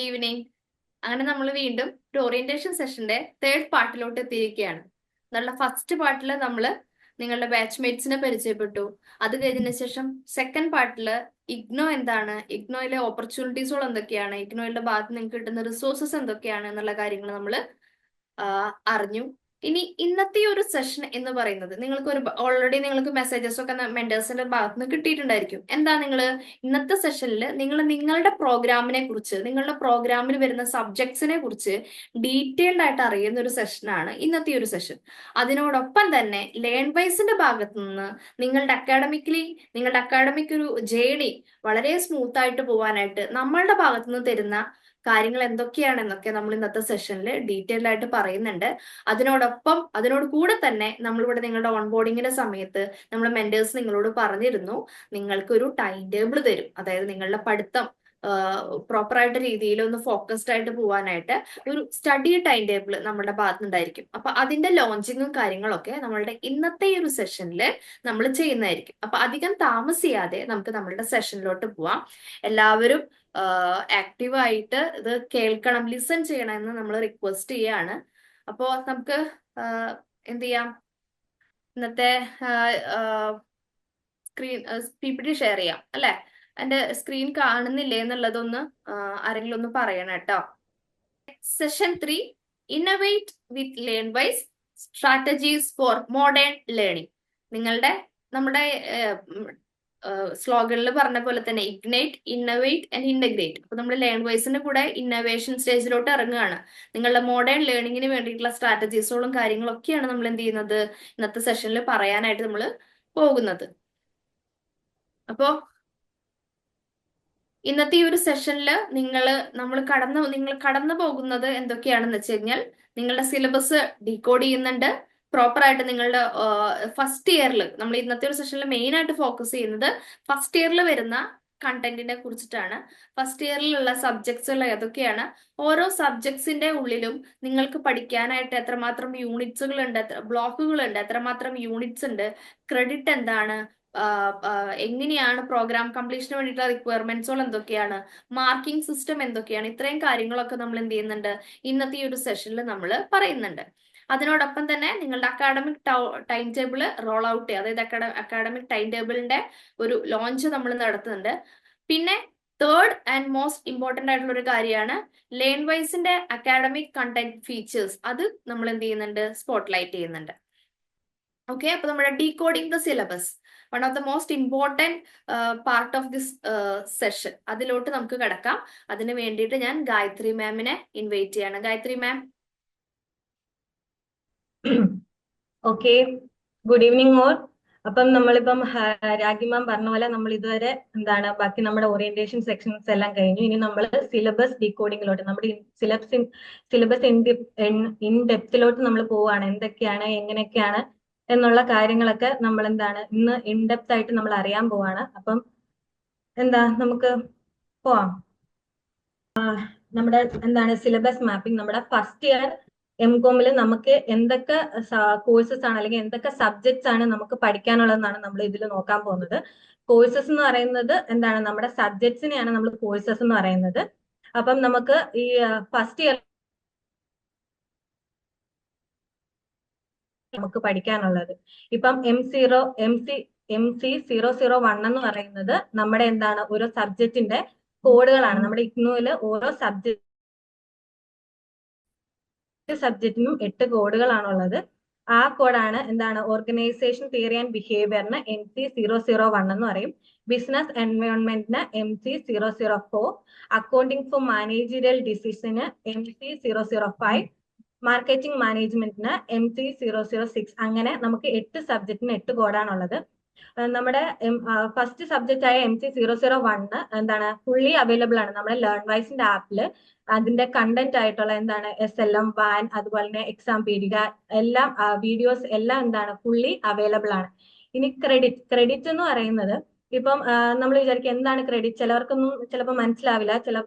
Good evening. അങ്ങനെ നമ്മൾ വീണ്ടും ഒരു ഓറിയന്റേഷൻ സെഷന്റെ തേർഡ് പാർട്ടിലോട്ട് എത്തിയിരിക്കുകയാണ്. എന്നുള്ള ഫസ്റ്റ് പാർട്ടിൽ നമ്മൾ നിങ്ങളുടെ ബാച്ച്മേറ്റ്സിനെ പരിചയപ്പെട്ടു. അത് കഴിഞ്ഞതിന് ശേഷം സെക്കൻഡ് പാർട്ടിൽ ഇഗ്നോ എന്താണ്, ഇഗ്നോയിലെ ഓപ്പർച്യൂണിറ്റീസുകൾ എന്തൊക്കെയാണ്, ഇഗ്നോയിലെ ഭാഗത്ത് നിങ്ങൾക്ക് കിട്ടുന്ന റിസോഴ്സസ് എന്തൊക്കെയാണ് എന്നുള്ള കാര്യങ്ങൾ നമ്മൾ അറിഞ്ഞു. ഇനി ഇന്നത്തെ ഒരു സെഷൻ എന്ന് പറയുന്നത് ഓൾറെഡി നിങ്ങൾക്ക് മെസ്സേജസ് ഒക്കെ മെന്റേഴ്സിന്റെ ഭാഗത്ത് നിന്ന് കിട്ടിയിട്ടുണ്ടായിരിക്കും. എന്താ നിങ്ങൾ ഇന്നത്തെ സെഷനിൽ നിങ്ങളുടെ പ്രോഗ്രാമിനെ കുറിച്ച്, നിങ്ങളുടെ പ്രോഗ്രാമിൽ വരുന്ന സബ്ജക്ട്സിനെ കുറിച്ച് ഡീറ്റെയിൽഡ് ആയിട്ട് അറിയുന്ന ഒരു സെഷനാണ് ഇന്നത്തെ ഒരു സെഷൻ. അതിനോടൊപ്പം തന്നെ ലേൺ വൈസിന്റെ ഭാഗത്ത് നിന്ന് നിങ്ങളുടെ അക്കാഡമിക് ഒരു ജേണി വളരെ സ്മൂത്ത് ആയിട്ട് പോകാനായിട്ട് നമ്മളുടെ ഭാഗത്ത് നിന്ന് തരുന്ന കാര്യങ്ങൾ എന്തൊക്കെയാണെന്നൊക്കെ നമ്മൾ ഇന്നത്തെ സെഷനിൽ ഡീറ്റെയിൽഡ് ആയിട്ട് പറയുന്നുണ്ട്. അതിനോട് കൂടെ തന്നെ നമ്മളിവിടെ നിങ്ങളുടെ ഓൺബോർഡിങ്ങിന്റെ സമയത്ത് നമ്മൾ മെന്റേഴ്സ് നിങ്ങളോട് പറഞ്ഞിരുന്നു, നിങ്ങൾക്ക് ഒരു ടൈം ടേബിൾ തരും. അതായത് നിങ്ങളുടെ പഠിത്തം പ്രോപ്പറായിട്ട് രീതിയിൽ ഒന്ന് ഫോക്കസ്ഡ് ആയിട്ട് പോകാനായിട്ട് ഒരു സ്റ്റഡി ടൈം ടേബിൾ നമ്മുടെ ഭാഗത്തുനിന്നുണ്ടായിരിക്കും. അപ്പൊ അതിന്റെ ലോഞ്ചിങ്ങും കാര്യങ്ങളൊക്കെ നമ്മളുടെ ഇന്നത്തെ ഈ ഒരു സെഷനിൽ നമ്മൾ ചെയ്യുന്നതായിരിക്കും. അപ്പൊ അധികം താമസിയാതെ നമുക്ക് നമ്മളുടെ സെഷനിലോട്ട് പോവാം. എല്ലാവരും ആക്റ്റീവായിട്ട് ഇത് കേൾക്കണം, ലിസൺ ചെയ്യണം എന്ന് നമ്മൾ റിക്വസ്റ്റ് ചെയ്യാണ്. അപ്പോ നമുക്ക് എന്ത് ചെയ്യാം, ഇന്നത്തെ സ്ക്രീൻ PPT ഷെയർ ചെയ്യാം അല്ലെ? എന്റെ സ്ക്രീൻ കാണുന്നില്ലേ എന്നുള്ളതൊന്ന് ആരെങ്കിലും ഒന്ന് പറയണം കേട്ടോ. Session 3, innovate with learn wise strategies for modern learning. നമ്മുടെ സ്ലോഗനിൽ പറഞ്ഞ പോലെ തന്നെ ഇഗ്നൈറ്റ്, ഇന്നോവേറ്റ് ആൻഡ് ഇന്റഗ്രേറ്റ്. അപ്പൊ നമ്മൾ ലേൺ വൈസിന്റെ കൂടെ ഇന്നോവേഷൻ സ്റ്റേജിലോട്ട് ഇറങ്ങുകയാണ്. നിങ്ങളുടെ മോഡേൺ ലേണിംഗിന് വേണ്ടിയിട്ടുള്ള സ്ട്രാറ്റജീസുകളും കാര്യങ്ങളൊക്കെയാണ് നമ്മൾ എന്ത് ചെയ്യുന്നത്, ഇന്നത്തെ സെഷനിൽ പറയാനായിട്ട് നമ്മൾ പോകുന്നത്. അപ്പോ ഇന്നത്തെ ഈ ഒരു സെഷനിൽ നിങ്ങൾ കടന്നു പോകുന്നത് എന്തൊക്കെയാണെന്ന് വെച്ച് കഴിഞ്ഞാൽ, നിങ്ങളുടെ സിലബസ് ഡീകോഡ് ചെയ്യുന്നുണ്ട്. പ്രോപ്പർ ആയിട്ട് നിങ്ങളുടെ ഫസ്റ്റ് ഇയറിൽ നമ്മൾ ഇന്നത്തെ ഒരു സെഷനിൽ മെയിൻ ആയിട്ട് ഫോക്കസ് ചെയ്യുന്നത് ഫസ്റ്റ് ഇയറിൽ വരുന്ന കണ്ടന്റിനെ കുറിച്ചിട്ടാണ്. ഫസ്റ്റ് ഇയറിലുള്ള സബ്ജക്ട്സുകൾ ഏതൊക്കെയാണ്, ഓരോ സബ്ജക്ട്സിന്റെ ഉള്ളിലും നിങ്ങൾക്ക് പഠിക്കാനായിട്ട് എത്രമാത്രം യൂണിറ്റ്സുകൾ ഉണ്ട്, ബ്ലോക്കുകൾ ഉണ്ട്, എത്രമാത്രം യൂണിറ്റ്സ് ഉണ്ട്, ക്രെഡിറ്റ് എന്താണ്, എങ്ങനെയാണ് പ്രോഗ്രാം കംപ്ലീഷന് വേണ്ടിയിട്ടുള്ള റിക്വയർമെന്റ്സുകൾ എന്തൊക്കെയാണ്, മാർക്കിംഗ് സിസ്റ്റം എന്തൊക്കെയാണ്, ഇത്രയും കാര്യങ്ങളൊക്കെ നമ്മൾ എന്ത് ചെയ്യുന്നുണ്ട് ഇന്നത്തെ ഈ ഒരു സെഷനിൽ നമ്മൾ പറയുന്നുണ്ട്. അതിനോടൊപ്പം തന്നെ നിങ്ങളുടെ academic time table role out, അതായത് അക്കാഡമിക് ടൈം ടേബിളിന്റെ ഒരു ലോഞ്ച് നമ്മൾ നടത്തുന്നുണ്ട്. പിന്നെ തേർഡ് ആൻഡ് മോസ്റ്റ് ഇമ്പോർട്ടന്റ് ആയിട്ടുള്ള ഒരു കാര്യമാണ് ലേൺ വൈസിന്റെ അക്കാഡമിക് കണ്ടന്റ് ഫീച്ചേഴ്സ്. അത് നമ്മൾ എന്ത് ചെയ്യുന്നുണ്ട്, സ്പോട്ട്ലൈറ്റ് ചെയ്യുന്നുണ്ട്. ഓക്കെ, അപ്പൊ നമ്മുടെ decoding the syllabus, one of the most important part of this session, അതിലോട്ട് നമുക്ക് കിടക്കാം. അതിന് വേണ്ടിയിട്ട് ഞാൻ ഗായത്രി മാമിനെ ഇൻവൈറ്റ് ചെയ്യാണ്. Gayathri ma'am. Okay, good evening all. അപ്പം നമ്മളിപ്പം രാഗി മാം പറഞ്ഞ പോലെ നമ്മൾ ഇതുവരെ ബാക്കി നമ്മുടെ ഓറിയന്റേഷൻ സെക്ഷൻസ് എല്ലാം കഴിഞ്ഞു. ഇനി നമ്മൾ സിലബസ് ഡീകോഡിങ്ങിലോട്ട്, നമ്മുടെ സിലബസ് ഇൻ ഡെപ്തിലോട്ട് നമ്മൾ പോവാണ്. എന്തൊക്കെയാണ്, എങ്ങനെയൊക്കെയാണ് എന്നുള്ള കാര്യങ്ങളൊക്കെ നമ്മൾ ഇന്ന് ഇൻഡെപ്ത് ആയിട്ട് നമ്മൾ അറിയാൻ പോവാണ്. അപ്പം നമുക്ക് പോവാം. നമ്മുടെ സിലബസ് മാപ്പിംഗ്. നമ്മുടെ ഫസ്റ്റ് ഇയർ MCOM നമുക്ക് എന്തൊക്കെ കോഴ്സസ് ആണ് അല്ലെങ്കിൽ എന്തൊക്കെ സബ്ജക്ട്സ് ആണ് നമുക്ക് പഠിക്കാനുള്ളതെന്നാണ് നമ്മൾ ഇതിൽ നോക്കാൻ പോകുന്നത്. കോഴ്സസ് എന്ന് പറയുന്നത് നമ്മുടെ സബ്ജക്ട്സിനെയാണ് നമ്മൾ കോഴ്സസ് എന്ന് പറയുന്നത്. അപ്പം നമുക്ക് ഈ ഫസ്റ്റ് ഇയർ നമുക്ക് പഠിക്കാനുള്ളത് ഇപ്പം MC001 എന്ന് പറയുന്നത് നമ്മുടെ ഓരോ സബ്ജക്റ്റിന്റെ കോഡുകളാണ്. നമ്മുടെ ഇഗ്നോയില് ഓരോ സബ്ജക്റ്റിനും 8 കോഡുകളാണുള്ളത്. ആ കോഡാണ് ഓർഗനൈസേഷൻ തിയറി ആൻഡ് ബിഹേവിയറിന് MC001 എന്ന് പറയും. ബിസിനസ് എൻവയോൺമെന്റിന് MC004, അക്കൗണ്ടിംഗ് ഫോർ മാനേജറിയൽ ഡിസിഷന് MC005, മാർക്കറ്റിംഗ് മാനേജ്മെന്റിന് MC006. അങ്ങനെ നമുക്ക് 8 സബ്ജക്റ്റിന് 8 കോഡാണുള്ളത്. നമ്മുടെ ഫസ്റ്റ് സബ്ജക്റ്റ് ആയ MC001 ഫുള്ളി അവൈലബിൾ ആണ് നമ്മുടെ ലേൺ വൈസിന്റെ ആപ്പില്. അതിന്റെ കണ്ടന്റ് ആയിട്ടുള്ള SLM, വാൻ, അതുപോലെ തന്നെ എക്സാം പീരിക എല്ലാം വീഡിയോസ് എല്ലാം ഫുള്ളി അവൈലബിൾ ആണ്. ഇനി ക്രെഡിറ്റ് എന്ന് പറയുന്നത്, ഇപ്പം നമ്മൾ വിചാരിക്കും എന്താണ് ക്രെഡിറ്റ്, ചിലവർക്കൊന്നും ചിലപ്പോൾ മനസ്സിലാവില്ല.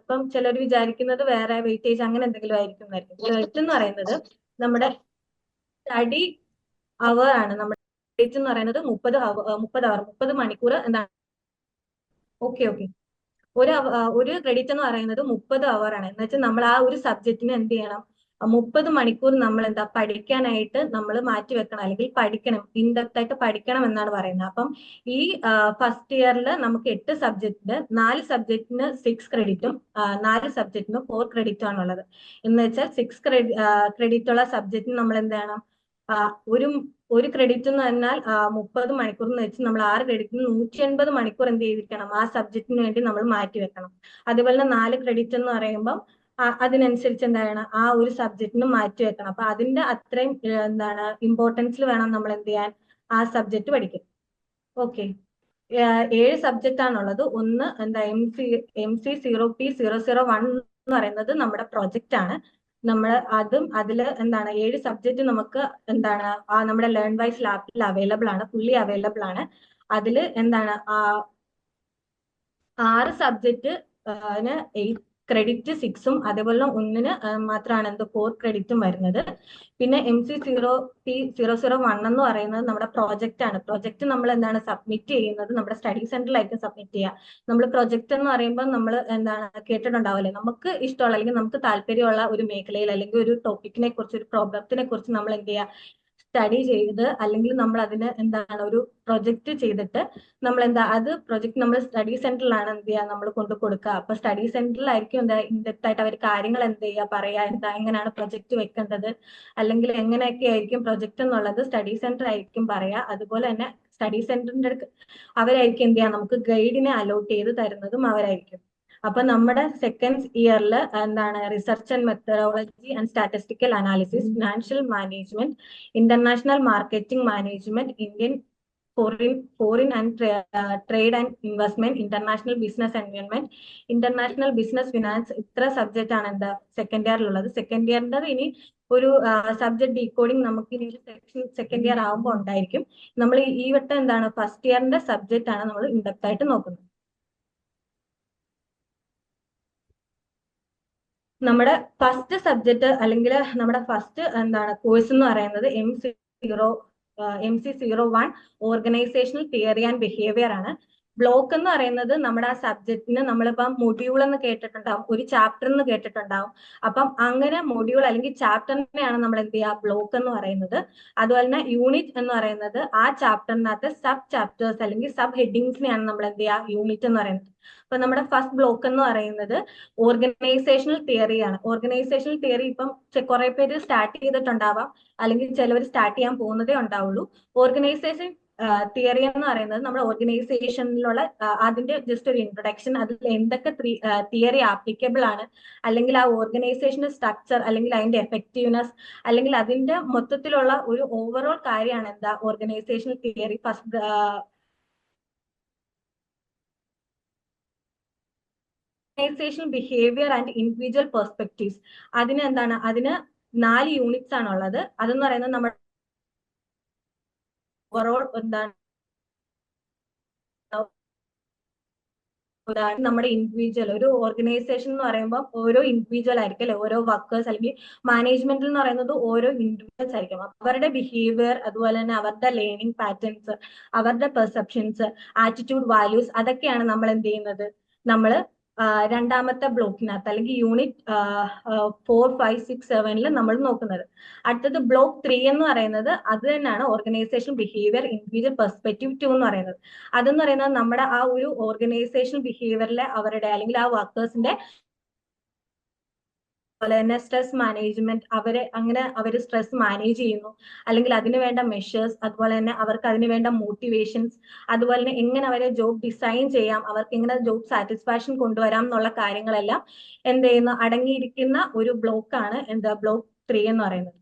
ചിലർ വിചാരിക്കുന്നത് വേറെ വെയിറ്റേജ് അങ്ങനെ എന്തെങ്കിലും ആയിരിക്കും. ക്രെഡിറ്റ് എന്ന് പറയുന്നത് നമ്മുടെ സ്റ്റഡി അവർ ആണ്. നമ്മുടെ ക്രെഡിറ്റ് എന്ന് പറയുന്നത് 30 മണിക്കൂർ ഓക്കെ. ഒരു ക്രെഡിറ്റ് എന്ന് പറയുന്നത് 30 ആണ്. എന്ന് വെച്ചാൽ നമ്മൾ ആ ഒരു സബ്ജക്റ്റിന് എന്ത് ചെയ്യണം, 30 മണിക്കൂർ നമ്മൾ എന്താ പഠിക്കാനായിട്ട് നമ്മൾ മാറ്റി വെക്കണം, അല്ലെങ്കിൽ പഠിക്കണം, ഇൻഡെപ്ത് ആയിട്ട് പഠിക്കണം എന്നാണ് പറയുന്നത്. അപ്പം ഈ ഫസ്റ്റ് ഇയറിൽ നമുക്ക് 8 സബ്ജക്റ്റിന് 4 സബ്ജക്റ്റിന് 6 ക്രെഡിറ്റും 4 സബ്ജക്റ്റിന് 4 ക്രെഡിറ്റും ആണുള്ളത്. എന്ന് വെച്ചാൽ 6 ക്രെഡിറ്റ് ഉള്ള സബ്ജക്റ്റിന് നമ്മൾ എന്ത് ചെയ്യണം, ഒരു ഒരു ക്രെഡിറ്റ് എന്ന് പറഞ്ഞാൽ 30 മണിക്കൂർ എന്ന് വെച്ച് നമ്മൾ 6 ക്രെഡിറ്റിന് 180 മണിക്കൂർ എന്ത് ചെയ്തിരിക്കണം, ആ സബ്ജക്റ്റിന് വേണ്ടി നമ്മൾ മാറ്റി വെക്കണം. അതുപോലെ തന്നെ 4 ക്രെഡിറ്റ് എന്ന് പറയുമ്പോൾ അതിനനുസരിച്ച് എന്താണ് ആ ഒരു സബ്ജക്റ്റിന് മാറ്റി വെക്കണം. അപ്പൊ അതിന്റെ അത്രയും എന്താണ് ഇമ്പോർട്ടൻസിൽ വേണം നമ്മൾ എന്ത് ചെയ്യാൻ, ആ സബ്ജക്റ്റ് പഠിക്കും. ഓക്കെ, 7 സബ്ജക്റ്റ് ആണുള്ളത്. ഒന്ന് എന്താ MC 0P001 എന്ന് പറയുന്നത് നമ്മുടെ പ്രൊജക്റ്റ് ആണ്. നമ്മൾ അതില് എന്താണ് 7 സബ്ജക്റ്റ് നമുക്ക് എന്താണ് നമ്മുടെ ലേൺ വൈസ് ലാപ്പിൽ അവൈലബിൾ ആണ്, ഫുള്ളി അവൈലബിൾ ആണ്. അതില് എന്താണ് 6 സബ്ജക്റ്റ് 8 ക്രെഡിറ്റ് 6ഉം അതേപോലെ ഒന്നിന് മാത്രമാണ് 4 ക്രെഡിറ്റും വരുന്നത്. പിന്നെ MC 0P001 എന്ന് പറയുന്നത് നമ്മുടെ പ്രോജക്റ്റ് ആണ്. പ്രോജക്റ്റ് നമ്മൾ എന്താണ് സബ്മിറ്റ് ചെയ്യുന്നത് നമ്മുടെ സ്റ്റഡി സെന്ററിലായിരിക്കും സബ്മിറ്റ് ചെയ്യുക. നമ്മൾ പ്രൊജക്ട് എന്ന് പറയുമ്പോൾ നമ്മൾ എന്താണ് കേട്ടിട്ടുണ്ടാവില്ലേ, നമുക്ക് ഇഷ്ടമുള്ള അല്ലെങ്കിൽ നമുക്ക് താല്പര്യമുള്ള ഒരു മേഖലയിൽ അല്ലെങ്കിൽ ഒരു ടോപ്പിക്കിനെ കുറിച്ച്, ഒരു പ്രോബ്ലത്തിനെ കുറിച്ച് നമ്മൾ എന്ത് ചെയ്യുക, സ്റ്റഡി ചെയ്ത് അല്ലെങ്കിൽ നമ്മൾ അതിന് എന്താണ് ഒരു പ്രൊജക്ട് ചെയ്തിട്ട് നമ്മൾ എന്താ പ്രൊജക്ട് നമ്മൾ സ്റ്റഡി സെന്ററിലാണ് എന്ത് ചെയ്യുക നമ്മൾ കൊണ്ടു കൊടുക്കുക. അപ്പൊ സ്റ്റഡി സെന്ററിലായിരിക്കും എന്താ ഇൻഡെപ്ത് ആയിട്ട് അവർ കാര്യങ്ങൾ എന്ത് ചെയ്യുക പറയാ, എങ്ങനെയാണ് പ്രൊജക്ട് വെക്കേണ്ടത് അല്ലെങ്കിൽ എങ്ങനെയൊക്കെ ആയിരിക്കും പ്രൊജക്ട് എന്നുള്ളത് സ്റ്റഡി സെന്റർ ആയിരിക്കും പറയാ. അതുപോലെ തന്നെ സ്റ്റഡി സെന്ററിന്റെ അവരായിരിക്കും എന്ത് ചെയ്യുക നമുക്ക് ഗൈഡിനെ അലോട്ട് ചെയ്ത് തരുന്നതും അവരായിരിക്കും. അപ്പൊ നമ്മുടെ സെക്കൻഡ് ഇയറിൽ എന്താണ് research and methodology and statistical analysis, financial management, international marketing management, Indian foreign and trade and investment, international business environment, international business finance, ഇത്ര സബ്ജക്റ്റ് ആണ് എന്താ സെക്കൻഡ് ഇയറിലുള്ളത്. സെക്കൻഡ് ഇയറിന്റെ ഇനി ഒരു സബ്ജക്ട് ഡീകോഡിംഗ് നമുക്ക് ഇനി സെക്കൻഡ് ഇയർ ആകുമ്പോൾ ഉണ്ടായിരിക്കും. നമ്മൾ ഈ വട്ടം എന്താണ് ഫസ്റ്റ് ഇയറിന്റെ സബ്ജക്റ്റ് ആണ് നമ്മൾ ഇൻഡെപ്ത് ആയിട്ട് നോക്കുന്നത്. നമ്മുടെ ഫസ്റ്റ് സബ്ജക്ട് അല്ലെങ്കിൽ നമ്മുടെ ഫസ്റ്റ് എന്താണ് കോഴ്സ് എന്ന് പറയുന്നത് MC 01 organisational theory and behaviour ആണ്. ബ്ലോക്ക് എന്ന് പറയുന്നത് നമ്മുടെ ആ സബ്ജക്റ്റിന് നമ്മളിപ്പം മൊഡ്യൂൾ എന്ന് കേട്ടിട്ടുണ്ടാവും, ഒരു ചാപ്റ്റർ എന്ന് കേട്ടിട്ടുണ്ടാവും. അപ്പം അങ്ങനെ മൊഡ്യൂൾ അല്ലെങ്കിൽ ചാപ്റ്ററിനെയാണ് നമ്മൾ എന്ത് ചെയ്യുക ബ്ലോക്ക് എന്ന് പറയുന്നത്. അതുപോലെ തന്നെ യൂണിറ്റ് എന്ന് പറയുന്നത് ആ ചാപ്റ്ററിനകത്ത് സബ് ചാപ്റ്റേഴ്സ് അല്ലെങ്കിൽ സബ് ഹെഡിങ്സിനെയാണ് നമ്മൾ എന്ത് ചെയ്യുക യൂണിറ്റ് എന്ന് പറയുന്നത്. അപ്പൊ നമ്മുടെ ഫസ്റ്റ് ബ്ലോക്ക് എന്ന് പറയുന്നത് ഓർഗനൈസേഷണൽ തിയറി ആണ്. ഓർഗനൈസേഷണൽ തിയറി ഇപ്പം കുറെ പേര് സ്റ്റാർട്ട് ചെയ്തിട്ടുണ്ടാവാം, അല്ലെങ്കിൽ ചിലവർ സ്റ്റാർട്ട് ചെയ്യാൻ പോകുന്നതേ ഉണ്ടാവുള്ളൂ. ഓർഗനൈസേഷൻ തിയറി എന്ന് പറയുന്നത് നമ്മുടെ ഓർഗനൈസേഷനിലുള്ള അതിന്റെ ജസ്റ്റ് ഒരു ഇൻട്രൊഡക്ഷൻ, അതിൽ എന്തൊക്കെ തിയറി ആപ്ലിക്കബിൾ ആണ്, അല്ലെങ്കിൽ ആ ഓർഗനൈസേഷന്റെ സ്ട്രക്ചർ, അല്ലെങ്കിൽ അതിന്റെ എഫക്റ്റീവ്നെസ്, അല്ലെങ്കിൽ അതിന്റെ മൊത്തത്തിലുള്ള ഒരു ഓവറോൾ കാര്യമാണ് എന്താ organisational theory. First organisation behaviour and individual perspectives, അതിന് 4 യൂണിറ്റ്സ് ആണുള്ളത്. അതെന്ന് പറയുന്നത് നമ്മുടെ ഓവറോൾ എന്താണ് നമ്മുടെ ഇൻഡിവിജ്വൽ, ഒരു ഓർഗനൈസേഷൻ എന്ന് പറയുമ്പോൾ ഓരോ ഇൻഡിവിജ്വൽ ആയിരിക്കും അല്ലെ, ഓരോ വർക്കേഴ്സ് അല്ലെങ്കിൽ മാനേജ്മെന്റിൽ എന്ന് പറയുന്നത് ഓരോ ഇൻഡിവിജ്വൽസ് ആയിരിക്കും. അവരുടെ ബിഹേവിയർ, അതുപോലെ തന്നെ അവരുടെ ലേണിംഗ് പാറ്റേൺസ്, അവരുടെ പെർസെപ്ഷൻസ്, ആറ്റിറ്റ്യൂഡ്, വാല്യൂസ്, അതൊക്കെയാണ് നമ്മൾ എന്ത് ചെയ്യുന്നത് നമ്മൾ രണ്ടാമത്തെ ബ്ലോക്കിനകത്ത് അല്ലെങ്കിൽ യൂണിറ്റ് 4, 5, 6, 7 നമ്മൾ നോക്കുന്നത്. അടുത്തത് ബ്ലോക്ക് 3 എന്ന് പറയുന്നത് അത് തന്നെയാണ് ഓർഗനൈസേഷൻ ബിഹേവിയർ ഇൻഡിവിജ്വൽ പെർസ്പെക്റ്റീവ് 2 എന്ന് പറയുന്നത്. അതെന്ന് പറയുന്നത് നമ്മുടെ ആ ഒരു ഓർഗനൈസേഷൻ ബിഹേവിയറിലെ അവരുടെ അല്ലെങ്കിൽ ആ വർക്കേഴ്സിന്റെ അതുപോലെ തന്നെ സ്ട്രെസ് മാനേജ്മെന്റ്, അവർ സ്ട്രെസ് മാനേജ് ചെയ്യുന്നു, അല്ലെങ്കിൽ അതിന് വേണ്ട മെഷേഴ്സ്, അതുപോലെ തന്നെ അവർക്ക് അതിന് വേണ്ട മോട്ടിവേഷൻസ്, അതുപോലെ തന്നെ എങ്ങനെ അവരെ ജോബ് ഡിസൈൻ ചെയ്യാം, അവർക്ക് എങ്ങനെ ജോബ് സാറ്റിസ്ഫാക്ഷൻ കൊണ്ടുവരാം എന്നുള്ള കാര്യങ്ങളെല്ലാം എന്ത് ചെയ്യുന്നു അടങ്ങിയിരിക്കുന്ന ഒരു ബ്ലോക്കാണ് ബ്ലോക്ക് 3 എന്ന് പറയുന്നത്.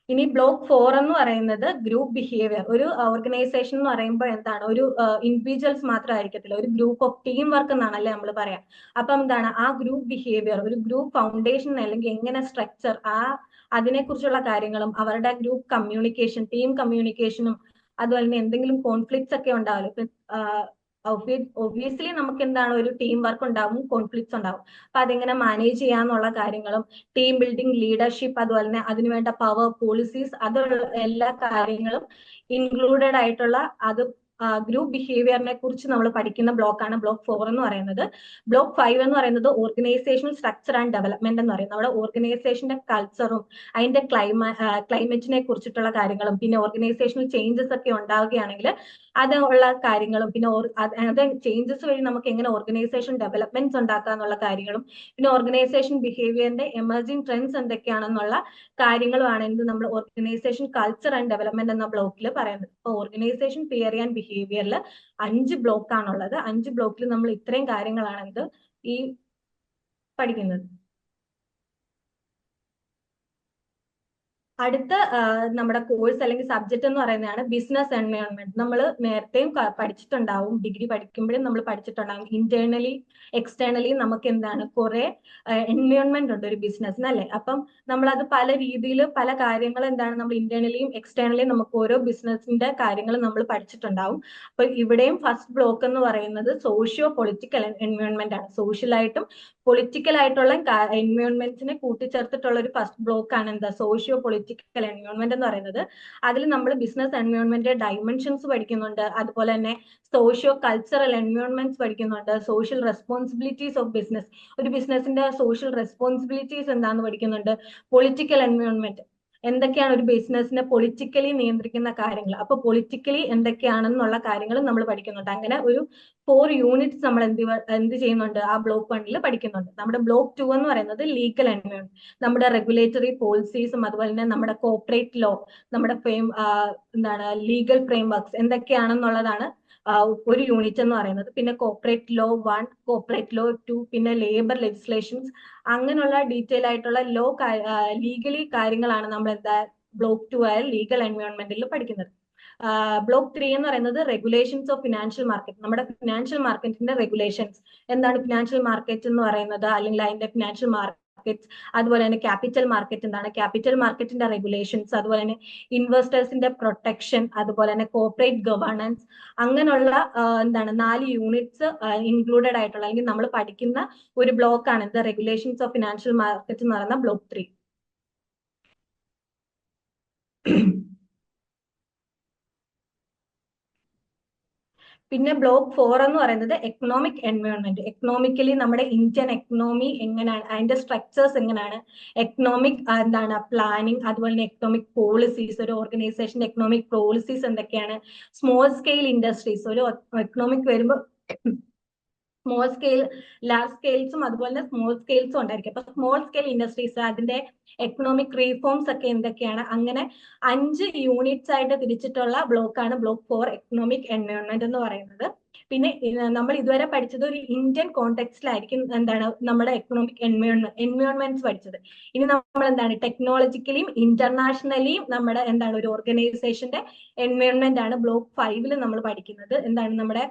ഇനി ബ്ലോക്ക് 4 എന്ന് പറയുന്നത് ഗ്രൂപ്പ് ബിഹേവിയർ. ഒരു ഓർഗനൈസേഷൻ എന്ന് പറയുമ്പോൾ എന്താണ് ഒരു ഇൻഡിവിജ്വൽസ് മാത്രം ആയിരിക്കത്തില്ല, ഒരു ഗ്രൂപ്പ് ഓഫ് ടീം വർക്ക് എന്നാണല്ലേ നമ്മൾ പറയാം. അപ്പം എന്താണ് ആ ഗ്രൂപ്പ് ബിഹേവിയർ, ഒരു ഗ്രൂപ്പ് ഫൗണ്ടേഷൻ അല്ലെങ്കിൽ എങ്ങനെ സ്ട്രക്ചർ, അതിനെക്കുറിച്ചുള്ള കാര്യങ്ങളും അവരുടെ ഗ്രൂപ്പ് കമ്മ്യൂണിക്കേഷൻ, ടീം കമ്മ്യൂണിക്കേഷനും, അതുപോലെ തന്നെ എന്തെങ്കിലും കോൺഫ്ലിക്ട്സ് ഒക്കെ ഉണ്ടാവില്ല. ഇപ്പൊ ഒബ്വിയസ്ലി നമുക്ക് എന്താണ് ഒരു ടീം വർക്ക് ഉണ്ടാവും, കോൺഫ്ലിക്ട്സ് ഉണ്ടാവും. അപ്പൊ അതെങ്ങനെ മാനേജ് ചെയ്യാന്നുള്ള കാര്യങ്ങളും, ടീം ബിൽഡിംഗ്, ലീഡർഷിപ്പ്, അതുപോലെ തന്നെ അതിനുവേണ്ട പവർ, പോളിസീസ്, അതുള്ള എല്ലാ കാര്യങ്ങളും ഇൻക്ലൂഡഡ് ആയിട്ടുള്ള അത് ഗ്രൂപ്പ് ബിഹേവിയറിനെ കുറിച്ച് നമ്മൾ പഠിക്കുന്ന ബ്ലോക്കാണ് ബ്ലോക്ക് 4 എന്ന് പറയുന്നത്. ബ്ലോക്ക് 5 എന്ന് പറയുന്നത് ഓർഗനൈസേഷണൽ സ്ട്രക്ചർ ആൻഡ് ഡെവലപ്മെന്റ് എന്ന് പറയും. നമ്മുടെ ഓർഗനൈസേഷന്റെ കൾച്ചറും അതിന്റെ ക്ലൈമറ്റിനെ കുറിച്ചിട്ടുള്ള കാര്യങ്ങളും പിന്നെ ഓർഗനൈസേഷണൽ ചേഞ്ചസ് ഒക്കെ ഉണ്ടാവുകയാണെങ്കിൽ അതുള്ള കാര്യങ്ങളും പിന്നെ അത് ചേഞ്ചസ് വഴി നമുക്ക് എങ്ങനെ ഓർഗനൈസേഷൻ ഡെവലപ്മെന്റ്സ് ഉണ്ടാക്കുക എന്നുള്ള കാര്യങ്ങളും പിന്നെ ഓർഗനൈസേഷൻ ബിഹേവിയറിന്റെ എമർജിംഗ് ട്രെൻഡ്സ് എന്തൊക്കെയാണെന്നുള്ള കാര്യങ്ങളുമാണ് എന്ത് നമ്മൾ ഓർഗനൈസേഷൻ കൾച്ചർ ആൻഡ് ഡെവലപ്മെന്റ് എന്ന ബ്ലോക്കിൽ പറയുന്നത്. അപ്പൊ ഓർഗനൈസേഷൻ തിയറി ആൻഡ് ബിഹേവിയറിൽ 5 ബ്ലോക്ക് ആണുള്ളത്. 5 ബ്ലോക്കിൽ നമ്മൾ ഇത്രയും കാര്യങ്ങളാണ് എന്ത് ഈ പഠിക്കുന്നത്. അടുത്ത നമ്മുടെ കോഴ്സ് അല്ലെങ്കിൽ സബ്ജക്ട് എന്ന് പറയുന്നതാണ് ബിസിനസ് എൻവയോൺമെന്റ്. നമ്മൾ നേരത്തെയും പഠിച്ചിട്ടുണ്ടാവും, ഡിഗ്രി പഠിക്കുമ്പോഴും നമ്മൾ പഠിച്ചിട്ടുണ്ടാവും. ഇന്റേണലി എക്സ്റ്റേണലി നമുക്ക് എന്താണ് കുറെ എൻവയോൺമെന്റ് ഉണ്ട് ഒരു ബിസിനസ്സിന് അല്ലെ. അപ്പം നമ്മൾ അത് പല രീതിയിൽ പല കാര്യങ്ങൾ എന്താണ് നമ്മൾ ഇന്റേണലിയും എക്സ്റ്റേണലിയും നമുക്ക് ഓരോ ബിസിനസിന്റെ കാര്യങ്ങൾ നമ്മൾ പഠിച്ചിട്ടുണ്ടാവും. അപ്പൊ ഇവിടെയും ഫസ്റ്റ് ബ്ലോക്ക് എന്ന് പറയുന്നത് സോഷ്യോ പൊളിറ്റിക്കൽ എൻവയോൺമെന്റ് ആണ്. സോഷ്യലായിട്ടും പൊളിറ്റിക്കൽ ആയിട്ടുള്ള എൻവയോൺമെന്റ്സിനെ കൂട്ടിച്ചേർത്തിട്ടുള്ള ഒരു ഫസ്റ്റ് ബ്ലോക്ക് ആണ് എന്താ സോഷ്യോ പൊളിറ്റിക്കൽ എൻവയോൺമെന്റ് എന്ന് പറയുന്നത്. അതിൽ നമ്മൾ ബിസിനസ് എൻവയോൺമെന്റ് ഡൈമെൻഷൻസ് പഠിക്കുന്നുണ്ട്, അതുപോലെ തന്നെ സോഷ്യോ കൾച്ചറൽ എൻവയോൺമെന്റ്സ് പഠിക്കുന്നുണ്ട്, സോഷ്യൽ റെസ്പോൺസിബിലിറ്റീസ് ഓഫ് ബിസിനസ്, ഒരു ബിസിനസിന്റെ സോഷ്യൽ റെസ്പോൺസിബിലിറ്റീസ് എന്താണെന്ന് പഠിക്കുന്നുണ്ട്, പൊളിറ്റിക്കൽ എൻവയോൺമെന്റ് എന്തൊക്കെയാണ് ഒരു ബിസിനസിനെ പൊളിറ്റിക്കലി നിയന്ത്രിക്കുന്ന കാര്യങ്ങൾ, അപ്പൊ പൊളിറ്റിക്കലി എന്തൊക്കെയാണെന്നുള്ള കാര്യങ്ങൾ നമ്മൾ പഠിക്കുന്നുണ്ട്. അങ്ങനെ ഒരു 4 യൂണിറ്റ്സ് നമ്മൾ എന്ത് ചെയ്യുന്നുണ്ട് ആ ബ്ലോക്ക് 1 പഠിക്കുന്നുണ്ട്. നമ്മുടെ ബ്ലോക്ക് 2 എന്ന് പറയുന്നത് ലീഗൽ എൻവയോൺമെന്റ്, നമ്മുടെ റെഗുലേറ്ററി പോളിസീസും അതുപോലെ തന്നെ നമ്മുടെ കോർപ്പറേറ്റ് ലോ, നമ്മുടെ എന്താണ് ലീഗൽ ഫ്രെയിം വർക്ക്സ് എന്തൊക്കെയാണെന്നുള്ളതാണ് ഒരു യൂണിറ്റ് എന്ന് പറയുന്നത്. പിന്നെ കോർപ്പറേറ്റ് ലോ 1, കോർപ്പറേറ്റ് ലോ 2, പിന്നെ ലേബർ ലെജിസ്ലേഷൻസ്, അങ്ങനെയുള്ള ഡീറ്റെയിൽ ആയിട്ടുള്ള ലീഗലി കാര്യങ്ങളാണ് നമ്മൾ എന്താ ബ്ലോക്ക് 2 ആയ ലീഗൽ എൻവയോൺമെന്റിൽ പഠിക്കുന്നത്. ബ്ലോക്ക് 3 എന്ന് പറയുന്നത് റെഗുലേഷൻസ് ഓഫ് ഫിനാൻഷ്യൽ മാർക്കറ്റ്, നമ്മുടെ ഫിനാൻഷ്യൽ മാർക്കറ്റിന്റെ റെഗുലേഷൻസ് എന്താണ് ഫിനാൻഷ്യൽ മാർക്കറ്റ് എന്ന് പറയുന്നത്, അല്ലെങ്കിൽ അതിന്റെ ഫിനാൻഷ്യൽ മാർക്കറ്റ്, അതുപോലെ തന്നെ ക്യാപിറ്റൽ മാർക്കറ്റ് എന്താണ്, ക്യാപിറ്റൽ മാർക്കറ്റിന്റെ റെഗുലേഷൻസ്, അതുപോലെ തന്നെ ഇൻവെസ്റ്റേഴ്സിന്റെ പ്രൊട്ടക്ഷൻ, അതുപോലെ തന്നെ കോർപ്പറേറ്റ് ഗവേണൻസ്, അങ്ങനെയുള്ള എന്താണ് 4 യൂണിറ്റ്സ് ഇൻക്ലൂഡഡ് ആയിട്ടുള്ള അല്ലെങ്കിൽ നമ്മൾ പഠിക്കുന്ന ഒരു ബ്ലോക്ക് ആണ് the regulations of financial market എന്ന് പറയുന്ന ബ്ലോക്ക് 3. പിന്നെ ബ്ലോക്ക് 4 എന്ന് പറയുന്നത് എക്കണോമിക് എൻവയോൺമെന്റ്. എക്കണോമിക്കലി നമ്മുടെ ഇന്ത്യൻ എക്കണോമി എങ്ങനെയാണ്, അതിന്റെ സ്ട്രക്ചേഴ്സ് എങ്ങനെയാണ്, എക്കണോമിക് എന്താണ് പ്ലാനിങ്, അതുപോലെ തന്നെ എക്കണോമിക് പോളിസീസ്, ഒരു ഓർഗനൈസേഷന്റെ എക്കണോമിക് പോളിസീസ് എന്തൊക്കെയാണ്, സ്മോൾ സ്കെയിൽ ഇൻഡസ്ട്രീസ്, ഒരു എക്കണോമിക് വരുമ്പോൾ സ്മോൾ സ്കെയിൽ ലാർജ് സ്കെയിൽസും അതുപോലെ തന്നെ സ്മോൾ സ്കെയിൽസും ഉണ്ടായിരിക്കും. അപ്പൊ സ്മോൾ സ്കെയിൽ ഇൻഡസ്ട്രീസ് അതിന്റെ എക്കണോമിക് റീഫോംസ് ഒക്കെ എന്തൊക്കെയാണ്, അങ്ങനെ 5 യൂണിറ്റ്സ് ആയിട്ട് തിരിച്ചിട്ടുള്ള ബ്ലോക്കാണ് ബ്ലോക്ക് 4 എക്കണോമിക് എൻവയോൺമെന്റ് എന്ന് പറയുന്നത്. പിന്നെ നമ്മൾ ഇതുവരെ പഠിച്ചത് ഒരു ഇന്ത്യൻ കോണ്ടെക്സ്റ്റിലായിരിക്കും എന്താണ് നമ്മുടെ എക്കണോമിക് എൻവയോൺമെന്റ്സ് പഠിച്ചത്. ഇനി നമ്മൾ എന്താണ് ടെക്നോളജിക്കലിയും ഇന്റർനാഷണലിയും നമ്മുടെ എന്താണ് ഒരു ഓർഗനൈസേഷന്റെ എൻവയോൺമെന്റ് ആണ് ബ്ലോക്ക് 5 നമ്മൾ പഠിക്കുന്നത്. എന്താണ് നമ്മുടെ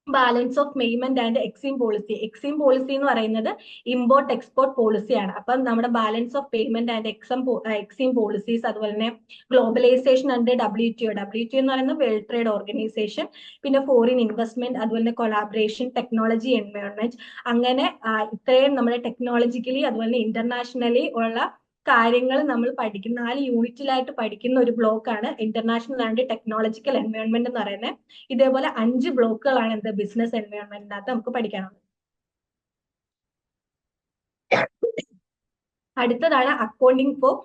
balance of payment and Exim policy. Exim policy എന്ന് പറയുന്നത് ഇമ്പോർട്ട് എക്സ്പോർട്ട് പോളിസിയാണ്. അപ്പം നമ്മുടെ balance of payment and Exim policies, അതുപോലെ തന്നെ ഗ്ലോബലൈസേഷൻ ആൻഡ് WTO എന്ന് പറയുന്നത് വേൾഡ് ട്രേഡ് ഓർഗനൈസേഷൻ, പിന്നെ ഫോറിൻ ഇൻവെസ്റ്റ്മെന്റ്, അതുപോലെ തന്നെ കൊളാബറേഷൻ, ടെക്നോളജി എൻവയോൺമെന്റ്, അങ്ങനെ ഇത്രയും നമ്മുടെ ടെക്നോളജിക്കലി അതുപോലെ തന്നെ ഇന്റർനാഷണലി ഉള്ള കാര്യങ്ങൾ നമ്മൾ പഠിക്കുന്ന 4 യൂണിറ്റിലായിട്ട് പഠിക്കുന്ന ഒരു ബ്ലോക്കാണ് ഇന്റർനാഷണൽ ആൻഡ് ടെക്നോളജിക്കൽ എൻവയോൺമെന്റ് എന്ന് പറയുന്നത്. ഇതേപോലെ 5 ബ്ലോക്കുകളാണ് എന്ത് ബിസിനസ് എൻവയോൺമെന്റിനകത്ത് നമുക്ക് പഠിക്കാനുള്ളത്. അടുത്തതാണ് അക്കൗണ്ടിങ് ഫോർ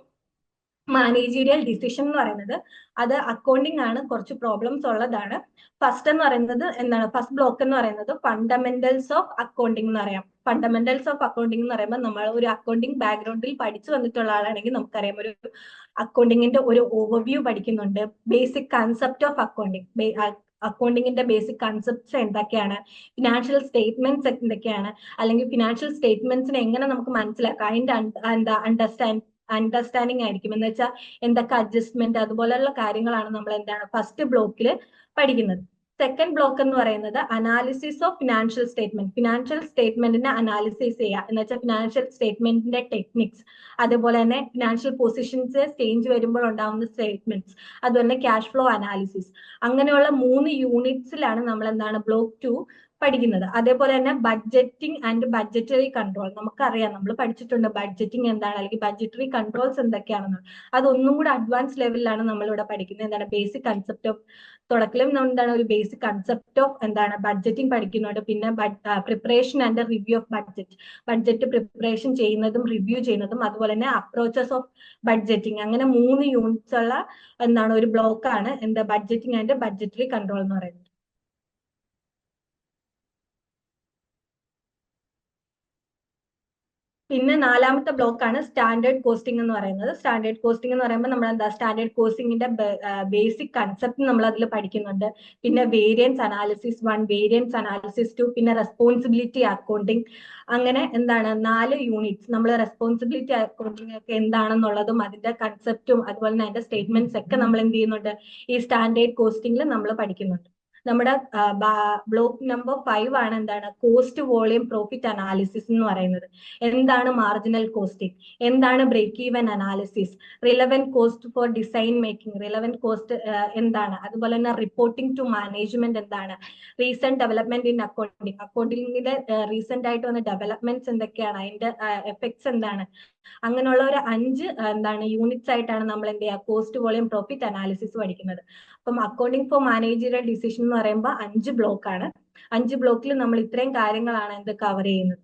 മാനേജീരിയൽ ഡിസിഷൻ എന്ന് പറയുന്നത്. അത് അക്കൗണ്ടിങ് ആണ്, കുറച്ച് പ്രോബ്ലംസ് ഉള്ളതാണ്. ഫസ്റ്റ് എന്ന് പറയുന്നത് എന്താണ്, ഫസ്റ്റ് ബ്ലോക്ക് എന്ന് പറയുന്നത് ഫണ്ടമെന്റൽസ് ഓഫ് അക്കൗണ്ടിങ് എന്ന് പറയാം. ഫണ്ടമെന്റൽസ് ഓഫ് അക്കൗണ്ടിങ് എന്ന് പറയുമ്പോൾ നമ്മൾ ഒരു അക്കൗണ്ടിങ് ബാക്ക്ഗ്രൗണ്ടിൽ പഠിച്ചു വന്നിട്ടുള്ള ആളാണെങ്കിൽ നമുക്കറിയാം, ഒരു അക്കൗണ്ടിങ്ങിന്റെ ഒരു ഓവർവ്യൂ പഠിക്കുന്നുണ്ട്, ബേസിക് കൺസെപ്റ്റ് ഓഫ് അക്കൗണ്ടിങ്, അക്കൗണ്ടിങ്ങിന്റെ ബേസിക് കൺസെപ്റ്റ്സ് എന്തൊക്കെയാണ്, ഫിനാൻഷ്യൽ സ്റ്റേറ്റ്മെന്റ്സ് എന്തൊക്കെയാണ്, അല്ലെങ്കിൽ ഫിനാൻഷ്യൽ സ്റ്റേറ്റ്മെന്റ്സിനെ എങ്ങനെ നമുക്ക് മനസ്സിലാക്കാം, അതിന്റെ അണ്ടർസ്റ്റാൻഡിങ് ആയിരിക്കും. എന്ന് വെച്ചാൽ എന്തൊക്കെ അഡ്ജസ്റ്റ്മെന്റ് അതുപോലെയുള്ള കാര്യങ്ങളാണ് നമ്മൾ എന്താണ് ഫസ്റ്റ് ബ്ലോക്കിൽ പഠിക്കുന്നത്. സെക്കൻഡ് ബ്ലോക്ക് എന്ന് പറയുന്നത് analysis of financial statement. Financial സ്റ്റേറ്റ്മെന്റിനെ അനാലിസിസ് ചെയ്യുക എന്ന് വെച്ചാൽ ഫിനാൻഷ്യൽ സ്റ്റേറ്റ്മെന്റിന്റെ ടെക്നിക്സ്, അതുപോലെ തന്നെ ഫിനാൻഷ്യൽ പൊസിഷൻസ് ചേഞ്ച് വരുമ്പോൾ ഉണ്ടാവുന്ന സ്റ്റേറ്റ്മെന്റ്സ്, അതുപോലെ തന്നെ ക്യാഷ് ഫ്ലോ അനാലിസിസ്, അങ്ങനെയുള്ള 3 യൂണിറ്റ്സിലാണ് നമ്മൾ എന്താണ് ബ്ലോക്ക് 2 പഠിക്കുന്നത്. അതേപോലെ തന്നെ ബഡ്ജറ്റിംഗ് ആൻഡ് ബഡ്ജറ്ററി കൺട്രോൾ, നമുക്കറിയാം, നമ്മൾ പഠിച്ചിട്ടുണ്ട് ബഡ്ജറ്റിംഗ് എന്താണ് അല്ലെങ്കിൽ ബഡ്ജറ്ററി കൺട്രോൾസ് എന്തൊക്കെയാണെന്ന്. അതൊന്നും കൂടെ അഡ്വാൻസ് ലെവലിലാണ് നമ്മളിവിടെ പഠിക്കുന്നത്. എന്താണ് ബേസിക് കൺസെപ്റ്റ് ഓഫ്, തുടക്കത്തിലും എന്താണ് ഒരു ബേസിക് കൺസെപ്റ്റ് ഓഫ് എന്താണ് ബഡ്ജറ്റിംഗ് പഠിക്കുന്നുണ്ട്. പിന്നെ preparation and review of budget preparation ചെയ്യുന്നതും റിവ്യൂ ചെയ്യുന്നതും, അതുപോലെ തന്നെ അപ്രോച്ചസ് ഓഫ് ബഡ്ജറ്റിംഗ്, അങ്ങനെ 3 യൂണിറ്റ്സ് ഉള്ള എന്താണ് ഒരു ബ്ലോക്കാണ് എന്താ ബഡ്ജറ്റിംഗ് ആൻഡ് ബഡ്ജറ്ററി കൺട്രോൾ എന്ന് പറയുന്നത്. പിന്നെ 4ാമത്തെ ബ്ലോക്കാണ് സ്റ്റാൻഡേർഡ് കോസ്റ്റിംഗ് എന്ന് പറയുന്നത്. സ്റ്റാൻഡേർഡ് കോസ്റ്റിംഗ് എന്ന് പറയുമ്പോൾ നമ്മൾ എന്താ സ്റ്റാൻഡേർഡ് കോസ്റ്റിംഗിന്റെ ബേസിക് കൺസെപ്റ്റ് നമ്മൾ അതിൽ പഠിക്കുന്നുണ്ട്. പിന്നെ വേരിയൻസ് അനാലിസിസ് 1, വേരിയൻസ് അനാലിസിസ് 2, പിന്നെ റെസ്പോൺസിബിലിറ്റി അക്കൗണ്ടിങ്, അങ്ങനെ എന്താണ് 4 യൂണിറ്റ്സ് നമ്മൾ റെസ്പോൺസിബിലിറ്റി അക്കൗണ്ടിങ് ഒക്കെ എന്താണെന്നുള്ളതും അതിന്റെ കൺസെപ്റ്റും അതുപോലെ തന്നെ അതിന്റെ സ്റ്റേറ്റ്മെന്റ്സ് ഒക്കെ നമ്മൾ എന്ത് ചെയ്യുന്നുണ്ട് ഈ സ്റ്റാൻഡേർഡ് കോസ്റ്റിംഗിൽ നമ്മൾ പഠിക്കുന്നുണ്ട്. നമ്മുടെ ബ്ലോക്ക് നമ്പർ 5 ആണ് എന്താണ് കോസ്റ്റ് വോളിയം പ്രോഫിറ്റ് അനാലിസിസ് എന്ന് പറയുന്നത്. എന്താണ് മാർജിനൽ കോസ്റ്റിംഗ്, എന്താണ് break even analysis, relevant cost for design making, relevant cost എന്താണ്, അതുപോലെ തന്നെ റിപ്പോർട്ടിംഗ് ടു മാനേജ്മെന്റ് എന്താണ്, റീസെന്റ് ഡെവലപ്മെന്റ് ഇൻ അക്കൗണ്ടിങ്, അക്കൗണ്ടിങ്ങിന്റെ റീസെന്റ് ആയിട്ട് വന്ന ഡെവലപ്മെന്റ്സ് എന്തൊക്കെയാണ്, അതിന്റെ എഫക്ട്സ് എന്താണ്, അങ്ങനെയുള്ള ഒരു 5 എന്താണ് യൂണിറ്റ്സ് ആയിട്ടാണ് നമ്മൾ എന്ത് ചെയ്യുക കോസ്റ്റ് വോളിയം പ്രോഫിറ്റ് അനാലിസിസ് പഠിക്കുന്നത്. അപ്പം അക്കൗണ്ടിങ് ഫോർ മാനേജറിയൽ ഡിസിഷൻ എന്ന് പറയുമ്പോൾ 5 ബ്ലോക്കാണ്. 5 ബ്ലോക്കിൽ നമ്മൾ ഇത്രയും കാര്യങ്ങളാണ് എന്ത് കവർ ചെയ്യുന്നത്.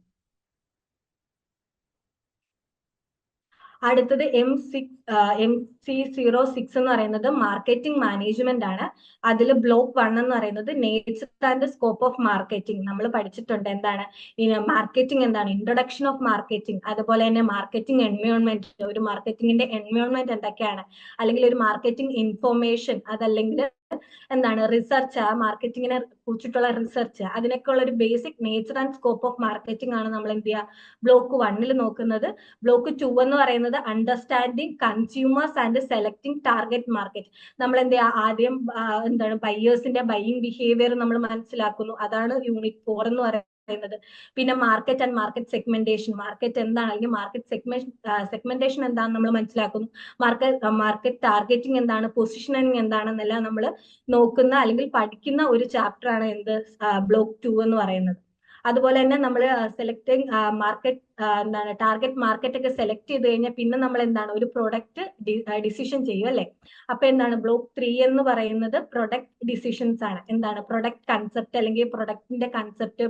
അടുത്തത് MC06 എന്ന് പറയുന്നത് മാർക്കറ്റിംഗ് മാനേജ്മെന്റ് ആണ്. അതിൽ ബ്ലോക്ക് 1 എന്ന് പറയുന്നത് nature and scope of marketing. നമ്മൾ പഠിച്ചിട്ടുണ്ട് എന്താണ് മാർക്കറ്റിംഗ് എന്താണ്, ഇൻട്രൊഡക്ഷൻ ഓഫ് മാർക്കറ്റിംഗ്, അതുപോലെ തന്നെ മാർക്കറ്റിംഗ് എൻവയോൺമെന്റ്, ഒരു മാർക്കറ്റിംഗിന്റെ എൻവയോൺമെന്റ് എന്തൊക്കെയാണ്, അല്ലെങ്കിൽ ഒരു മാർക്കറ്റിംഗ് ഇൻഫോർമേഷൻ, അതല്ലെങ്കിൽ എന്താണ് റിസർച്ച്, ആ മാർക്കറ്റിങ്ങിനെ കുറിച്ചിട്ടുള്ള റിസർച്ച്, അതിനൊക്കെ ഉള്ള ഒരു basic nature and scope of marketing ആണ് നമ്മൾ എന്ത് ചെയ്യുക ബ്ലോക്ക് 1 നോക്കുന്നത്. ബ്ലോക്ക് 2 എന്ന് പറയുന്നത് understanding consumers and selecting target market. നമ്മൾ എന്ത് ചെയ്യുക ആദ്യം എന്താണ് ബയ്യേഴ്സിന്റെ ബൈയിങ് ബിഹേവിയർ നമ്മൾ മനസ്സിലാക്കുന്നു, അതാണ് യൂണിറ്റ് 4 എന്ന് പറയുന്നത്. പിന്നെ market and market segmentation, market എന്താണ് അല്ലെങ്കിൽ മാർക്കറ്റ് സെഗ്മെന്റേഷൻ എന്താണെന്ന് നമ്മൾ മനസ്സിലാക്കുന്നു. മാർക്കറ്റ് ടാർഗറ്റിംഗ് എന്താണ്, പൊസിഷനിങ് എന്താണെന്നെല്ലാം നമ്മൾ നോക്കുന്ന അല്ലെങ്കിൽ പഠിക്കുന്ന ഒരു ചാപ്റ്റർ ആണ് എന്ത് ബ്ലോക്ക് 2 എന്ന് പറയുന്നത്. അതുപോലെ തന്നെ നമ്മൾ സെലക്ടിങ് മാർക്കറ്റ് എന്താണ് ടാർഗറ്റ് മാർക്കറ്റ് ഒക്കെ സെലക്ട് ചെയ്ത് കഴിഞ്ഞാൽ പിന്നെ നമ്മൾ എന്താണ് ഒരു പ്രൊഡക്റ്റ് ഡിസിഷൻ ചെയ്യും അല്ലെ. അപ്പൊ എന്താണ് ബ്ലോക്ക് 3 എന്ന് പറയുന്നത് പ്രൊഡക്റ്റ് ഡിസിഷൻസ് ആണ്. എന്താണ് പ്രൊഡക്റ്റ് കൺസെപ്റ്റ് അല്ലെങ്കിൽ പ്രൊഡക്റ്റിന്റെ കൺസെപ്റ്റ്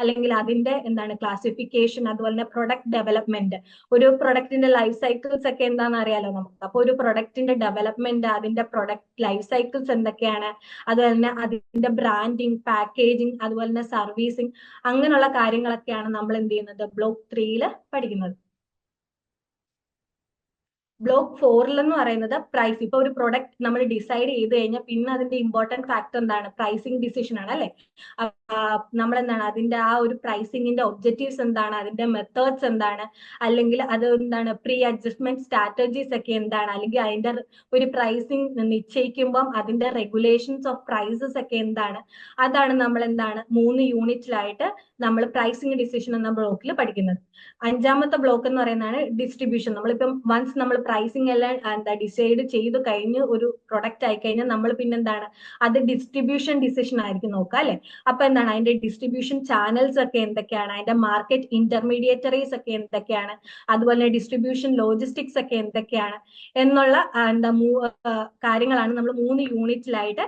അല്ലെങ്കിൽ അതിന്റെ എന്താണ് ക്ലാസിഫിക്കേഷൻ, അതുപോലെ തന്നെ പ്രൊഡക്റ്റ് ഡെവലപ്മെന്റ്. ഒരു പ്രൊഡക്റ്റിന്റെ ലൈഫ് സൈക്കിൾസ് ഒക്കെ എന്താണെന്ന് അറിയാലോ നമുക്ക്. അപ്പൊ ഒരു പ്രൊഡക്റ്റിന്റെ ഡെവലപ്മെന്റ്, അതിന്റെ പ്രൊഡക്റ്റ് ലൈഫ് സൈക്കിൾസ് എന്തൊക്കെയാണ്, അതുപോലെ തന്നെ അതിന്റെ ബ്രാൻഡിങ്, പാക്കേജിങ്, അതുപോലെ തന്നെ സർവീസിങ്, അങ്ങനെയുള്ള കാര്യങ്ങളൊക്കെയാണ് നമ്മൾ എന്ത് ചെയ്യുന്നത് ബ്ലോക്ക് 3 പഠിക്കുന്നത്. ബ്ലോക്ക് 4 എന്ന് പറയുന്നത് പ്രൈസ്. ഇപ്പൊ ഒരു പ്രൊഡക്റ്റ് നമ്മൾ ഡിസൈഡ് ചെയ്ത് കഴിഞ്ഞാൽ പിന്നെ അതിന്റെ ഇമ്പോർട്ടന്റ് ഫാക്ടർ എന്താണ് പ്രൈസിങ് ഡിസിഷൻ ആണ് അല്ലെ. നമ്മൾ എന്താണ് അതിന്റെ ആ ഒരു പ്രൈസിങ്ങിന്റെ ഒബ്ജക്റ്റീവ്സ് എന്താണ്, അതിന്റെ മെത്തേഡ്സ് എന്താണ്, അല്ലെങ്കിൽ അത് എന്താണ് പ്രീ അഡ്ജസ്റ്റ്മെന്റ് സ്ട്രാറ്റജീസ് ഒക്കെ എന്താണ്, അല്ലെങ്കിൽ അതിന്റെ ഒരു പ്രൈസിങ് നിശ്ചയിക്കുമ്പോൾ അതിന്റെ റെഗുലേഷൻസ് ഓഫ് പ്രൈസസ് ഒക്കെ എന്താണ്, അതാണ് നമ്മൾ എന്താണ് 3 യൂണിറ്റിലായിട്ട് നമ്മൾ പ്രൈസിങ് ഡിസിഷൻ എന്ന ബ്ലോക്കിൽ പഠിക്കുന്നത്. 5ാമത്തെ ബ്ലോക്ക് എന്ന് പറയുന്നതാണ് ഡിസ്ട്രിബ്യൂഷൻ. നമ്മളിപ്പം വൺസ് നമ്മൾ പ്രൈസിങ് എല്ലാം എന്താ ഡിസൈഡ് ചെയ്ത് കഴിഞ്ഞ് ഒരു പ്രൊഡക്റ്റ് ആയി കഴിഞ്ഞാൽ നമ്മൾ പിന്നെ എന്താണ് അത് ഡിസ്ട്രിബ്യൂഷൻ ഡിസിഷൻ ആയിരിക്കും നോക്കുക അല്ലെ. അപ്പൊ എന്താണ് അതിന്റെ ഡിസ്ട്രിബ്യൂഷൻ ചാനൽസ് ഒക്കെ എന്തൊക്കെയാണ്, അതിന്റെ മാർക്കറ്റ് ഇന്റർമീഡിയേറ്ററീസ് ഒക്കെ എന്തൊക്കെയാണ്, അതുപോലെ ഡിസ്ട്രിബ്യൂഷൻ ലോജിസ്റ്റിക്സ് ഒക്കെ എന്തൊക്കെയാണ് എന്നുള്ള എന്താ കാര്യങ്ങളാണ് നമ്മൾ 3 യൂണിറ്റിലായിട്ട്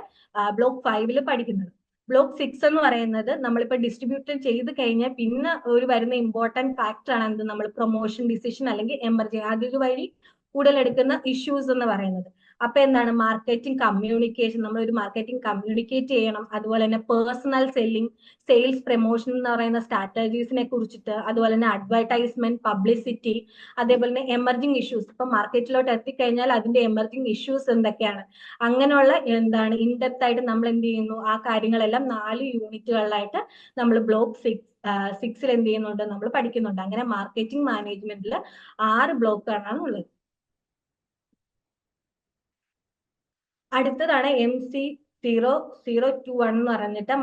ബ്ലോക്ക് 5 പഠിക്കുന്നത്. ബ്ലോക്ക് 6 എന്ന് പറയുന്നത് നമ്മളിപ്പോ ഡിസ്ട്രിബ്യൂട്ട് ചെയ്ത് കഴിഞ്ഞാൽ പിന്നെ ഒരു വരുന്ന ഇമ്പോർട്ടന്റ് ഫാക്ടർ ആണ് എന്ത് നമ്മൾ പ്രൊമോഷൻ ഡിസിഷൻ അല്ലെങ്കിൽ എമർജിങ്, അതുവഴി ഉടലെടുക്കുന്ന ഇഷ്യൂസ് എന്ന് പറയുന്നത്. അപ്പൊ എന്താണ് മാർക്കറ്റിംഗ് കമ്മ്യൂണിക്കേഷൻ, നമ്മൾ ഒരു മാർക്കറ്റിംഗ് കമ്മ്യൂണിക്കേറ്റ് ചെയ്യണം, അതുപോലെ തന്നെ പേഴ്സണൽ സെല്ലിംഗ്, സെയിൽസ് പ്രൊമോഷൻ എന്ന് പറയുന്ന സ്ട്രാറ്റജീസിനെ കുറിച്ചിട്ട്, അതുപോലെ തന്നെ അഡ്വർടൈസ്മെന്റ്, പബ്ലിസിറ്റി, അതേപോലെ തന്നെ എമർജിങ് ഇഷ്യൂസ്. ഇപ്പൊ മാർക്കറ്റിലോട്ട് എത്തിക്കഴിഞ്ഞാൽ അതിന്റെ എമർജിങ് ഇഷ്യൂസ് എന്തൊക്കെയാണ്, അങ്ങനെയുള്ള എന്താണ് ഇൻഡെപ്ത് ആയിട്ട് നമ്മൾ എന്ത് ചെയ്യുന്നു ആ കാര്യങ്ങളെല്ലാം 4 യൂണിറ്റുകളിലായിട്ട് നമ്മൾ ബ്ലോക്ക് 6 എന്ത് ചെയ്യുന്നുണ്ട് നമ്മൾ പഠിക്കുന്നുണ്ട്. അങ്ങനെ മാർക്കറ്റിംഗ് മാനേജ്മെന്റിൽ 6 ബ്ലോക്കാണ് ഉള്ളത്. അടുത്തതാണ് MC0021 എന്ന് പറഞ്ഞിട്ട്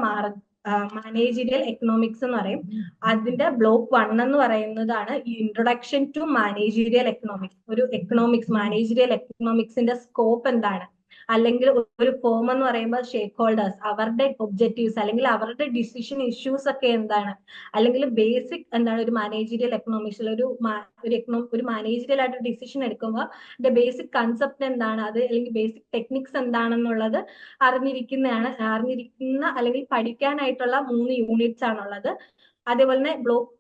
മാനേജീരിയൽ എക്കണോമിക്സ് എന്ന് പറയും. അതിന്റെ ബ്ലോക്ക് 1 എന്ന് പറയുന്നതാണ് ഇൻട്രൊഡക്ഷൻ ടു മാനേജീരിയൽ എക്കണോമിക്സ്. ഒരു എക്കണോമിക്സ് മാനേജീരിയൽ എക്കണോമിക്സിന്റെ സ്കോപ്പ് എന്താണ്, അല്ലെങ്കിൽ ഒരു ഫോം എന്ന് പറയുമ്പോൾ ഷേക്ക് ഹോൾഡേഴ്സ്, അവരുടെ ഒബ്ജക്റ്റീവ്സ് അല്ലെങ്കിൽ അവരുടെ ഡിസിഷൻ ഇഷ്യൂസ് ഒക്കെ എന്താണ്, അല്ലെങ്കിൽ ബേസിക് എന്താണ് ഒരു മാനേജീരിയൽ എക്കണോമിക്സിൽ ഒരു മാനേജീരിയൽ ആയിട്ട് ഡിസിഷൻ എടുക്കുമ്പോൾ അതിന്റെ ബേസിക് കൺസെപ്റ്റ് എന്താണ്, അത് അല്ലെങ്കിൽ ബേസിക് ടെക്നിക്സ് എന്താണെന്നുള്ളത് അറിഞ്ഞിരിക്കുന്ന അല്ലെങ്കിൽ പഠിക്കാനായിട്ടുള്ള 3 യൂണിറ്റ്സ് ആണുള്ളത്. അതേപോലെ തന്നെ ബ്ലോക്ക്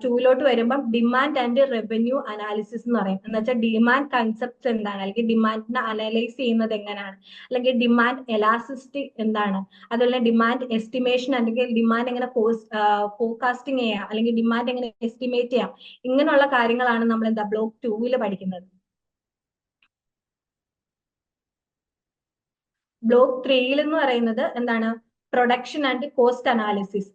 2 വരുമ്പം ഡിമാൻഡ് ആൻഡ് റവന്യൂ അനാലിസിസ് എന്ന് പറയും. എന്ന് വെച്ചാൽ ഡിമാൻഡ് കൺസെപ്റ്റ്സ് എന്താണ്, അല്ലെങ്കിൽ ഡിമാൻഡിനെ അനലൈസ് ചെയ്യുന്നത് എങ്ങനെയാണ്, അല്ലെങ്കിൽ ഡിമാൻഡ് എലാസിസിറ്റി എന്താണ്, അതുപോലെ ഡിമാൻഡ് എസ്റ്റിമേഷൻ അല്ലെങ്കിൽ ഡിമാൻഡ് എങ്ങനെ ഫോർകാസ്റ്റിംഗ് ചെയ്യാം, അല്ലെങ്കിൽ ഡിമാൻഡ് എങ്ങനെ എസ്റ്റിമേറ്റ് ചെയ്യാം, ഇങ്ങനെയുള്ള കാര്യങ്ങളാണ് നമ്മൾ എന്താ ബ്ലോക്ക് 2 പഠിക്കുന്നത്. ബ്ലോക്ക് 3 എന്ന് പറയുന്നത് എന്താണ്, production and cost analysis.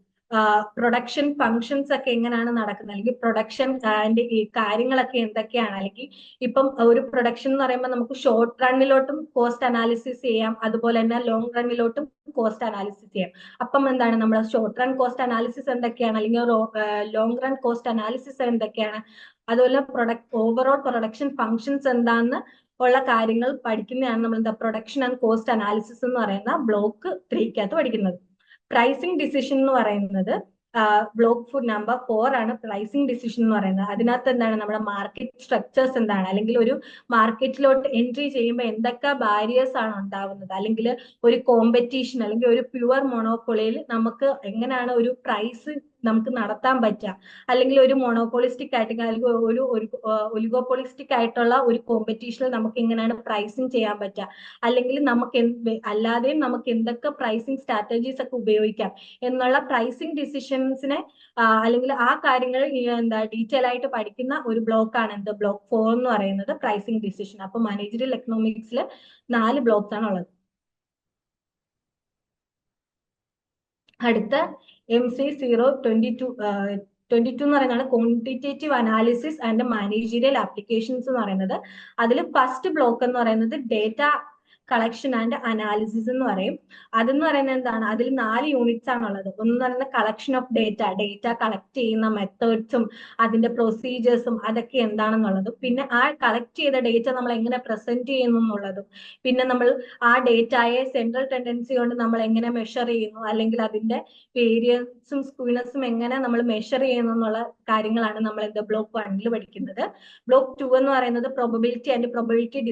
Production functions ഒക്കെ എങ്ങനെയാണ് നടക്കുന്നത്, അല്ലെങ്കിൽ പ്രൊഡക്ഷൻ ഈ കാര്യങ്ങളൊക്കെ എന്തൊക്കെയാണ്, അല്ലെങ്കിൽ ഇപ്പം ഒരു പ്രൊഡക്ഷൻ എന്ന് പറയുമ്പോൾ നമുക്ക് ഷോർട്ട് റണ്ണിലോട്ടും കോസ്റ്റ് അനാലിസിസ് ചെയ്യാം, അതുപോലെ തന്നെ ലോങ് റണ്ണിലോട്ടും കോസ്റ്റ് അനാലിസിസ് ചെയ്യാം. അപ്പം എന്താണ് നമ്മൾ ഷോർട്ട് റൺ കോസ്റ്റ് അനാലിസിസ് എന്തൊക്കെയാണ്, അല്ലെങ്കിൽ ലോങ് റൺ കോസ്റ്റ് അനാലിസിസ് എന്തൊക്കെയാണ്, അതുപോലെ ഓവറോൾ പ്രൊഡക്ഷൻ ഫങ്ഷൻസ് എന്താണെന്ന് ഉള്ള കാര്യങ്ങൾ പഠിക്കുന്നതാണ് നമ്മൾ എന്താ പ്രൊഡക്ഷൻ ആൻഡ് കോസ്റ്റ് അനാലിസിസ് എന്ന് പറയുന്ന ബ്ലോക്ക് 3 പഠിക്കുന്നത്. പ്രൈസിങ് ഡിസിഷൻ എന്ന് പറയുന്നത് ബ്ലോക്ക് നമ്പർ 4 ആണ്. പ്രൈസിങ് ഡിസിഷൻ എന്ന് പറയുന്നത് അതിനകത്ത് എന്താണ് നമ്മുടെ മാർക്കറ്റ് സ്ട്രക്ചേഴ്സ് എന്താണ്, അല്ലെങ്കിൽ ഒരു മാർക്കറ്റിലോട്ട് എൻട്രി ചെയ്യുമ്പോൾ എന്തൊക്കെ ബാരിയേഴ്സ് ആണ് ഉണ്ടാവുന്നത്, അല്ലെങ്കിൽ ഒരു കോമ്പറ്റീഷൻ അല്ലെങ്കിൽ ഒരു പ്യുവർ മൊണോപ്പൊളിയിൽ നമുക്ക് എങ്ങനെയാണ് ഒരു പ്രൈസ് നമുക്ക് നടത്താൻ പറ്റുക, അല്ലെങ്കിൽ ഒരു മൊണോപോളിസ്റ്റിക് ആയിട്ട് അല്ലെങ്കിൽ ഒരു ഒലിഗോപോളിസ്റ്റിക് ആയിട്ടുള്ള ഒരു കോമ്പറ്റീഷനിൽ നമുക്ക് എങ്ങനെയാണ് പ്രൈസിങ് ചെയ്യാൻ പറ്റുക, അല്ലെങ്കിൽ നമുക്ക് അല്ലാതെയും നമുക്ക് എന്തൊക്കെ പ്രൈസിങ് സ്ട്രാറ്റജീസ് ഒക്കെ ഉപയോഗിക്കാം എന്നുള്ള പ്രൈസിങ് ഡിസിഷൻസിനെ അല്ലെങ്കിൽ ആ കാര്യങ്ങൾ എന്താ ഡീറ്റെയിൽ ആയിട്ട് പഠിക്കുന്ന ഒരു ബ്ലോക്കാണ് എന്ത് ബ്ലോക്ക് 4 എന്ന് പറയുന്നത് പ്രൈസിങ് ഡിസിഷൻ. അപ്പൊ മാനേജറിയൽ എക്കണോമിക്സിൽ 4 ബ്ലോക്സ് ആണ് ഉള്ളത്. അടുത്ത MC022 എന്ന് പറയുന്നതാണ് quantitative analysis and managerial applications എന്ന് പറയുന്നത്. അതിൽ ഫസ്റ്റ് ബ്ലോക്ക് എന്ന് പറയുന്നത് ഡേറ്റ കളക്ഷൻ ആൻഡ് അനാലിസിസ് എന്ന് പറയും. അതെന്ന് പറയുന്നത് എന്താണ്, അതിൽ 4 യൂണിറ്റ്സ് ആണുള്ളത്. ഒന്ന് പറയുന്നത് കളക്ഷൻ ഓഫ് ഡേറ്റ കളക്ട് ചെയ്യുന്ന മെത്തേഡ്സും അതിന്റെ പ്രൊസീജിയേഴ്സും അതൊക്കെ എന്താണെന്നുള്ളതും, പിന്നെ ആ കളക്ട് ചെയ്ത ഡേറ്റ നമ്മൾ എങ്ങനെ പ്രസന്റ് ചെയ്യുന്നു എന്നുള്ളതും, പിന്നെ നമ്മൾ ആ ഡേറ്റയെ സെൻട്രൽ ടെൻഡൻസി കൊണ്ട് നമ്മൾ എങ്ങനെ മെഷർ ചെയ്യുന്നു, അല്ലെങ്കിൽ അതിന്റെ വേരിയൻസും സ്ക്യൂനെസ്സും എങ്ങനെ നമ്മൾ മെഷർ ചെയ്യുന്നു എന്നുള്ള കാര്യങ്ങളാണ് നമ്മൾ എന്താ ബ്ലോക്ക് 1 പഠിക്കുന്നത്. ബ്ലോക്ക് 2 എന്ന് പറയുന്നത് പ്രോബബിലിറ്റി ആൻഡ് പ്രോബബിലിറ്റി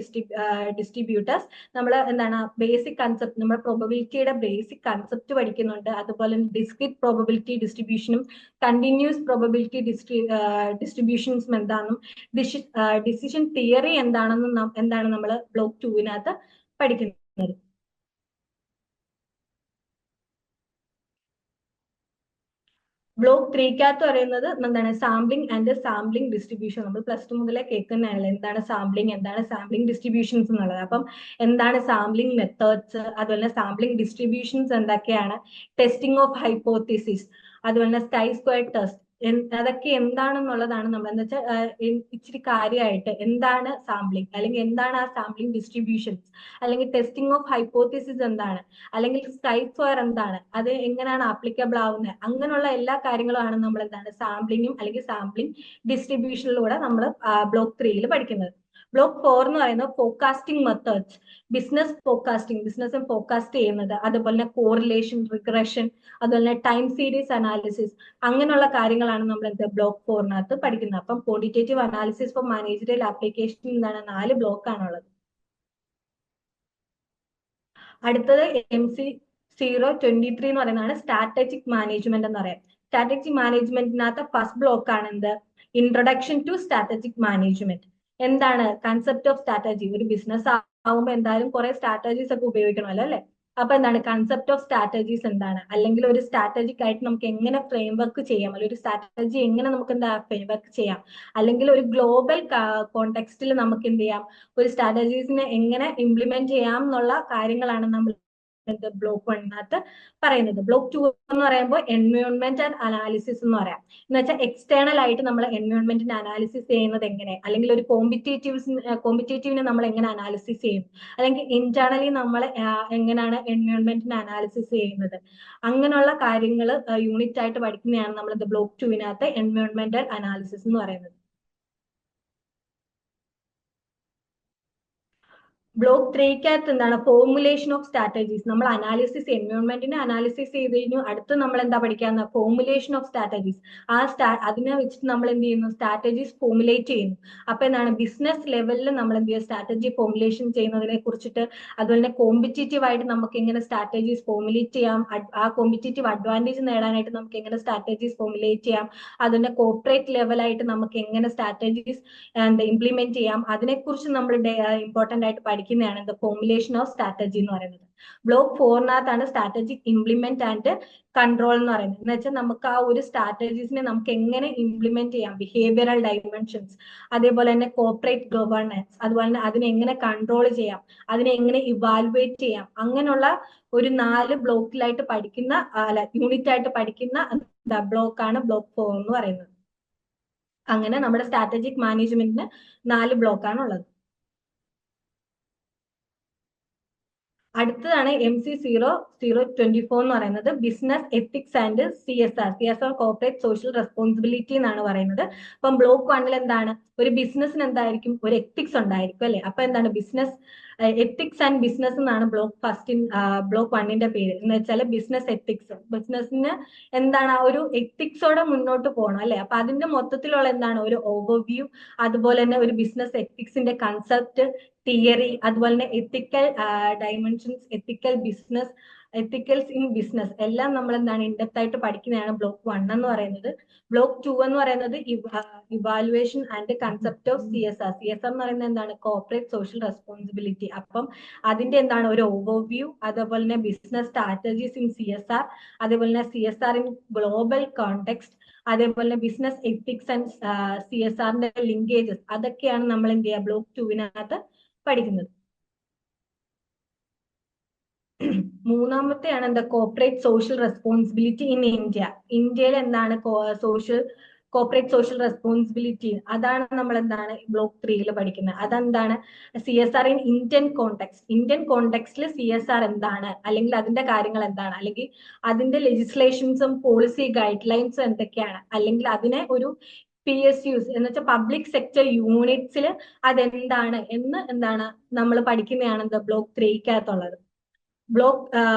ഡിസ്ട്രിബ്യൂട്ടേഴ്സ്. നമ്മൾ എന്താണ് ബേസിക് കൺസെപ്റ്റ്, നമ്മൾ പ്രോബബിലിറ്റിയുടെ ബേസിക് കൺസെപ്റ്റ് പഠിക്കുന്നുണ്ട്. അതുപോലെ ഡിസ്ക്രീറ്റ് പ്രോബബിലിറ്റി ഡിസ്ട്രിബ്യൂഷനും കണ്ടിന്യൂസ് പ്രോബബിലിറ്റി ഡിസ്ട്രിബ്യൂഷൻസും എന്താണെന്നും ഡിസിഷൻ തിയറി എന്താണെന്നും എന്താണ് നമ്മൾ ബ്ലോക്ക് 2 പഠിക്കുന്നത്. ബ്ലോക്ക് 3 പറയുന്നത് എന്താണ് സാമ്പിളിംഗ് ആൻഡ് സാമ്പിളിംഗ് ഡിസ്ട്രിബ്യൂഷൻ. നമ്മൾ +2 മുതലേ കേൾക്കുന്നതാണല്ലോ എന്താണ് സാമ്പിളിംഗ് ഡിസ്ട്രിബ്യൂഷൻസ് എന്നുള്ളത്. അപ്പം എന്താണ് സാമ്പിളിംഗ് മെത്തേഡ്സ്, അതുപോലെ സാമ്പിളിംഗ് ഡിസ്ട്രിബ്യൂഷൻസ് എന്തൊക്കെയാണ്, ടെസ്റ്റിംഗ് ഓഫ് ഹൈപ്പോത്തിസിസ്, അതുപോലെ സ്കൈ സ്ക്വയർ ടെസ്റ്റ്, അതൊക്കെ എന്താണെന്നുള്ളതാണ് നമ്മൾ എന്താ വെച്ചാൽ ഇച്ചിരി കാര്യമായിട്ട് എന്താണ് സാമ്പിളിംഗ്, അല്ലെങ്കിൽ എന്താണ് ആ സാമ്പിളിംഗ് ഡിസ്ട്രിബ്യൂഷൻസ്, അല്ലെങ്കിൽ ടെസ്റ്റിംഗ് ഓഫ് ഹൈപ്പോത്തിസിസ് എന്താണ്, അല്ലെങ്കിൽ സ്കൈ സ്ക്വയർ എന്താണ്, അത് എങ്ങനെയാണ് ആപ്ലിക്കബിൾ ആവുന്നത്, അങ്ങനെയുള്ള എല്ലാ കാര്യങ്ങളുമാണ് നമ്മൾ എന്താണ് സാമ്പിളിങ്ങും അല്ലെങ്കിൽ സാമ്പിളിംഗ് ഡിസ്ട്രിബ്യൂഷനിലൂടെ നമ്മൾ ബ്ലോക്ക് 3 പഠിക്കുന്നത്. ബ്ലോക്ക് 4 എന്ന് പറയുന്നത് ഫോർകാസ്റ്റിംഗ് മെത്തേഡ്സ്, ബിസിനസ് ഫോർകാസ്റ്റ് ചെയ്യുന്നത്, അതുപോലെ തന്നെ കോറിലേഷൻ, റിഗ്രഷൻ, അതുപോലെ തന്നെ ടൈം സീരീസ് അനാലിസിസ്, അങ്ങനെയുള്ള കാര്യങ്ങളാണ് നമ്മൾ എന്ത് ബ്ലോക്ക് 4 പഠിക്കുന്നത്. അപ്പം quantitative analysis four managerial application എന്താണ് 4 ബ്ലോക്ക് ആണുള്ളത്. അടുത്തത് MC023 എന്ന് പറയുന്നതാണ് സ്ട്രാറ്റജിക് മാനേജ്മെന്റ് എന്ന് പറയാം. സ്ട്രാറ്റജിക് മാനേജ്മെന്റിനകത്ത് ഫസ്റ്റ് ബ്ലോക്ക് ആണ് എന്ത് ഇൻട്രൊഡക്ഷൻ ടു സ്ട്രാറ്റജിക് മാനേജ്മെന്റ്. എന്താണ് കൺസെപ്റ്റ് ഓഫ് സ്ട്രാറ്റജി, ഒരു ബിസിനസ് ആവുമ്പോൾ എന്തായാലും കുറെ സ്ട്രാറ്റജീസ് ഒക്കെ ഉപയോഗിക്കണമല്ലോ അല്ലെ. അപ്പൊ എന്താണ് കൺസെപ്റ്റ് ഓഫ് സ്ട്രാറ്റജീസ് എന്താണ്, അല്ലെങ്കിൽ ഒരു സ്ട്രാറ്റജിക് ആയിട്ട് നമുക്ക് എങ്ങനെ ഫ്രെയിം വർക്ക് ചെയ്യാം, അല്ലെങ്കിൽ ഒരു സ്ട്രാറ്റജി എങ്ങനെ നമുക്ക് എന്താ ഫ്രെയിം വർക്ക് ചെയ്യാം, അല്ലെങ്കിൽ ഒരു ഗ്ലോബൽ കോണ്ടെക്സ്റ്റിൽ നമുക്ക് എന്ത് ചെയ്യാം, ഒരു സ്ട്രാറ്റജീസിനെ എങ്ങനെ ഇംപ്ലിമെന്റ് ചെയ്യാം എന്നുള്ള കാര്യങ്ങളാണ് നമ്മൾ ബ്ലോക്ക് 1 പറയുന്നത്. ബ്ലോക്ക് 2 എന്ന് പറയുമ്പോൾ എൻവയോൺമെന്റ് ആൻഡ് അനാലിസിസ് എന്ന് പറയാം. എന്ന് വെച്ചാൽ എക്സ്റ്റേണൽ ആയിട്ട് നമ്മൾ എൻവയോൺമെന്റിനെ അനാലിസിസ് ചെയ്യുന്നത് എങ്ങനെ, അല്ലെങ്കിൽ ഒരു കോമ്പറ്റേറ്റീവിനെ നമ്മൾ എങ്ങനെ അനാലിസിസ് ചെയ്യും, അല്ലെങ്കിൽ ഇന്റേണലി നമ്മൾ എങ്ങനെയാണ് എൻവയോൺമെന്റിനെ അനാലിസിസ് ചെയ്യുന്നത്, അങ്ങനെയുള്ള കാര്യങ്ങൾ യൂണിറ്റ് ആയിട്ട് പഠിക്കുന്നതാണ് നമ്മൾ ബ്ലോക്ക് 2 എൻവയോൺമെന്റൽ അനാലിസിസ് എന്ന് പറയുന്നത്. ബ്ലോക്ക് 3-ക്കകത്ത് എന്താണ് ഫോർമുലേഷൻ ഓഫ് സ്ട്രാറ്റജീസ്. നമ്മൾ അനാലിസിസ് എൻവയോൺമെന്റിനെ അനാലിസിസ് ചെയ്ത് കഴിഞ്ഞു. അടുത്ത് നമ്മൾ എന്താ പഠിക്കാന്ന് ഫോർമുലേഷൻ ഓഫ് സ്ട്രാറ്റജീസ്. അതിനെ വെച്ചിട്ട് നമ്മൾ എന്ത് ചെയ്യുന്നു, സ്ട്രാറ്റജീസ് ഫോർമുലേറ്റ് ചെയ്യുന്നു. അപ്പൊ എന്താണ് ബിസിനസ് ലെവലിൽ നമ്മൾ എന്ത് ചെയ്യുക, സ്ട്രാറ്റജി ഫോർമുലേഷൻ ചെയ്യുന്നതിനെ കുറിച്ചിട്ട്, അതുപോലെ തന്നെ കോമ്പറ്റീറ്റീവ് ആയിട്ട് നമുക്ക് എങ്ങനെ സ്ട്രാറ്റജീസ് ഫോർമുലേറ്റ് ചെയ്യാം, ആ കോമ്പറ്റീറ്റീവ് അഡ്വാൻറ്റേജ് നേടാനായിട്ട് നമുക്ക് എങ്ങനെ സ്ട്രാറ്റജീസ് ഫോർമുലേറ്റ് ചെയ്യാം, അതിന്റെ കോർപ്പറേറ്റ് ലെവലായിട്ട് നമുക്ക് എങ്ങനെ സ്ട്രാറ്റജീസ് ഇംപ്ലിമെന്റ് ചെയ്യാം, അതിനെക്കുറിച്ച് നമ്മൾ ഇമ്പോർട്ടന്റ് ആയിട്ട് പഠിക്കുന്നതാണ് ദ ഫോർമുലേഷൻ ഓഫ് സ്ട്രാറ്റജി എന്ന് പറയുന്നത്. ബ്ലോക്ക് 4-നകത്താണ് സ്ട്രാറ്റജിക് ഇംപ്ലിമെന്റ് ആൻഡ് കൺട്രോൾ എന്ന് പറയുന്നത്. എന്ന് വെച്ചാൽ നമുക്ക് ആ ഒരു സ്ട്രാറ്റജീസിനെ നമുക്ക് എങ്ങനെ ഇംപ്ലിമെന്റ് ചെയ്യാം, ബിഹേവിയറൽ ഡൈമെൻഷൻസ്, അതേപോലെ തന്നെ കോർപ്പറേറ്റ് ഗവേണൻസ്, അതുപോലെ തന്നെ അതിനെ എങ്ങനെ കൺട്രോൾ ചെയ്യാം, അതിനെ എങ്ങനെ ഇവാലുവേറ്റ് ചെയ്യാം, അങ്ങനെയുള്ള ഒരു 4 ബ്ലോക്കിലായിട്ട് പഠിക്കുന്ന, അല്ല യൂണിറ്റ് ആയിട്ട് പഠിക്കുന്ന ബ്ലോക്കാണ് ബ്ലോക്ക് 4 എന്ന് പറയുന്നത്. അങ്ങനെ നമ്മുടെ സ്ട്രാറ്റജിക് മാനേജ്മെന്റിന് 4 ബ്ലോക്കാണ് ഉള്ളത്. അടുത്തതാണ് MC0024 എന്ന് പറയുന്നത് business ethics and CSR corporate social responsibility എന്നാണ് പറയുന്നത്. അപ്പം ബ്ലോക്ക് 1-ൽ എന്താണ്, ഒരു ബിസിനസ്സിന് എന്തായിരിക്കും, ഒരു എത്തിക്സ് ഉണ്ടായിരിക്കും അല്ലെ. അപ്പൊ എന്താണ് ബിസിനസ് എത്തിക്സ് ആൻഡ് ബിസിനസ് എന്നാണ് ബ്ലോക്ക് 1-ന്റെ പേര്. എന്ന് വെച്ചാൽ ബിസിനസ് എത്തിക്സ്, ബിസിനസ്സിന് എന്താണ് ആ ഒരു എത്തിക്സോടെ മുന്നോട്ട് പോകണം അല്ലെ. അപ്പൊ അതിന്റെ മൊത്തത്തിലുള്ള എന്താണ് ഒരു ഓവർവ്യൂ, അതുപോലെ തന്നെ ഒരു ബിസിനസ് എത്തിക്സിന്റെ കൺസെപ്റ്റ്, തിയറി, അതുപോലെ തന്നെ എത്തിക്കൽ ഡൈമെൻഷൻസ്, എത്തിക്കൽസ് ഇൻ ബിസിനസ് എല്ലാം നമ്മൾ എന്താണ് ഇൻഡെപ്ത് ആയിട്ട് പഠിക്കുന്നതാണ് ബ്ലോക്ക് 1 എന്ന് പറയുന്നത്. ബ്ലോക്ക് 2 എന്ന് പറയുന്നത് evaluation and concept of CSR എന്ന് പറയുന്നത് എന്താണ് കോർപ്പറേറ്റ് സോഷ്യൽ റെസ്പോൺസിബിലിറ്റി. അപ്പം അതിന്റെ എന്താണ് ഒരു ഓവർവ്യൂ, അതേപോലെ തന്നെ ബിസിനസ് സ്ട്രാറ്റജീസ് ഇൻ CSR, അതേപോലെ തന്നെ CSR ഇൻ ഗ്ലോബൽ കോണ്ടെക്സ്റ്റ്, അതേപോലെ ബിസിനസ് എത്തിക്സ് ആൻഡ് CSRന്റെ ലിങ്കേജസ്, അതൊക്കെയാണ് നമ്മൾ എന്ത് ചെയ്യുക ബ്ലോക്ക് 2-നകത്ത് പഠിക്കുന്നത്. മൂന്നാമത്തെയാണ് എന്താ corporate social responsibility in India. ഇന്ത്യയിൽ എന്താണ് കോർപ്പറേറ്റ് സോഷ്യൽ റെസ്പോൺസിബിലിറ്റി, അതാണ് നമ്മൾ എന്താണ് ബ്ലോക്ക് 3-ൽ പഠിക്കുന്നത്. അതെന്താണ് CSR ഇൻ ഇന്ത്യൻ കോണ്ടെക്സ്റ്റിൽ CSR എന്താണ്, അല്ലെങ്കിൽ അതിന്റെ കാര്യങ്ങൾ എന്താണ്, അല്ലെങ്കിൽ അതിന്റെ ലെജിസ്ലേഷൻസും പോളിസി ഗൈഡ് ലൈൻസും എന്തൊക്കെയാണ്, അല്ലെങ്കിൽ അതിനെ ഒരു PSUs എന്ന് വെച്ചാൽ പബ്ലിക് സെക്ടർ യൂണിറ്റ്സിൽ അതെന്താണ് എന്ന് എന്താണ് നമ്മൾ പഠിക്കുന്നതാണ് എന്താ ബ്ലോക്ക് 3-ക്കകത്തുള്ളത്. ബ്ലോക്ക്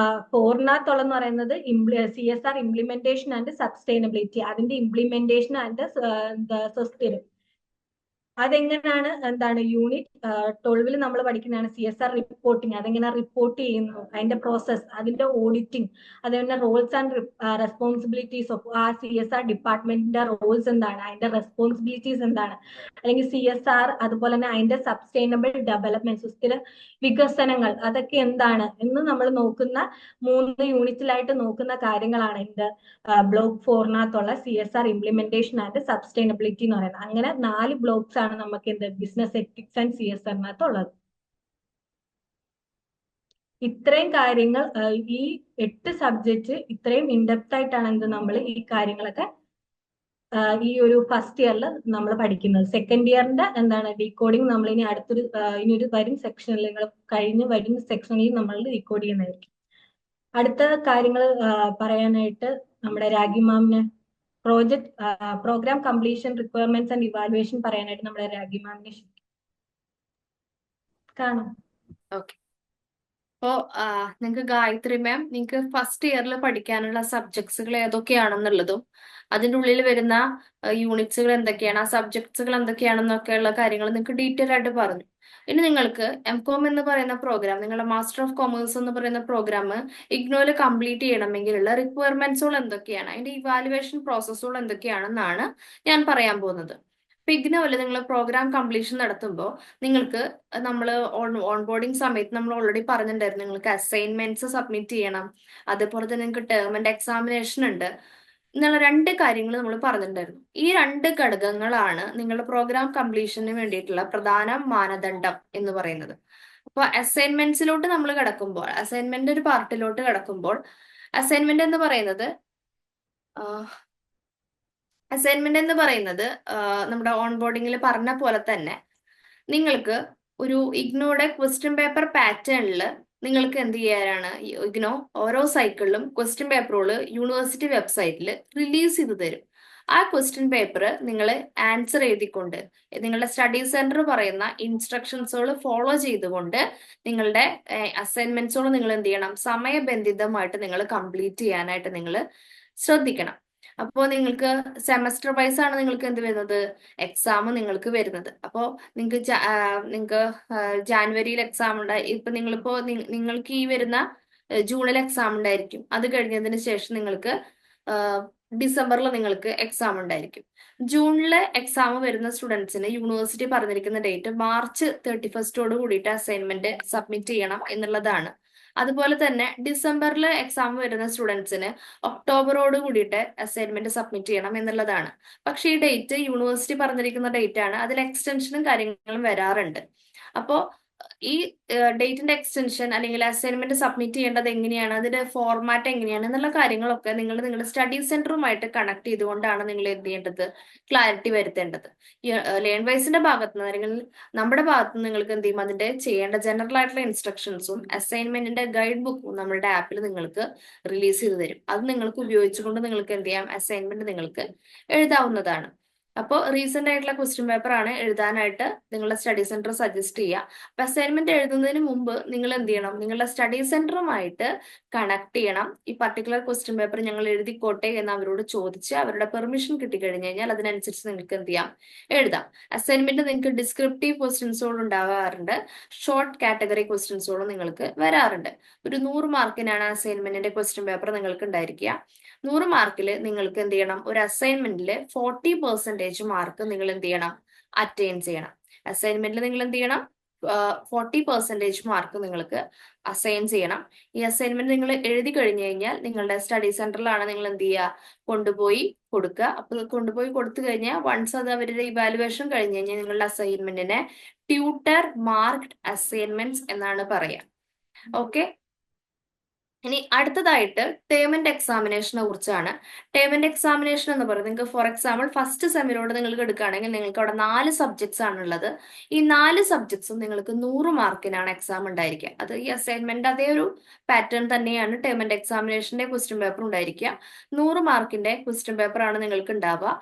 4-നകത്തുള്ളതെന്ന് പറയുന്നത് CSR ഇംപ്ലിമെന്റേഷൻ ആൻഡ് സസ്റ്റൈനബിലിറ്റി, അതിന്റെ ഇംപ്ലിമെന്റേഷൻ ആൻഡ് സസ്റ്റൈനബിലിറ്റി. അതെങ്ങനെയാണ് എന്താണ് യൂണിറ്റ് 12-ൽ നമ്മൾ പഠിക്കുന്നതാണ് CSR റിപ്പോർട്ടിങ്, അതെങ്ങനെ റിപ്പോർട്ട് ചെയ്യുന്നു, അതിന്റെ പ്രോസസ്, അതിന്റെ ഓഡിറ്റിംഗ്, അതേപോലെ റോൾസ് ആൻഡ് റെസ്പോൺസിബിലിറ്റീസ് ഓഫ് ആ CSR ഡിപ്പാർട്ട്മെന്റിന്റെ റോൾസ് എന്താണ്, അതിന്റെ റെസ്പോൺസിബിലിറ്റീസ് എന്താണ്, അല്ലെങ്കിൽ CSR അതുപോലെ തന്നെ അതിന്റെ സസ്റ്റൈനബിൾ ഡെവലപ്മെന്റ്, സുസ്ഥിര വികസനങ്ങൾ, അതൊക്കെ എന്താണ് എന്ന് നമ്മൾ നോക്കുന്ന 3 യൂണിറ്റിലായിട്ട് നോക്കുന്ന കാര്യങ്ങളാണ് ഇത് ബ്ലോക്ക് 4-നകത്തുള്ള CSR ഇംപ്ലിമെന്റേഷൻ ആൻഡ് സസ്റ്റൈനബിലിറ്റി എന്ന് പറയുന്നത്. അങ്ങനെ 4 ബ്ലോക്സ് ആണ് നമുക്ക് എന്ത് ബിസിനസ് എത്തിക്സ് ആൻഡ് CSR-നകത്തുള്ളത്. ഇത്രയും കാര്യങ്ങൾ ഈ 8 സബ്ജക്റ്റ് ഇത്രയും ഇൻഡെപ്ത് ആയിട്ടാണ് എന്ത് നമ്മൾ ഈ കാര്യങ്ങളൊക്കെ ഈ ഒരു ഫസ്റ്റ് ഇയറിൽ നമ്മൾ പഠിക്കുന്നത്. സെക്കൻഡ് ഇയറിന്റെ എന്താണ് ഡീകോഡിങ് നമ്മൾ ഇനി ഇനി ഒരു വരും സെക്ഷനിൽ വരുന്ന സെക്ഷനിൽ നമ്മൾ ഡീകോഡ് ചെയ്യുന്നതായിരിക്കും. അടുത്ത കാര്യങ്ങൾ പറയാനായിട്ട് നമ്മുടെ രാഗി മാമിന് programme completion requirements and evaluation പറയാനായിട്ട് നമ്മുടെ രാഗി മാമിനെ കാണാം. ഓക്കെ. അപ്പോ നിങ്ങൾക്ക് ഗായത്രി മാം, നിങ്ങൾക്ക് ഫസ്റ്റ് ഇയറിൽ പഠിക്കാനുള്ള സബ്ജക്ട്സുകൾ ഏതൊക്കെയാണെന്നുള്ളതും അതിൻ്റെ ഉള്ളിൽ വരുന്ന യൂണിറ്റ്സുകൾ എന്തൊക്കെയാണ്, ആ സബ്ജക്ട്സുകൾ എന്തൊക്കെയാണെന്നൊക്കെയുള്ള കാര്യങ്ങൾ നിങ്ങൾക്ക് ഡീറ്റെയിൽ ആയിട്ട് പറഞ്ഞു. ഇനി നിങ്ങൾക്ക് MCOM എന്ന് പറയുന്ന പ്രോഗ്രാം, നിങ്ങളുടെ മാസ്റ്റർ ഓഫ് കൊമേഴ്സ് എന്ന് പറയുന്ന പ്രോഗ്രാം ഇഗ്നോയിൽ കംപ്ലീറ്റ് ചെയ്യണമെങ്കിലുള്ള റിക്വയർമെന്റ്സുകൾ എന്തൊക്കെയാണ്, അതിന്റെ ഇവാലുവേഷൻ പ്രോസസ്സുകൾ എന്തൊക്കെയാണെന്നാണ് ഞാൻ പറയാൻ പോകുന്നത്. ഇപ്പൊ ഇഗ്നോയിൽ നിങ്ങൾ പ്രോഗ്രാം കംപ്ലീഷൻ നടത്തുമ്പോൾ നിങ്ങൾക്ക് നമ്മൾ ഓൺബോർഡിങ് സമയത്ത് നമ്മൾ ഓൾറെഡി പറഞ്ഞിട്ടുണ്ടായിരുന്നു, നിങ്ങൾക്ക് അസൈൻമെന്റ്സ് സബ്മിറ്റ് ചെയ്യണം, അതേപോലെ തന്നെ നിങ്ങൾക്ക് ടേം ആൻഡ് എക്സാമിനേഷൻ ഉണ്ട് എന്നുള്ള 2 കാര്യങ്ങൾ നമ്മൾ പറഞ്ഞിട്ടുണ്ടായിരുന്നു. ഈ 2 ഘടകങ്ങളാണ് നിങ്ങളുടെ പ്രോഗ്രാം കംപ്ലീഷന് വേണ്ടിയിട്ടുള്ള പ്രധാന മാനദണ്ഡം എന്ന് പറയുന്നത്. അപ്പൊ അസൈൻമെന്റ്സിലോട്ട് നമ്മൾ കിടക്കുമ്പോൾ, അസൈൻമെന്റ് ഒരു പാർട്ടിലോട്ട് കിടക്കുമ്പോൾ, അസൈൻമെന്റ് എന്ന് പറയുന്നത് നമ്മുടെ ഓൺബോർഡിങ്ങിൽ പറഞ്ഞ പോലെ തന്നെ നിങ്ങൾക്ക് ഒരു ഇഗ്നോയുടെ ക്വസ്റ്റ്യൻ പേപ്പർ പാറ്റേണിൽ നിങ്ങൾക്ക് എന്ത് ചെയ്യാനാണ്, ഇഗ്നോ ഓരോ സൈക്കിളിലും ക്വസ്റ്റ്യൻ പേപ്പറുകൾ യൂണിവേഴ്സിറ്റി വെബ്സൈറ്റിൽ റിലീസ് ചെയ്ത് തരും. ആ ക്വസ്റ്റ്യൻ പേപ്പർ നിങ്ങൾ ആൻസർ എഴുതിക്കൊണ്ട് നിങ്ങളുടെ സ്റ്റഡി സെന്റർ പറയുന്ന ഇൻസ്ട്രക്ഷൻസുകൾ ഫോളോ ചെയ്തുകൊണ്ട് നിങ്ങളുടെ അസൈൻമെന്റ്സുകൾ നിങ്ങൾ എന്ത് ചെയ്യണം, സമയബന്ധിതമായിട്ട് നിങ്ങൾ കംപ്ലീറ്റ് ചെയ്യാനായിട്ട് നിങ്ങൾ ശ്രദ്ധിക്കണം. അപ്പോൾ നിങ്ങൾക്ക് സെമസ്റ്റർ വൈസ് ആണ് നിങ്ങൾക്ക് എന്ത് വരുന്നത്, എക്സാം നിങ്ങൾക്ക് വരുന്നത്. അപ്പോൾ നിങ്ങൾക്ക് ജാനുവരിയിൽ എക്സാം ഉണ്ടായി, ഇപ്പൊ നിങ്ങൾക്ക് ഈ വരുന്ന ജൂണിൽ എക്സാം ഉണ്ടായിരിക്കും. അത് കഴിഞ്ഞതിന് ശേഷം നിങ്ങൾക്ക് ഡിസംബറിൽ നിങ്ങൾക്ക് എക്സാം ഉണ്ടായിരിക്കും. ജൂണിലെ എക്സാം വരുന്ന സ്റ്റുഡൻസിന് യൂണിവേഴ്സിറ്റി പറഞ്ഞിരിക്കുന്ന ഡേറ്റ് മാർച്ച് 31 കൂടിയിട്ട് അസൈൻമെന്റ് സബ്മിറ്റ് ചെയ്യണം എന്നുള്ളതാണ്. അതുപോലെ തന്നെ ഡിസംബറിൽ എക്സാം വരുന്ന സ്റ്റുഡൻസിന് ഒക്ടോബറോട് കൂടിയിട്ട് അസൈൻമെന്റ് സബ്മിറ്റ് ചെയ്യണം എന്നുള്ളതാണ്. പക്ഷേ ഈ ഡേറ്റ് യൂണിവേഴ്സിറ്റി പറഞ്ഞിരിക്കുന്ന ഡേറ്റ് ആണ്, അതിൽ എക്സ്റ്റൻഷനും കാര്യങ്ങളും വരാറുണ്ട്. അപ്പോൾ ഈ ഡേറ്റിന്റെ എക്സ്റ്റൻഷൻ അല്ലെങ്കിൽ അസൈൻമെന്റ് സബ്മിറ്റ് ചെയ്യേണ്ടത് എങ്ങനെയാണ്, അതിന്റെ ഫോർമാറ്റ് എങ്ങനെയാണ് എന്നുള്ള കാര്യങ്ങളൊക്കെ നിങ്ങൾ നിങ്ങളുടെ സ്റ്റഡി സെന്ററുമായിട്ട് കണക്ട് ചെയ്തുകൊണ്ടാണ് നിങ്ങൾ എന്ത് ചെയ്യേണ്ടത്, ക്ലാരിറ്റി വരുത്തേണ്ടത്. ലേൺ വൈസിന്റെ ഭാഗത്ത് നിന്ന് അല്ലെങ്കിൽ നമ്മുടെ ഭാഗത്ത് നിന്ന് നിങ്ങൾക്ക് എന്ത് ചെയ്യും, അതിന്റെ ചെയ്യേണ്ട ജനറൽ ആയിട്ടുള്ള ഇൻസ്ട്രക്ഷൻസും അസൈൻമെന്റിന്റെ ഗൈഡ് ബുക്കും നമ്മുടെ ആപ്പിൽ നിങ്ങൾക്ക് റിലീസ് ചെയ്ത് തരും. അത് നിങ്ങൾക്ക് ഉപയോഗിച്ചുകൊണ്ട് നിങ്ങൾക്ക് എന്ത് ചെയ്യാം, അസൈൻമെന്റ് നിങ്ങൾക്ക് എഴുതാവുന്നതാണ്. അപ്പോൾ റീസെന്റ് ആയിട്ടുള്ള ക്വസ്റ്റ്യൻ പേപ്പർ ആണ് എഴുതാനായിട്ട് നിങ്ങളുടെ സ്റ്റഡി സെന്റർ സജസ്റ്റ് ചെയ്യുക. അപ്പൊ അസൈൻമെന്റ് എഴുതുന്നതിന് മുമ്പ് നിങ്ങൾ എന്ത് ചെയ്യണം, നിങ്ങളുടെ സ്റ്റഡി സെന്ററുമായിട്ട് കണക്ട് ചെയ്യണം. ഈ പർട്ടിക്കുലർ ക്വസ്റ്റ്യൻ പേപ്പർ ഞങ്ങൾ എഴുതിക്കോട്ടെ എന്ന് അവരോട് ചോദിച്ച് അവരുടെ പെർമിഷൻ കിട്ടിക്കഴിഞ്ഞ് കഴിഞ്ഞാൽ അതിനനുസരിച്ച് നിങ്ങൾക്ക് എന്ത് ചെയ്യാം, എഴുതാം. അസൈൻമെന്റ് നിങ്ങൾക്ക് ഡിസ്ക്രിപ്റ്റീവ് ക്വസ്റ്റ്യൻസോട് ഉണ്ടാകാറുണ്ട്, ഷോർട്ട് കാറ്റഗറി ക്വസ്റ്റ്യൻസോടും നിങ്ങൾക്ക് വരാറുണ്ട്. ഒരു 100 മാർക്കിനാണ് അസൈൻമെന്റിന്റെ ക്വസ്റ്റ്യൻ പേപ്പർ നിങ്ങൾക്ക് ഉണ്ടായിരിക്കുക. 100 മാർക്കിൽ നിങ്ങൾക്ക് എന്ത് ചെയ്യണം, ഒരു അസൈൻമെന്റിൽ 40% മാർക്ക് നിങ്ങൾ എന്ത് ചെയ്യണം, അറ്റൈൻ ചെയ്യണം. അസൈൻമെന്റിൽ നിങ്ങൾ എന്ത് ചെയ്യണം, 40% മാർക്ക് നിങ്ങൾക്ക് അസൈൻ ചെയ്യണം. ഈ അസൈൻമെന്റ് നിങ്ങൾ എഴുതി കഴിഞ്ഞു കഴിഞ്ഞാൽ നിങ്ങളുടെ സ്റ്റഡി സെന്ററിലാണ് നിങ്ങൾ എന്ത് ചെയ്യുക, കൊണ്ടുപോയി കൊടുക്കുക. അപ്പൊ കൊണ്ടുപോയി കൊടുത്തു കഴിഞ്ഞാൽ വൺസ് അത് അവരുടെ ഇവാലുവേഷൻ കഴിഞ്ഞു കഴിഞ്ഞാൽ നിങ്ങളുടെ അസൈൻമെന്റിനെ ട്യൂട്ടർ മാർക്ക്ഡ് അസൈൻമെന്റ്സ് എന്നാണ് പറയുക. ഓക്കെ. ഇനി അടുത്തതായിട്ട് ടേം ആൻഡ് എക്സാമിനേഷനെ കുറിച്ചാണ്. ടേം ആൻഡ് എക്സാമിനേഷൻ എന്ന് പറയുന്നത് നിങ്ങൾക്ക് ഫോർ എക്സാമ്പിൾ ഫസ്റ്റ് സെമിനോട് നിങ്ങൾക്ക് എടുക്കുകയാണെങ്കിൽ നിങ്ങൾക്ക് അവിടെ 4 സബ്ജക്ട്സ് ആണുള്ളത്. ഈ 4 സബ്ജക്ട്സും നിങ്ങൾക്ക് 100 മാർക്കിനാണ് എക്സാം ഉണ്ടായിരിക്കുക. അത് ഈ അസൈൻമെന്റ് അതേ ഒരു പാറ്റേൺ തന്നെയാണ് ടേം ആൻഡ് എക്സാമിനേഷന്റെ ക്വസ്റ്റ്യൻ പേപ്പർ ഉണ്ടായിരിക്കുക. 100 മാർക്കിന്റെ ക്വസ്റ്റ്യൻ പേപ്പർ ആണ് നിങ്ങൾക്ക് ഉണ്ടാവുക.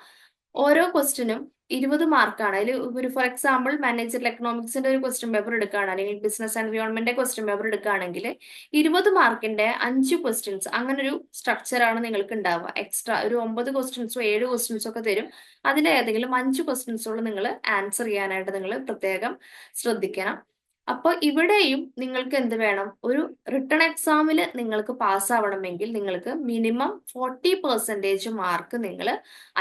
ഓരോ ക്വസ്റ്റ്യനും 20 മാർക്കാണ്. അതിൽ ഒരു ഫോർ എക്സാമ്പിൾ മാനേജറൽ എക്കണോമിക്സിന്റെ ഒരു ക്വസ്റ്റ്യൻ പേപ്പർ എടുക്കുകയാണ്, അല്ലെങ്കിൽ ബിസിനസ് എൻവയോൺമെന്റ് ക്വസ്റ്റ്യൻ പേപ്പർ എടുക്കുകയാണെങ്കിൽ 20 മാർക്കിന്റെ 5 ക്വസ്റ്റ്യൻസ്, അങ്ങനെ ഒരു സ്ട്രക്ചറാണ് നിങ്ങൾക്ക് ഉണ്ടാവുക. എക്സ്ട്രാ ഒരു 9 ക്വസ്റ്റ്യൻസോ 7 ക്വസ്റ്റ്യൻസോ ഒക്കെ തരും. അതിലേതെങ്കിലും 5 ക്വസ്റ്റ്യൻസോളം നിങ്ങൾ ആൻസർ ചെയ്യാനായിട്ട് നിങ്ങൾ പ്രത്യേകം ശ്രദ്ധിക്കണം. അപ്പോൾ ഇവിടെയും നിങ്ങൾക്ക് എന്ത് വേണം, ഒരു റിട്ടൺ എക്സാമിൽ നിങ്ങൾക്ക് പാസ്സാവണമെങ്കിൽ നിങ്ങൾക്ക് മിനിമം 40% മാർക്ക് നിങ്ങൾ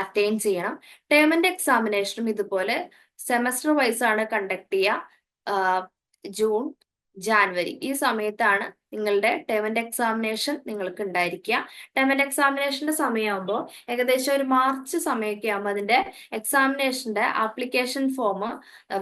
അറ്റൈൻ ചെയ്യണം. ടേം ആൻഡ് എക്സാമിനേഷനും ഇതുപോലെ സെമസ്റ്റർ വൈസ് ആണ് കണ്ടക്ട് ചെയ്യുക. ജൂൺ, ജാനുവരി ഈ സമയത്താണ് നിങ്ങളുടെ ടേം ആൻഡ് എക്സാമിനേഷൻ നിങ്ങൾക്ക് ഉണ്ടായിരിക്കുക. ടേം ആൻഡ് എക്സാമിനേഷന്റെ സമയമാകുമ്പോൾ ഏകദേശം ഒരു മാർച്ച് സമയമൊക്കെ ആകുമ്പോൾ അതിന്റെ എക്സാമിനേഷന്റെ ആപ്ലിക്കേഷൻ ഫോം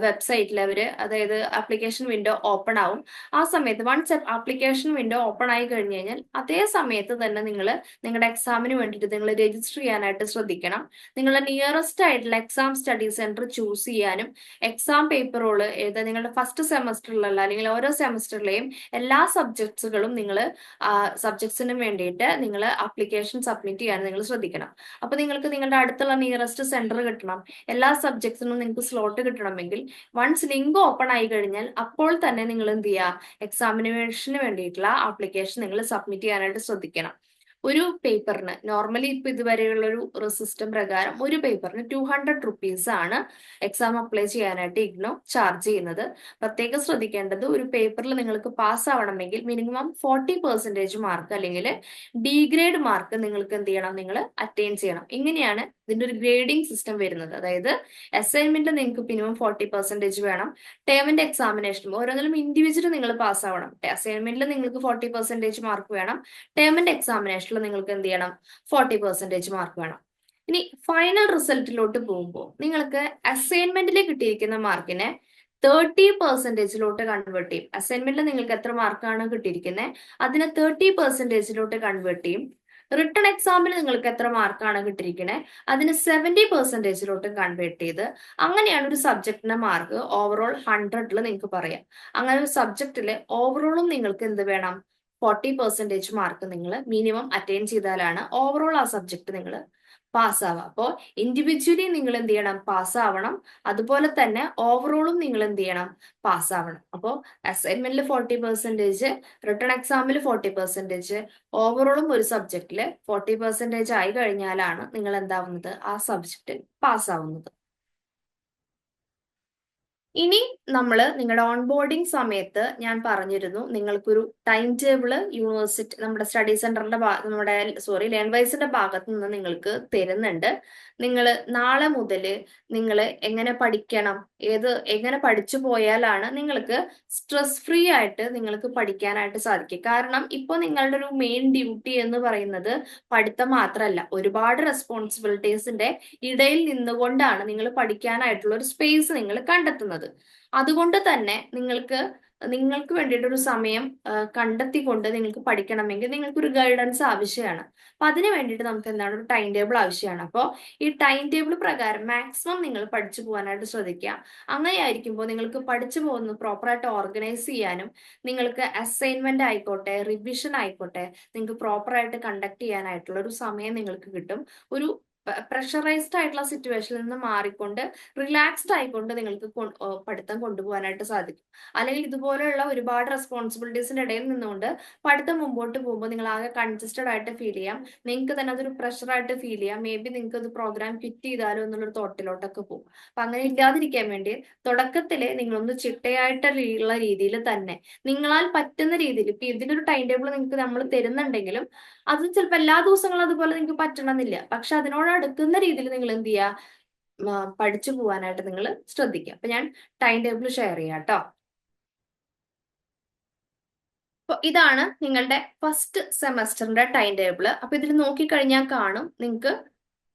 വെബ്സൈറ്റിൽ അതായത് ആപ്ലിക്കേഷൻ വിൻഡോ ഓപ്പൺ ആവും. ആ സമയത്ത് വൺസ് ആപ്ലിക്കേഷൻ വിൻഡോ ഓപ്പൺ ആയി കഴിഞ്ഞു കഴിഞ്ഞാൽ അതേ സമയത്ത് തന്നെ നിങ്ങൾ നിങ്ങളുടെ എക്സാമിന് വേണ്ടിയിട്ട് നിങ്ങൾ രജിസ്റ്റർ ചെയ്യാനായിട്ട് ശ്രദ്ധിക്കണം. നിങ്ങളുടെ നിയറസ്റ്റ് ആയിട്ടുള്ള എക്സാം സ്റ്റഡി സെന്റർ ചൂസ് ചെയ്യാനും എക്സാം പേപ്പറുകൾ എഴുതാൻ നിങ്ങളുടെ ഫസ്റ്റ് സെമസ്റ്ററിലുള്ള അല്ലെങ്കിൽ ഓരോ സെമസ്റ്ററിലെയും എല്ലാ സബ്ജക്ട്സുകളും നിങ്ങൾ സബ്ജക്ട്സിനും വേണ്ടിയിട്ട് നിങ്ങൾ ആപ്ലിക്കേഷൻ സബ്മിറ്റ് ചെയ്യാൻ നിങ്ങൾ ശ്രദ്ധിക്കണം. അപ്പൊ നിങ്ങൾക്ക് നിങ്ങളുടെ അടുത്തുള്ള നിയറസ്റ്റ് സെന്റർ കിട്ടണം, എല്ലാ സബ്ജക്ട്സിനും നിങ്ങൾക്ക് സ്ലോട്ട് കിട്ടണമെങ്കിൽ വൺസ് ലിങ്ക് ഓപ്പൺ ആയി കഴിഞ്ഞാൽ അപ്പോൾ തന്നെ നിങ്ങൾ എന്ത് ചെയ്യുക, എക്സാമിനേഷന് വേണ്ടിയിട്ടുള്ള ആപ്ലിക്കേഷൻ നിങ്ങൾ സബ്മിറ്റ് ചെയ്യാനായിട്ട് ശ്രദ്ധിക്കണം. ഒരു പേപ്പറിന് നോർമലി ഇപ്പൊ ഇതുവരെയുള്ള ഒരു സിസ്റ്റം പ്രകാരം ഒരു പേപ്പറിന് 200 റുപ്പീസ് ആണ് എക്സാം അപ്ലൈ ചെയ്യാനായിട്ട് ഇഗ്നോ ചാർജ് ചെയ്യുന്നത്. പ്രത്യേകം ശ്രദ്ധിക്കേണ്ടത്, ഒരു പേപ്പറിൽ നിങ്ങൾക്ക് പാസ് ആവണമെങ്കിൽ മിനിമം 40% മാർക്ക് അല്ലെങ്കിൽ ഡി ഗ്രേഡ് മാർക്ക് നിങ്ങൾക്ക് എന്ത് ചെയ്യണം, നിങ്ങൾ അറ്റൈൻ ചെയ്യണം. ഇങ്ങനെയാണ് ഇതിന്റെ ഒരു ഗ്രേഡിംഗ് സിസ്റ്റം വരുന്നത്. അതായത് അസൈൻമെന്റിൽ നിങ്ങൾക്ക് മിനിമം 40% വേണം. ടേമിന്റെ എക്സാമിനേഷനും ഓരോന്നിലും ഇൻഡിവിജ്വൽ നിങ്ങൾ പാസ് ആവണം. അസൈൻമെന്റിൽ നിങ്ങൾക്ക് 40% മാർക്ക് വേണം, ടേമിന്റെ എക്സാമിനേഷനിൽ നിങ്ങൾക്ക് എന്ത് ചെയ്യണം, 40% മാർക്ക് വേണം. ഇനി ഫൈനൽ റിസൾട്ടിലോട്ട് പോകുമ്പോൾ നിങ്ങൾക്ക് അസൈൻമെന്റിൽ കിട്ടിയിരിക്കുന്ന മാർക്കിനെ 30%ലോട്ട് കൺവേർട്ട് ചെയ്യും. അസൈൻമെന്റിൽ നിങ്ങൾക്ക് എത്ര മാർക്കാണ് കിട്ടിയിരിക്കുന്നത് അതിനെ 30%ലോട്ട് കൺവേർട്ട് ചെയ്യും. റിട്ടൺ എക്സാമിൽ നിങ്ങൾക്ക് എത്ര മാർക്കാണ് കിട്ടിയിരിക്കുന്നത് അതിന് 70%ലോട്ട് കൺവേർട്ട് ചെയ്ത് അങ്ങനെയാണ് ഒരു സബ്ജക്റ്റിന്റെ മാർക്ക് ഓവറോൾ 100ൽ നിങ്ങൾക്ക് പറയാം. അങ്ങനെ ഒരു സബ്ജക്റ്റില് ഓവറോളും നിങ്ങൾക്ക് എന്ത് വേണം, 40% മാർക്ക് നിങ്ങൾ മിനിമം അറ്റൈൻ ചെയ്താലാണ് ഓവറോൾ ആ സബ്ജക്ട് നിങ്ങൾ പാസ്സാവുക. അപ്പോൾ ഇൻഡിവിജ്വലി നിങ്ങൾ എന്ത് ചെയ്യണം? പാസ്സാവണം. അതുപോലെ തന്നെ ഓവറോളും നിങ്ങൾ എന്ത് ചെയ്യണം? പാസ്സാവണം. അപ്പോൾ അസൈൻമെന്റിൽ 40%, റിട്ടേൺ എക്സാമിൽ 40%, ഓവറോളും ഒരു സബ്ജക്റ്റിൽ 40% ആയി കഴിഞ്ഞാലാണ് നിങ്ങൾ എന്താവുന്നത്? ആ സബ്ജക്റ്റിൽ പാസ്സാവുന്നത്. ഇനി നമ്മൾ നിങ്ങളുടെ ഓൺബോർഡിംഗ് സമയത്ത് ഞാൻ പറഞ്ഞിരുന്നു നിങ്ങൾക്കൊരു ടൈം ടേബിള് യൂണിവേഴ്സിറ്റി നമ്മുടെ സ്റ്റഡി സെന്ററിന്റെ ലേൺവൈസിന്റെ ഭാഗത്ത് നിന്ന് നിങ്ങൾക്ക് തരുന്നുണ്ട്. നിങ്ങൾ നാളെ മുതൽ നിങ്ങൾ എങ്ങനെ പഠിക്കണം, എങ്ങനെ പഠിച്ചു പോയാലാണ് നിങ്ങൾക്ക് സ്ട്രെസ് ഫ്രീ ആയിട്ട് നിങ്ങൾക്ക് പഠിക്കാനായിട്ട് സാധിക്കും. കാരണം ഇപ്പോൾ നിങ്ങളുടെ ഒരു മെയിൻ ഡ്യൂട്ടി എന്ന് പറയുന്നത് പഠിത്തം മാത്രമല്ല, ഒരുപാട് റെസ്പോൺസിബിലിറ്റീസിന്റെ ഇടയിൽ നിന്നുകൊണ്ടാണ് നിങ്ങൾ പഠിക്കാനായിട്ടുള്ള ഒരു സ്പേസ് നിങ്ങൾ കണ്ടെത്തുന്നത്. അതുകൊണ്ട് തന്നെ നിങ്ങൾക്ക് വേണ്ടിയിട്ട് ഒരു സമയം കണ്ടെത്തിക്കൊണ്ട് നിങ്ങൾക്ക് പഠിക്കണമെങ്കിൽ നിങ്ങൾക്ക് ഒരു ഗൈഡൻസ് ആവശ്യമാണ്. അപ്പൊ അതിന് വേണ്ടിയിട്ട് നമുക്ക് എന്താണ്? ഒരു ടൈം ടേബിൾ ആവശ്യമാണ്. അപ്പോൾ ഈ ടൈം ടേബിൾ പ്രകാരം മാക്സിമം നിങ്ങൾ പഠിച്ചു പോകാനായിട്ട് ശ്രദ്ധിക്കുക. അങ്ങനെയായിരിക്കുമ്പോൾ നിങ്ങൾക്ക് പഠിച്ചു പോകുന്നത് പ്രോപ്പറായിട്ട് ഓർഗനൈസ് ചെയ്യാനും നിങ്ങൾക്ക് അസൈൻമെന്റ് ആയിക്കോട്ടെ, റിവിഷൻ ആയിക്കോട്ടെ, നിങ്ങൾക്ക് പ്രോപ്പറായിട്ട് കണ്ടക്ട് ചെയ്യാനായിട്ടുള്ള ഒരു സമയം നിങ്ങൾക്ക് കിട്ടും. ഒരു പ്രഷറൈസ്ഡ് ആയിട്ടുള്ള സിറ്റുവേഷനിൽ നിന്ന് മാറിക്കൊണ്ട് റിലാക്സ്ഡ് ആയിക്കൊണ്ട് നിങ്ങൾക്ക് പഠിത്തം കൊണ്ടുപോകാനായിട്ട് സാധിക്കും. അല്ലെങ്കിൽ ഇതുപോലെയുള്ള ഒരുപാട് റെസ്പോൺസിബിലിറ്റീസിന്റെ ഇടയിൽ നിന്നുകൊണ്ട് പഠിത്തം മുമ്പോട്ട് പോകുമ്പോൾ നിങ്ങൾ ആകെ കൺജസ്റ്റഡ് ആയിട്ട് ഫീൽ ചെയ്യാം. നിങ്ങൾക്ക് തന്നെ അതൊരു പ്രഷറായിട്ട് ഫീൽ ചെയ്യാം. മേ ബി നിങ്ങൾക്ക് അത് പ്രോഗ്രാം ക്വിറ്റ് ചെയ്താലോ എന്നുള്ളൊരു തോട്ടിലോട്ടൊക്കെ പോകും. അപ്പൊ അങ്ങനെ ഇല്ലാതിരിക്കാൻ വേണ്ടി തുടക്കത്തില് നിങ്ങളൊന്ന് ചിട്ടയായിട്ടുള്ള രീതിയിൽ തന്നെ നിങ്ങളാൽ പറ്റുന്ന രീതിയിൽ, ഇപ്പൊ ഇതിനൊരു ടൈം ടേബിൾ നിങ്ങൾക്ക് നമ്മൾ തരുന്നുണ്ടെങ്കിലും അത് ചിലപ്പോൾ എല്ലാ ദിവസങ്ങളും അതുപോലെ നിങ്ങൾക്ക് പറ്റണമെന്നില്ല. പക്ഷെ അതിനോട് അടുക്കുന്ന രീതിയിൽ നിങ്ങൾ എന്ത് ചെയ്യുക? പഠിച്ചു പോകാനായിട്ട് നിങ്ങൾ ശ്രദ്ധിക്കുക. അപ്പൊ ഞാൻ ടൈം ടേബിൾ ഷെയർ ചെയ്യാം കേട്ടോ. അപ്പൊ ഇതാണ് നിങ്ങളുടെ ഫസ്റ്റ് സെമസ്റ്ററിന്റെ ടൈം ടേബിൾ. അപ്പൊ ഇതിൽ നോക്കിക്കഴിഞ്ഞാൽ കാണും നിങ്ങൾക്ക്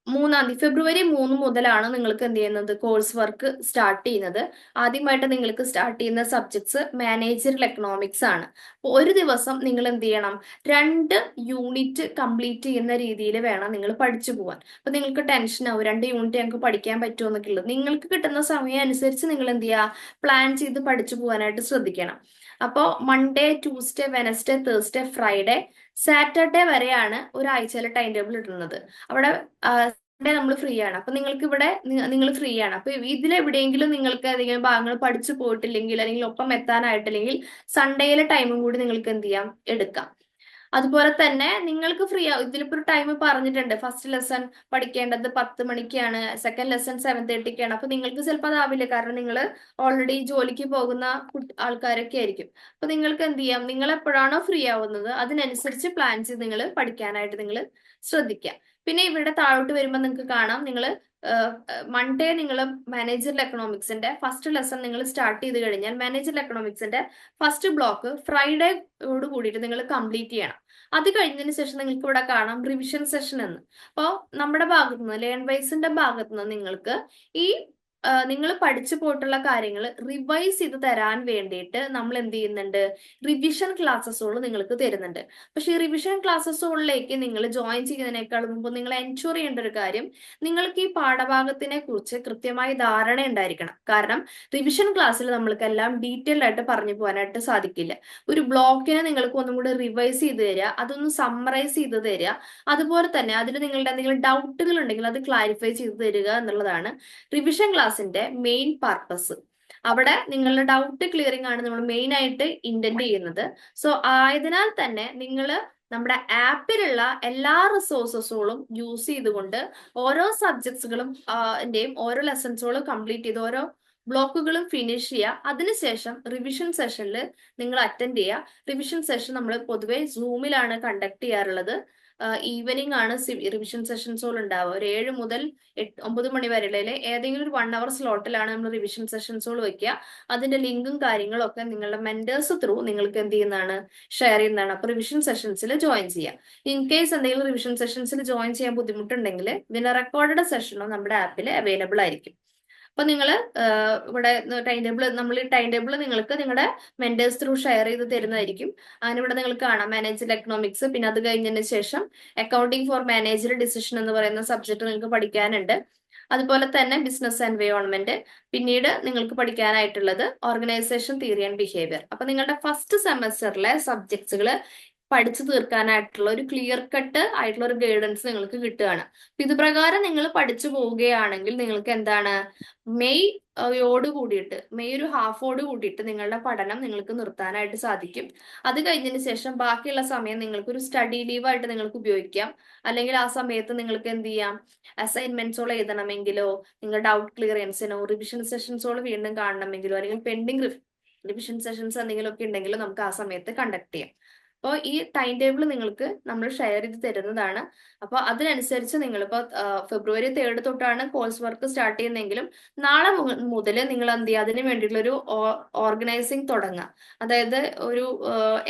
ഫെബ്രുവരി 3 മുതലാണ് നിങ്ങൾക്ക് എന്ത് ചെയ്യുന്നത്? കോഴ്സ് വർക്ക് സ്റ്റാർട്ട് ചെയ്യുന്നത്. ആദ്യമായിട്ട് നിങ്ങൾക്ക് സ്റ്റാർട്ട് ചെയ്യുന്ന സബ്ജക്ട്സ് മാനേജറിയൽ എക്കണോമിക്സ് ആണ്. അപ്പോൾ ഒരു ദിവസം നിങ്ങൾ എന്ത് ചെയ്യണം? 2 യൂണിറ്റ് കംപ്ലീറ്റ് ചെയ്യുന്ന രീതിയിൽ വേണം നിങ്ങൾ പഠിച്ചു പോകാൻ. അപ്പൊ നിങ്ങൾക്ക് ടെൻഷൻ ആവും, 2 യൂണിറ്റ് ഞങ്ങൾക്ക് പഠിക്കാൻ പറ്റുമോ എന്നൊക്കെ ഉള്ളത്. നിങ്ങൾക്ക് കിട്ടുന്ന സമയം അനുസരിച്ച് നിങ്ങൾ എന്ത് ചെയ്യുക? പ്ലാൻ ചെയ്ത് പഠിച്ചു പോകാനായിട്ട് ശ്രദ്ധിക്കണം. അപ്പോൾ Monday, Tuesday, Wednesday, Thursday, Friday, Saturday വരെയാണ് ഒരാഴ്ചയിലെ ടൈം ടേബിൾ ഇടുന്നത്. അവിടെ നമ്മൾ ഫ്രീ ആണ്. അപ്പൊ നിങ്ങൾക്ക് ഇവിടെ നിങ്ങൾ ഫ്രീ ആണ്. അപ്പൊ ഇതിലെവിടെയെങ്കിലും നിങ്ങൾക്ക് ഏതെങ്കിലും ഭാഗങ്ങൾ പഠിച്ചു പോയിട്ടില്ലെങ്കിൽ അല്ലെങ്കിൽ ഒപ്പം എത്താനായിട്ടില്ലെങ്കിൽ സൺഡേയിലെ ടൈമും കൂടി നിങ്ങൾക്ക് എന്ത് ചെയ്യാം? എടുക്കാം. അതുപോലെ തന്നെ നിങ്ങൾക്ക് ഫ്രീ ആവും. ഇതിലിപ്പോ ഒരു ടൈം പറഞ്ഞിട്ടുണ്ട്. ഫസ്റ്റ് ലെസൺ പഠിക്കേണ്ടത് 10 മണിക്കാണ്, സെക്കൻഡ് ലെസൺ 7:30ക്കാണ്. അപ്പൊ നിങ്ങൾക്ക് ചിലപ്പോൾ അതാവില്ല, കാരണം നിങ്ങൾ ഓൾറെഡി ജോലിക്ക് പോകുന്ന ആൾക്കാരൊക്കെ ആയിരിക്കും. അപ്പൊ നിങ്ങൾക്ക് എന്ത് ചെയ്യാം? നിങ്ങൾ എപ്പോഴാണോ ഫ്രീ ആവുന്നത് അതിനനുസരിച്ച് പ്ലാൻ ചെയ്ത് നിങ്ങൾ പഠിക്കാനായിട്ട് നിങ്ങൾ ശ്രദ്ധിക്കുക. പിന്നെ ഇവിടെ താഴോട്ട് വരുമ്പോൾ നിങ്ങൾക്ക് കാണാം, നിങ്ങൾ മൺഡേ നിങ്ങൾ മാനേജറിയൽ എക്കണോമിക്സിന്റെ ഫസ്റ്റ് ലെസൺ നിങ്ങൾ സ്റ്റാർട്ട് ചെയ്ത് കഴിഞ്ഞാൽ മാനേജറിയൽ എക്കണോമിക്സിന്റെ ഫസ്റ്റ് ബ്ലോക്ക് ഫ്രൈഡേയോട് കൂടിയിട്ട് നിങ്ങൾ കംപ്ലീറ്റ് ചെയ്യണം. അത് കഴിഞ്ഞതിന് ശേഷം നിങ്ങൾക്ക് ഇവിടെ കാണാം റിവിഷൻ സെഷൻ എന്ന്. അപ്പോൾ നമ്മുടെ ഭാഗത്തു നിന്ന്, ലേൺവൈസിന്റെ ഭാഗത്തു നിന്ന് നിങ്ങൾക്ക് ഈ നിങ്ങൾ പഠിച്ചു പോയിട്ടുള്ള കാര്യങ്ങൾ റിവൈസ് ചെയ്ത് തരാൻ വേണ്ടിയിട്ട് നമ്മൾ എന്ത് ചെയ്യുന്നുണ്ട്? റിവിഷൻ ക്ലാസ്സസുകൾ നിങ്ങൾക്ക് തരുന്നുണ്ട്. പക്ഷെ ഈ റിവിഷൻ ക്ലാസ്സസുകളിലേക്ക് നിങ്ങൾ ജോയിൻ ചെയ്യുന്നതിനേക്കാൾ മുമ്പ് നിങ്ങൾ എൻഷുർ ചെയ്യേണ്ട ഒരു കാര്യം, നിങ്ങൾക്ക് ഈ പാഠഭാഗത്തിനെ കുറിച്ച് കൃത്യമായ ധാരണ ഉണ്ടായിരിക്കണം. കാരണം റിവിഷൻ ക്ലാസ്സിൽ നമ്മൾക്കെല്ലാം ഡീറ്റെയിൽഡ് ആയിട്ട് പറഞ്ഞു പോകാനായിട്ട് സാധിക്കില്ല. ഒരു ബ്ലോക്കിനെ നിങ്ങൾക്ക് ഒന്നും കൂടി റിവൈസ് ചെയ്ത് തരിക, അതൊന്ന് സമ്മറൈസ് ചെയ്ത് തരിക, അതുപോലെ തന്നെ അതിൽ നിങ്ങളുടെ എന്തെങ്കിലും ഡൗട്ടുകൾ ഉണ്ടെങ്കിൽ അത് ക്ലാരിഫൈ ചെയ്ത് തരിക എന്നുള്ളതാണ് റിവിഷൻ ക്ലാസ്സിന്റെ മെയിൻ പർപ്പസ്. അവിടെ നിങ്ങളുടെ ഡൗട്ട് ക്ലിയറിംഗ് ആണ് നമ്മൾ മെയിൻ ആയിട്ട് ഇന്റന്റ് ചെയ്യുന്നത്. സോ ആയതിനാൽ തന്നെ നിങ്ങൾ നമ്മുടെ ആപ്പിലുള്ള എല്ലാ റിസോഴ്സസുകളും യൂസ് ചെയ്തുകൊണ്ട് ഓരോ സബ്ജക്ട്സുകളും ഓരോ ലെസൺസുകളും കംപ്ലീറ്റ് ചെയ്ത് ഓരോ ബ്ലോക്കുകളും ഫിനിഷ് ചെയ്യുക. അതിനുശേഷം റിവിഷൻ സെഷനിൽ നിങ്ങൾ അറ്റൻഡ് ചെയ്യുക. റിവിഷൻ സെഷൻ നമ്മൾ പൊതുവെ സൂമിലാണ് കണ്ടക്ട് ചെയ്യാറുള്ളത്. ഈവനിങ് ആണ് റിവിഷൻ സെഷൻസുകൾ ഉണ്ടാവുക. ഒരു 7 മുതൽ 9 മണി വരെയുള്ള ഏതെങ്കിലും ഒരു 1 hour സ്ലോട്ടിലാണ് നമ്മൾ റിവിഷൻ സെഷൻസുകൾ വെക്കുക. അതിന്റെ ലിങ്കും കാര്യങ്ങളും ഒക്കെ നിങ്ങളുടെ മെന്റേഴ്സ് ത്രൂ നിങ്ങൾക്ക് എന്ത് ചെയ്യുന്നതാണ്? ഷെയർ ചെയ്യുന്നതാണ്. അപ്പൊ റിവിഷൻ സെഷൻസിൽ ജോയിൻ ചെയ്യാം. ഇൻ കേസ് എന്തെങ്കിലും റിവിഷൻ സെഷൻസിൽ ജോയിൻ ചെയ്യാൻ ബുദ്ധിമുട്ടുണ്ടെങ്കിൽ ഇതിന്റെ റെക്കോർഡഡ് സെഷനും നമ്മുടെ ആപ്പിൽ അവൈലബിൾ ആയിരിക്കും. അപ്പൊ നിങ്ങൾ ഇവിടെ ടൈം ടേബിൾ നിങ്ങൾക്ക് നിങ്ങളുടെ മെന്റേഴ്സ് ത്രൂ ഷെയർ ചെയ്ത് തരുന്നതായിരിക്കും. അങ്ങനെ ഇവിടെ നിങ്ങൾക്ക് കാണാം മാനേജർ എക്കണോമിക്സ്, പിന്നെ അത് കഴിഞ്ഞതിന് ശേഷം അക്കൗണ്ടിങ് ഫോർ മാനേജർ ഡിസിഷൻ എന്ന് പറയുന്ന സബ്ജക്ട് നിങ്ങൾക്ക് പഠിക്കാനുണ്ട്. അതുപോലെ തന്നെ ബിസിനസ് എൻവയോൺമെന്റ്, പിന്നീട് നിങ്ങൾക്ക് പഠിക്കാനായിട്ടുള്ളത് ഓർഗനൈസേഷൻ തിയറി ആൻഡ് ബിഹേവിയർ. അപ്പൊ നിങ്ങളുടെ ഫസ്റ്റ് സെമസ്റ്ററിലെ സബ്ജക്ട്സുകൾ പഠിച്ചു തീർക്കാനായിട്ടുള്ള ഒരു ക്ലിയർ കട്ട് ആയിട്ടുള്ള ഒരു ഗൈഡൻസ് നിങ്ങൾക്ക് കിട്ടുകയാണ്. ഇത് പ്രകാരം നിങ്ങൾ പഠിച്ചു പോവുകയാണെങ്കിൽ നിങ്ങൾക്ക് എന്താണ് മെയ് യോട് കൂടിയിട്ട് മെയ് ഒരു ഹാഫോട് കൂടിയിട്ട് നിങ്ങളുടെ പഠനം നിങ്ങൾക്ക് നിർത്താനായിട്ട് സാധിക്കും. അത് കഴിഞ്ഞതിന് ശേഷം ബാക്കിയുള്ള സമയം നിങ്ങൾക്ക് ഒരു സ്റ്റഡി ലീവായിട്ട് നിങ്ങൾക്ക് ഉപയോഗിക്കാം. അല്ലെങ്കിൽ ആ സമയത്ത് നിങ്ങൾക്ക് എന്ത് ചെയ്യാം, അസൈൻമെന്റ്സോൾ എഴുതണമെങ്കിലോ നിങ്ങൾ ഡൗട്ട് ക്ലിയറൻസിനോ റിവിഷൻ സെഷൻസോൾ വീണ്ടും കാണണമെങ്കിലോ അല്ലെങ്കിൽ പെൻഡിങ് റിവിഷൻ സെഷൻസ് എന്തെങ്കിലുമൊക്കെ ഉണ്ടെങ്കിലോ നമുക്ക് ആ സമയത്ത് കണ്ടക്ട് ചെയ്യാം. അപ്പോൾ ഈ ടൈം ടേബിൾ നിങ്ങൾക്ക് നമ്മൾ ഷെയർ ചെയ്ത് തരുന്നതാണ്. അപ്പോൾ അതിനനുസരിച്ച് നിങ്ങളിപ്പോൾ ഫെബ്രുവരി 3 തൊട്ടാണ് കോഴ്സ് വർക്ക് സ്റ്റാർട്ട് ചെയ്യുന്നതെങ്കിലും നാളെ മുതൽ നിങ്ങൾ എന്ത് ചെയ്യുക, അതിന് വേണ്ടിയിട്ടുള്ള ഒരു ഓർഗനൈസിങ് തുടങ്ങുക. അതായത് ഒരു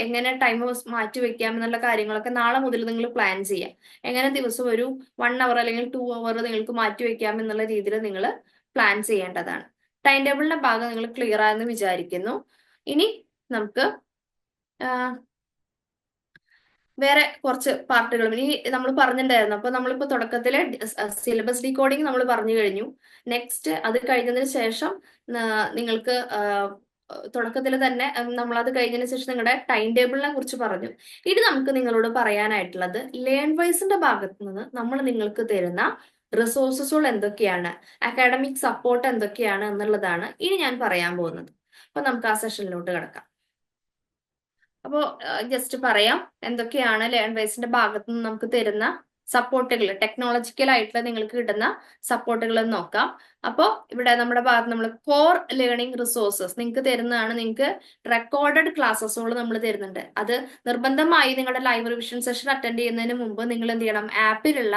എങ്ങനെ ടൈം മാറ്റി വെക്കാം എന്നുള്ള കാര്യങ്ങളൊക്കെ നാളെ മുതൽ നിങ്ങൾ പ്ലാൻ ചെയ്യാം. എങ്ങനെ ദിവസം ഒരു 1 അവർ അല്ലെങ്കിൽ 2 അവർ നിങ്ങൾക്ക് മാറ്റി വെക്കാം എന്നുള്ള രീതിയിൽ നിങ്ങൾ പ്ലാൻ ചെയ്യേണ്ടതാണ്. ടൈം ടേബിളിന്റെ ഭാഗം നിങ്ങൾ ക്ലിയർ ആയെന്ന് വിചാരിക്കുന്നു. ഇനി നമുക്ക് വേറെ കുറച്ച് പാർട്ടുകളും ഇനി നമ്മൾ പറഞ്ഞിട്ടുണ്ടായിരുന്നു. അപ്പൊ നമ്മളിപ്പോ തുടക്കത്തിലെ സിലബസ് ഡീകോഡിങ് നമ്മൾ പറഞ്ഞു കഴിഞ്ഞു. നെക്സ്റ്റ് അത് കഴിഞ്ഞതിന് ശേഷം നിങ്ങൾക്ക് തുടക്കത്തിൽ തന്നെ നമ്മളത് കഴിഞ്ഞതിന് ശേഷം നിങ്ങളുടെ ടൈം ടേബിളിനെ കുറിച്ച് പറഞ്ഞു. ഇനി നമുക്ക് നിങ്ങളോട് പറയാനായിട്ടുള്ളത് ലേൺ വൈസിന്റെ ഭാഗത്ത് നിന്ന് നമ്മൾ നിങ്ങൾക്ക് തരുന്ന റിസോഴ്സസുകൾ എന്തൊക്കെയാണ്, അക്കാഡമിക് സപ്പോർട്ട് എന്തൊക്കെയാണ് എന്നുള്ളതാണ് ഇനി ഞാൻ പറയാൻ പോകുന്നത്. അപ്പൊ നമുക്ക് ആ സെഷനിലോട്ട് കിടക്കാം. അപ്പോൾ ജസ്റ്റ് പറയാം എന്തൊക്കെയാണ് ലേൺ വൈസിന്റെ ഭാഗത്ത് നിന്ന് നമുക്ക് തരുന്ന സപ്പോർട്ടുകൾ, ടെക്നോളജിക്കൽ ആയിട്ടുള്ള നിങ്ങൾക്ക് കിട്ടുന്ന സപ്പോർട്ടുകൾ നോക്കാം. അപ്പോൾ ഇവിടെ നമ്മുടെ ഭാഗത്ത് നമ്മൾ കോർ ലേണിംഗ് റിസോഴ്സസ് നിങ്ങൾക്ക് തരുന്നതാണ്. നിങ്ങൾക്ക് റെക്കോർഡഡ് ക്ലാസ്സസുകൾ നമ്മൾ തരുന്നുണ്ട്. അത് നിർബന്ധമായി നിങ്ങളുടെ ലൈവ് റിവിഷൻ സെഷൻ അറ്റൻഡ് ചെയ്യുന്നതിന് മുമ്പ് നിങ്ങൾ എന്ത് ചെയ്യണം, ആപ്പിലുള്ള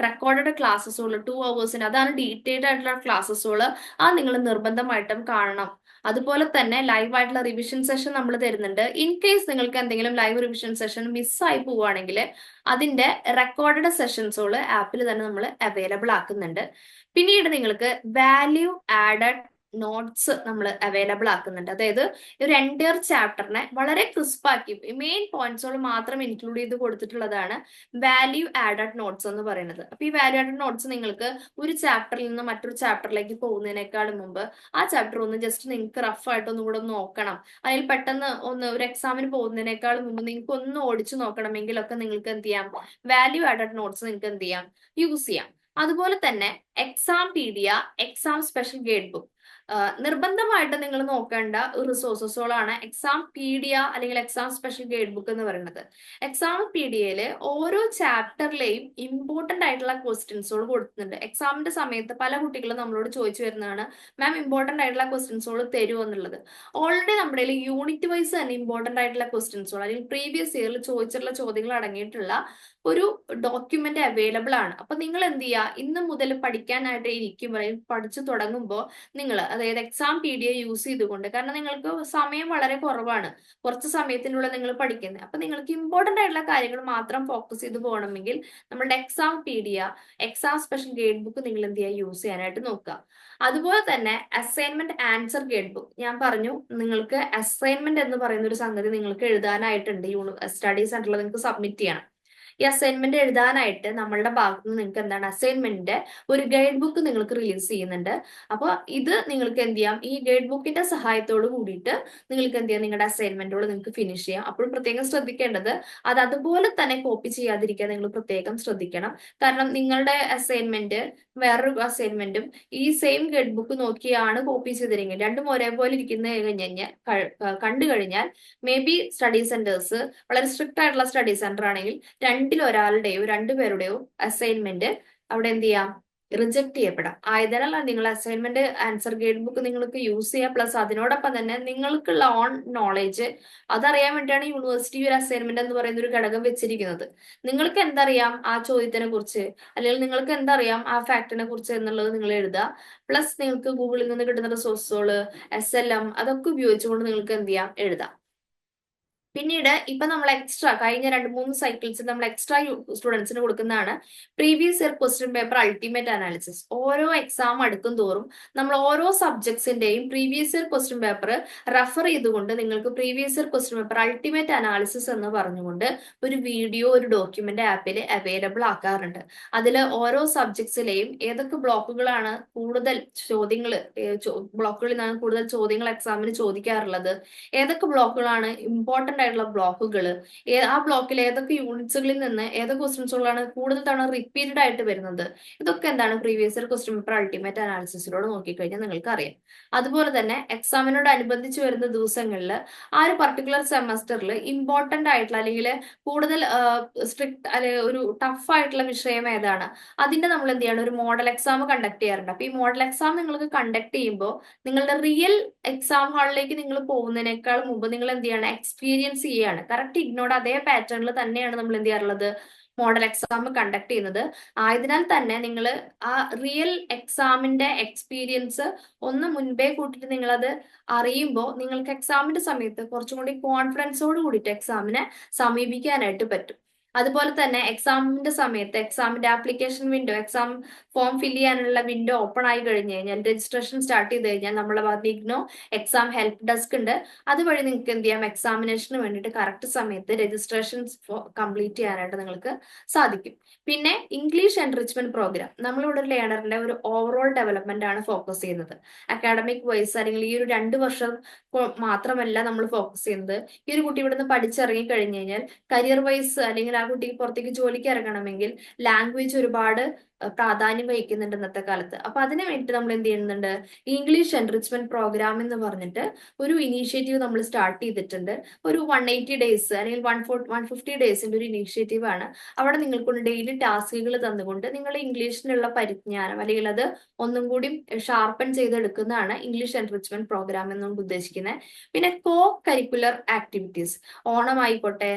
റെക്കോർഡഡ് ക്ലാസ്സസുകൾ 2 hours അതാണ് ഡീറ്റെയിൽഡ് ആയിട്ടുള്ള ക്ലാസ്സസുകൾ, ആ നിങ്ങൾ നിർബന്ധമായിട്ടും കാണണം. അതുപോലെ തന്നെ ലൈവ് ആയിട്ടുള്ള റിവിഷൻ സെഷൻ നമ്മൾ തരുന്നുണ്ട്. ഇൻ കേസ് നിങ്ങൾക്ക് എന്തെങ്കിലും ലൈവ് റിവിഷൻ സെഷൻ മിസ്സായി പോവുകയാണെങ്കിൽ അതിന്റെ റെക്കോർഡഡ് സെഷൻസുകൾ ആപ്പിൽ തന്നെ നമ്മൾ അവൈലബിൾ ആക്കുന്നുണ്ട്. പിന്നീട് നിങ്ങൾക്ക് വാല്യൂ ആഡഡ് നോട്ട്സ് നമ്മൾ അവൈലബിൾ ആക്കുന്നുണ്ട്. അതായത് ഒരു എൻറ്റയർ ചാപ്റ്ററിനെ വളരെ ക്രിസ്പാക്കി മെയിൻ പോയിന്റ്സുകൾ മാത്രം ഇൻക്ലൂഡ് ചെയ്ത് കൊടുത്തിട്ടുള്ളതാണ് വാല്യൂ ആഡഡ് നോട്ട്സ് എന്ന് പറയുന്നത്. അപ്പൊ ഈ വാല്യൂ ആഡഡ് നോട്ട്സ് നിങ്ങൾക്ക് ഒരു ചാപ്റ്ററിൽ നിന്ന് മറ്റൊരു ചാപ്റ്ററിലേക്ക് പോകുന്നതിനേക്കാളും മുമ്പ് ആ ചാപ്റ്റർ ഒന്ന് ജസ്റ്റ് നിങ്ങൾക്ക് റഫ് ആയിട്ട് ഒന്നും കൂടെ നോക്കണം, അല്ലെങ്കിൽ പെട്ടെന്ന് ഒന്ന് ഒരു എക്സാമിന് പോകുന്നതിനേക്കാളും മുമ്പ് നിങ്ങൾക്ക് ഒന്ന് ഓടിച്ചു നോക്കണമെങ്കിലൊക്കെ നിങ്ങൾക്ക് എന്ത് ചെയ്യാം, വാല്യൂ ആഡഡ് നോട്ട്സ് നിങ്ങൾക്ക് എന്ത് ചെയ്യാം, യൂസ് ചെയ്യാം. അതുപോലെ തന്നെ exam pedia, exam special guide book നിർബന്ധമായിട്ട് നിങ്ങൾ നോക്കേണ്ട റിസോഴ്സസുകളാണ് എക്സാം പീഡിയ അല്ലെങ്കിൽ എക്സാം സ്പെഷ്യൽ ഗൈഡ് ബുക്ക് എന്ന് പറയുന്നത്. എക്സാം പീഡിയയില് ഓരോ ചാപ്റ്ററിലെയും ഇമ്പോർട്ടന്റ് ആയിട്ടുള്ള ക്വസ്റ്റ്യൻസുകൾ കൊടുക്കുന്നുണ്ട്. എക്സാമിന്റെ സമയത്ത് പല കുട്ടികളും നമ്മളോട് ചോദിച്ചു വരുന്നതാണ്, മാം ഇമ്പോർട്ടന്റ് ആയിട്ടുള്ള ക്വസ്റ്റ്യൻസുകൾ തരുമോ എന്നുള്ളത്. ഓൾറെഡി നമ്മുടെ യൂണിറ്റ് വൈസ് തന്നെ ഇമ്പോർട്ടന്റ് ആയിട്ടുള്ള ക്വസ്റ്റ്യൻസുകൾ അല്ലെങ്കിൽ പ്രീവിയസ് ഇയറിൽ ചോദിച്ചിട്ടുള്ള ചോദ്യങ്ങൾ അടങ്ങിയിട്ടുള്ള ഒരു ഡോക്യുമെന്റ് അവൈലബിൾ ആണ്. അപ്പൊ നിങ്ങൾ എന്ത് ചെയ്യുക, ഇന്ന് മുതൽ പഠിക്കാനായിട്ട് ഇരിക്കുമ്പോൾ അല്ലെങ്കിൽ പഠിച്ചു തുടങ്ങുമ്പോൾ നിങ്ങൾ അതായത് എക്സാം പീഡിയ യൂസ് ചെയ്തുകൊണ്ട്, കാരണം നിങ്ങൾക്ക് സമയം വളരെ കുറവാണ്, കുറച്ച് സമയത്തിനുള്ളിൽ നിങ്ങൾ പഠിക്കുന്നത്. അപ്പൊ നിങ്ങൾക്ക് ഇമ്പോർട്ടന്റ് ആയിട്ടുള്ള കാര്യങ്ങൾ മാത്രം ഫോക്കസ് ചെയ്ത് പോകണമെങ്കിൽ നമ്മുടെ exam pedia, exam special guide book നിങ്ങൾ എന്ത് ചെയ്യുക, യൂസ് ചെയ്യാനായിട്ട് നോക്കുക. അതുപോലെ തന്നെ അസൈൻമെന്റ് ആൻസർ ഗൈഡ് ബുക്ക് ഞാൻ പറഞ്ഞു, നിങ്ങൾക്ക് അസൈൻമെന്റ് എന്ന് പറയുന്ന ഒരു സംഗതി നിങ്ങൾക്ക് എഴുതാനായിട്ടുണ്ട്. സ്റ്റഡി സെന്ററിൽ നിങ്ങൾക്ക് സബ്മിറ്റ് ചെയ്യണം. ഈ അസൈൻമെന്റ് എഴുതാനായിട്ട് നമ്മളുടെ ഭാഗത്ത് നിന്ന് നിങ്ങൾക്ക് എന്താണ് അസൈൻമെന്റിന്റെ ഒരു ഗൈഡ് ബുക്ക് നിങ്ങൾക്ക് റിലീസ് ചെയ്യുന്നുണ്ട്. അപ്പോൾ ഇത് നിങ്ങൾക്ക് എന്ത് ചെയ്യാം, ഈ ഗൈഡ് ബുക്കിന്റെ സഹായത്തോട് കൂടിയിട്ട് നിങ്ങൾക്ക് എന്ത് ചെയ്യാം, നിങ്ങളുടെ അസൈൻമെന്റോട് നിങ്ങൾക്ക് ഫിനിഷ് ചെയ്യാം. അപ്പോൾ പ്രത്യേകം ശ്രദ്ധിക്കേണ്ടത് അത് അതുപോലെ തന്നെ കോപ്പി ചെയ്യാതിരിക്കാൻ നിങ്ങൾ പ്രത്യേകം ശ്രദ്ധിക്കണം. കാരണം നിങ്ങളുടെ അസൈൻമെന്റ് വേറൊരു അസൈൻമെന്റും ഈ സെയിം ഗൈഡ് ബുക്ക് നോക്കിയാണ് കോപ്പി ചെയ്തിരിക്കുന്നത്, രണ്ടും ഒരേപോലെ ഇരിക്കുന്ന കണ്ടു കഴിഞ്ഞാൽ മേ ബി സ്റ്റഡി സെന്റേഴ്സ് വളരെ സ്ട്രിക്റ്റ് ആയിട്ടുള്ള സ്റ്റഡി സെന്റർ ആണെങ്കിൽ രണ്ടിലൊരാളുടെയോ രണ്ടുപേരുടെയോ അസൈൻമെന്റ് അവിടെ എന്ത് ചെയ്യാം, റിജക്ട് ചെയ്യപ്പെടാം. ആയതിനാൽ നിങ്ങൾ അസൈൻമെന്റ് ആൻസർ ഗൈഡ് ബുക്ക് നിങ്ങൾക്ക് യൂസ് ചെയ്യുക. പ്ലസ് അതിനോടൊപ്പം തന്നെ നിങ്ങൾക്കുള്ള ഓൺ നോളേജ് അതറിയാൻ വേണ്ടിയാണ് യൂണിവേഴ്സിറ്റി ഒരു അസൈൻമെന്റ് എന്ന് പറയുന്ന ഒരു ഘടകം വെച്ചിരിക്കുന്നത്. നിങ്ങൾക്ക് എന്തറിയാം ആ ചോദ്യത്തിനെ കുറിച്ച്, അല്ലെങ്കിൽ നിങ്ങൾക്ക് എന്തറിയാം ആ ഫാക്ടിനെ കുറിച്ച് എന്നുള്ളത് നിങ്ങൾ എഴുതുക. പ്ലസ് നിങ്ങൾക്ക് ഗൂഗിളിൽ നിന്ന് കിട്ടുന്ന റിസോഴ്സുകൾ, SLM അതൊക്കെ ഉപയോഗിച്ചുകൊണ്ട് നിങ്ങൾക്ക് എന്ത് ചെയ്യാം, എഴുതാം. പിന്നീട് ഇപ്പൊ നമ്മൾ എക്സ്ട്രാ കഴിഞ്ഞ 2-3 സൈക്കിൾസ് നമ്മൾ എക്സ്ട്രാ സ്റ്റുഡൻസിന് കൊടുക്കുന്നതാണ് previous year question paper ultimate analysis. ഓരോ എക്സാം അടുക്കും തോറും നമ്മൾ ഓരോ സബ്ജക്ട്സിന്റെയും previous year question paper refer ചെയ്തുകൊണ്ട് നിങ്ങൾക്ക് previous year question paper ultimate analysis എന്ന് പറഞ്ഞുകൊണ്ട് ഒരു വീഡിയോ, ഒരു ഡോക്യുമെന്റ് ആപ്പിൽ അവൈലബിൾ ആക്കാറുണ്ട്. അതിൽ ഓരോ സബ്ജക്ട്സിലെയും ഏതൊക്കെ ബ്ലോക്കുകളാണ് കൂടുതൽ ബ്ലോക്കുകളിൽ നിന്നാണ് കൂടുതൽ ചോദ്യങ്ങൾ എക്സാമിന് ചോദിക്കാറുള്ളത്, ഏതൊക്കെ ബ്ലോക്കുകളാണ് ഇമ്പോർട്ടന്റ് ആയിട്ടുള്ള ബ്ലോക്കുകൾ, ആ ബ്ലോക്കിൽ ഏതൊക്കെ യൂണിറ്റ്സുകളിൽ നിന്ന് ഏതൊക്കെ ക്വസ്റ്റ്യൻസുകളാണ് കൂടുതൽ തവണ റിപ്പീറ്റഡ് ആയിട്ട് വരുന്നത്, ഇതൊക്കെ എന്താണ് previous year question paper ultimate അനാലിസിസിലൂടെ നോക്കിക്കഴിഞ്ഞാൽ നിങ്ങൾക്ക് അറിയാം. അതുപോലെ തന്നെ എക്സാമിനോട് അനുബന്ധിച്ച് വരുന്ന ദിവസങ്ങളിൽ ആ ഒരു പർട്ടിക്കുലർ സെമസ്റ്ററിൽ ഇമ്പോർട്ടന്റ് ആയിട്ടുള്ള അല്ലെങ്കിൽ കൂടുതൽ സ്ട്രിക്ട് അല്ലെങ്കിൽ ഒരു ടഫ് ആയിട്ടുള്ള വിഷയം ഏതാണ്, അതിന്റെ നമ്മൾ എന്ത് ചെയ്യണം, ഒരു മോഡൽ എക്സാം കണ്ടക്ട് ചെയ്യാറുണ്ട്. അപ്പൊ ഈ മോഡൽ എക്സാം നിങ്ങൾക്ക് കണ്ടക്ട് ചെയ്യുമ്പോൾ നിങ്ങളുടെ റിയൽ എക്സാം ഹാളിലേക്ക് നിങ്ങൾ പോകുന്നതിനേക്കാൾ മുമ്പ് നിങ്ങൾ എന്ത് ചെയ്യണം, എക്സ്പീരിയൻസ് ചെയ്യാണ്. കറക്റ്റ് ഇഗ്നോർഡ് അതേ പാറ്റേണിൽ തന്നെയാണ് നമ്മൾ എന്ത് ചെയ്യാറുള്ളത്, മോഡൽ എക്സാം കണ്ടക്ട് ചെയ്യുന്നത്. ആയതിനാൽ തന്നെ നിങ്ങൾ ആ റിയൽ എക്സാമിന്റെ എക്സ്പീരിയൻസ് ഒന്ന് മുൻപേ കൂട്ടിയിട്ട് നിങ്ങളത് അറിയുമ്പോൾ നിങ്ങൾക്ക് എക്സാമിന്റെ സമയത്ത് കുറച്ചും കൂടി കോൺഫിഡൻസോട് കൂടിയിട്ട് എക്സാമിനെ സമീപിക്കാനായിട്ട് പറ്റും. അതുപോലെ തന്നെ എക്സാമിന്റെ സമയത്ത് എക്സാമിന്റെ application window, exam form fill ചെയ്യാനുള്ള വിൻഡോ ഓപ്പൺ ആയി കഴിഞ്ഞ് കഴിഞ്ഞാൽ, രജിസ്ട്രേഷൻ സ്റ്റാർട്ട് ചെയ്ത് കഴിഞ്ഞാൽ നമ്മളെ ഭാഗത്ത് ഇഗ്നോ എക്സാം ഹെൽപ്പ് ഡെസ്ക് ഉണ്ട്. അതുവഴി നിങ്ങൾക്ക് എന്ത് ചെയ്യാം, എക്സാമിനേഷന് വേണ്ടിയിട്ട് കറക്റ്റ് സമയത്ത് രജിസ്ട്രേഷൻ കംപ്ലീറ്റ് ചെയ്യാനായിട്ട് നിങ്ങൾക്ക് സാധിക്കും. പിന്നെ ഇംഗ്ലീഷ് എൻറിച്ച്മെന്റ് പ്രോഗ്രാം, നമ്മളിവിടെ ഒരു ലേണറിന്റെ ഒരു ഓവറോൾ ഡെവലപ്മെന്റ് ആണ് ഫോക്കസ് ചെയ്യുന്നത്. അക്കാഡമിക് വൈസ് അല്ലെങ്കിൽ ഈ ഒരു 2 വർഷം മാത്രമല്ല നമ്മൾ ഫോക്കസ് ചെയ്യുന്നത്. ഈ ഒരു കുട്ടി ഇവിടുന്ന് പഠിച്ചിറങ്ങി കഴിഞ്ഞു കഴിഞ്ഞാൽ കരിയർ വൈസ് അല്ലെങ്കിൽ ആ കുട്ടിക്ക് പുറത്തേക്ക് ജോലിക്ക് ഇറങ്ങണമെങ്കിൽ ലാംഗ്വേജ് ഒരുപാട് പ്രാധാന്യം വഹിക്കുന്നുണ്ട് ഇന്നത്തെ കാലത്ത്. അപ്പൊ അതിനു വേണ്ടിയിട്ട് നമ്മൾ എന്ത് ചെയ്യുന്നുണ്ട്, ഇംഗ്ലീഷ് എൻറിച്ച്മെന്റ് പ്രോഗ്രാം എന്ന് പറഞ്ഞിട്ട് ഒരു ഇനീഷ്യേറ്റീവ് നമ്മൾ സ്റ്റാർട്ട് ചെയ്തിട്ടുണ്ട്. ഒരു 180 ഡേയ്സ് അല്ലെങ്കിൽ 150 ഡേയ്സിന്റെ ഒരു ഇനീഷ്യേറ്റീവ് ആണ്. അവിടെ നിങ്ങൾക്കൊണ്ട് ഡെയിലി ടാസ്കുകൾ തന്നുകൊണ്ട് നിങ്ങൾ ഇംഗ്ലീഷിനുള്ള പരിജ്ഞാനം അല്ലെങ്കിൽ അത് ഒന്നും കൂടി ഷാർപ്പൻ ചെയ്തെടുക്കുന്നതാണ് ഇംഗ്ലീഷ് എൻറിച്ച്മെന്റ് പ്രോഗ്രാം എന്നുകൊണ്ട് ഉദ്ദേശിക്കുന്നത്. പിന്നെ കോ കരിക്കുലർ ആക്ടിവിറ്റീസ്, ഓണം ആയിക്കോട്ടെ,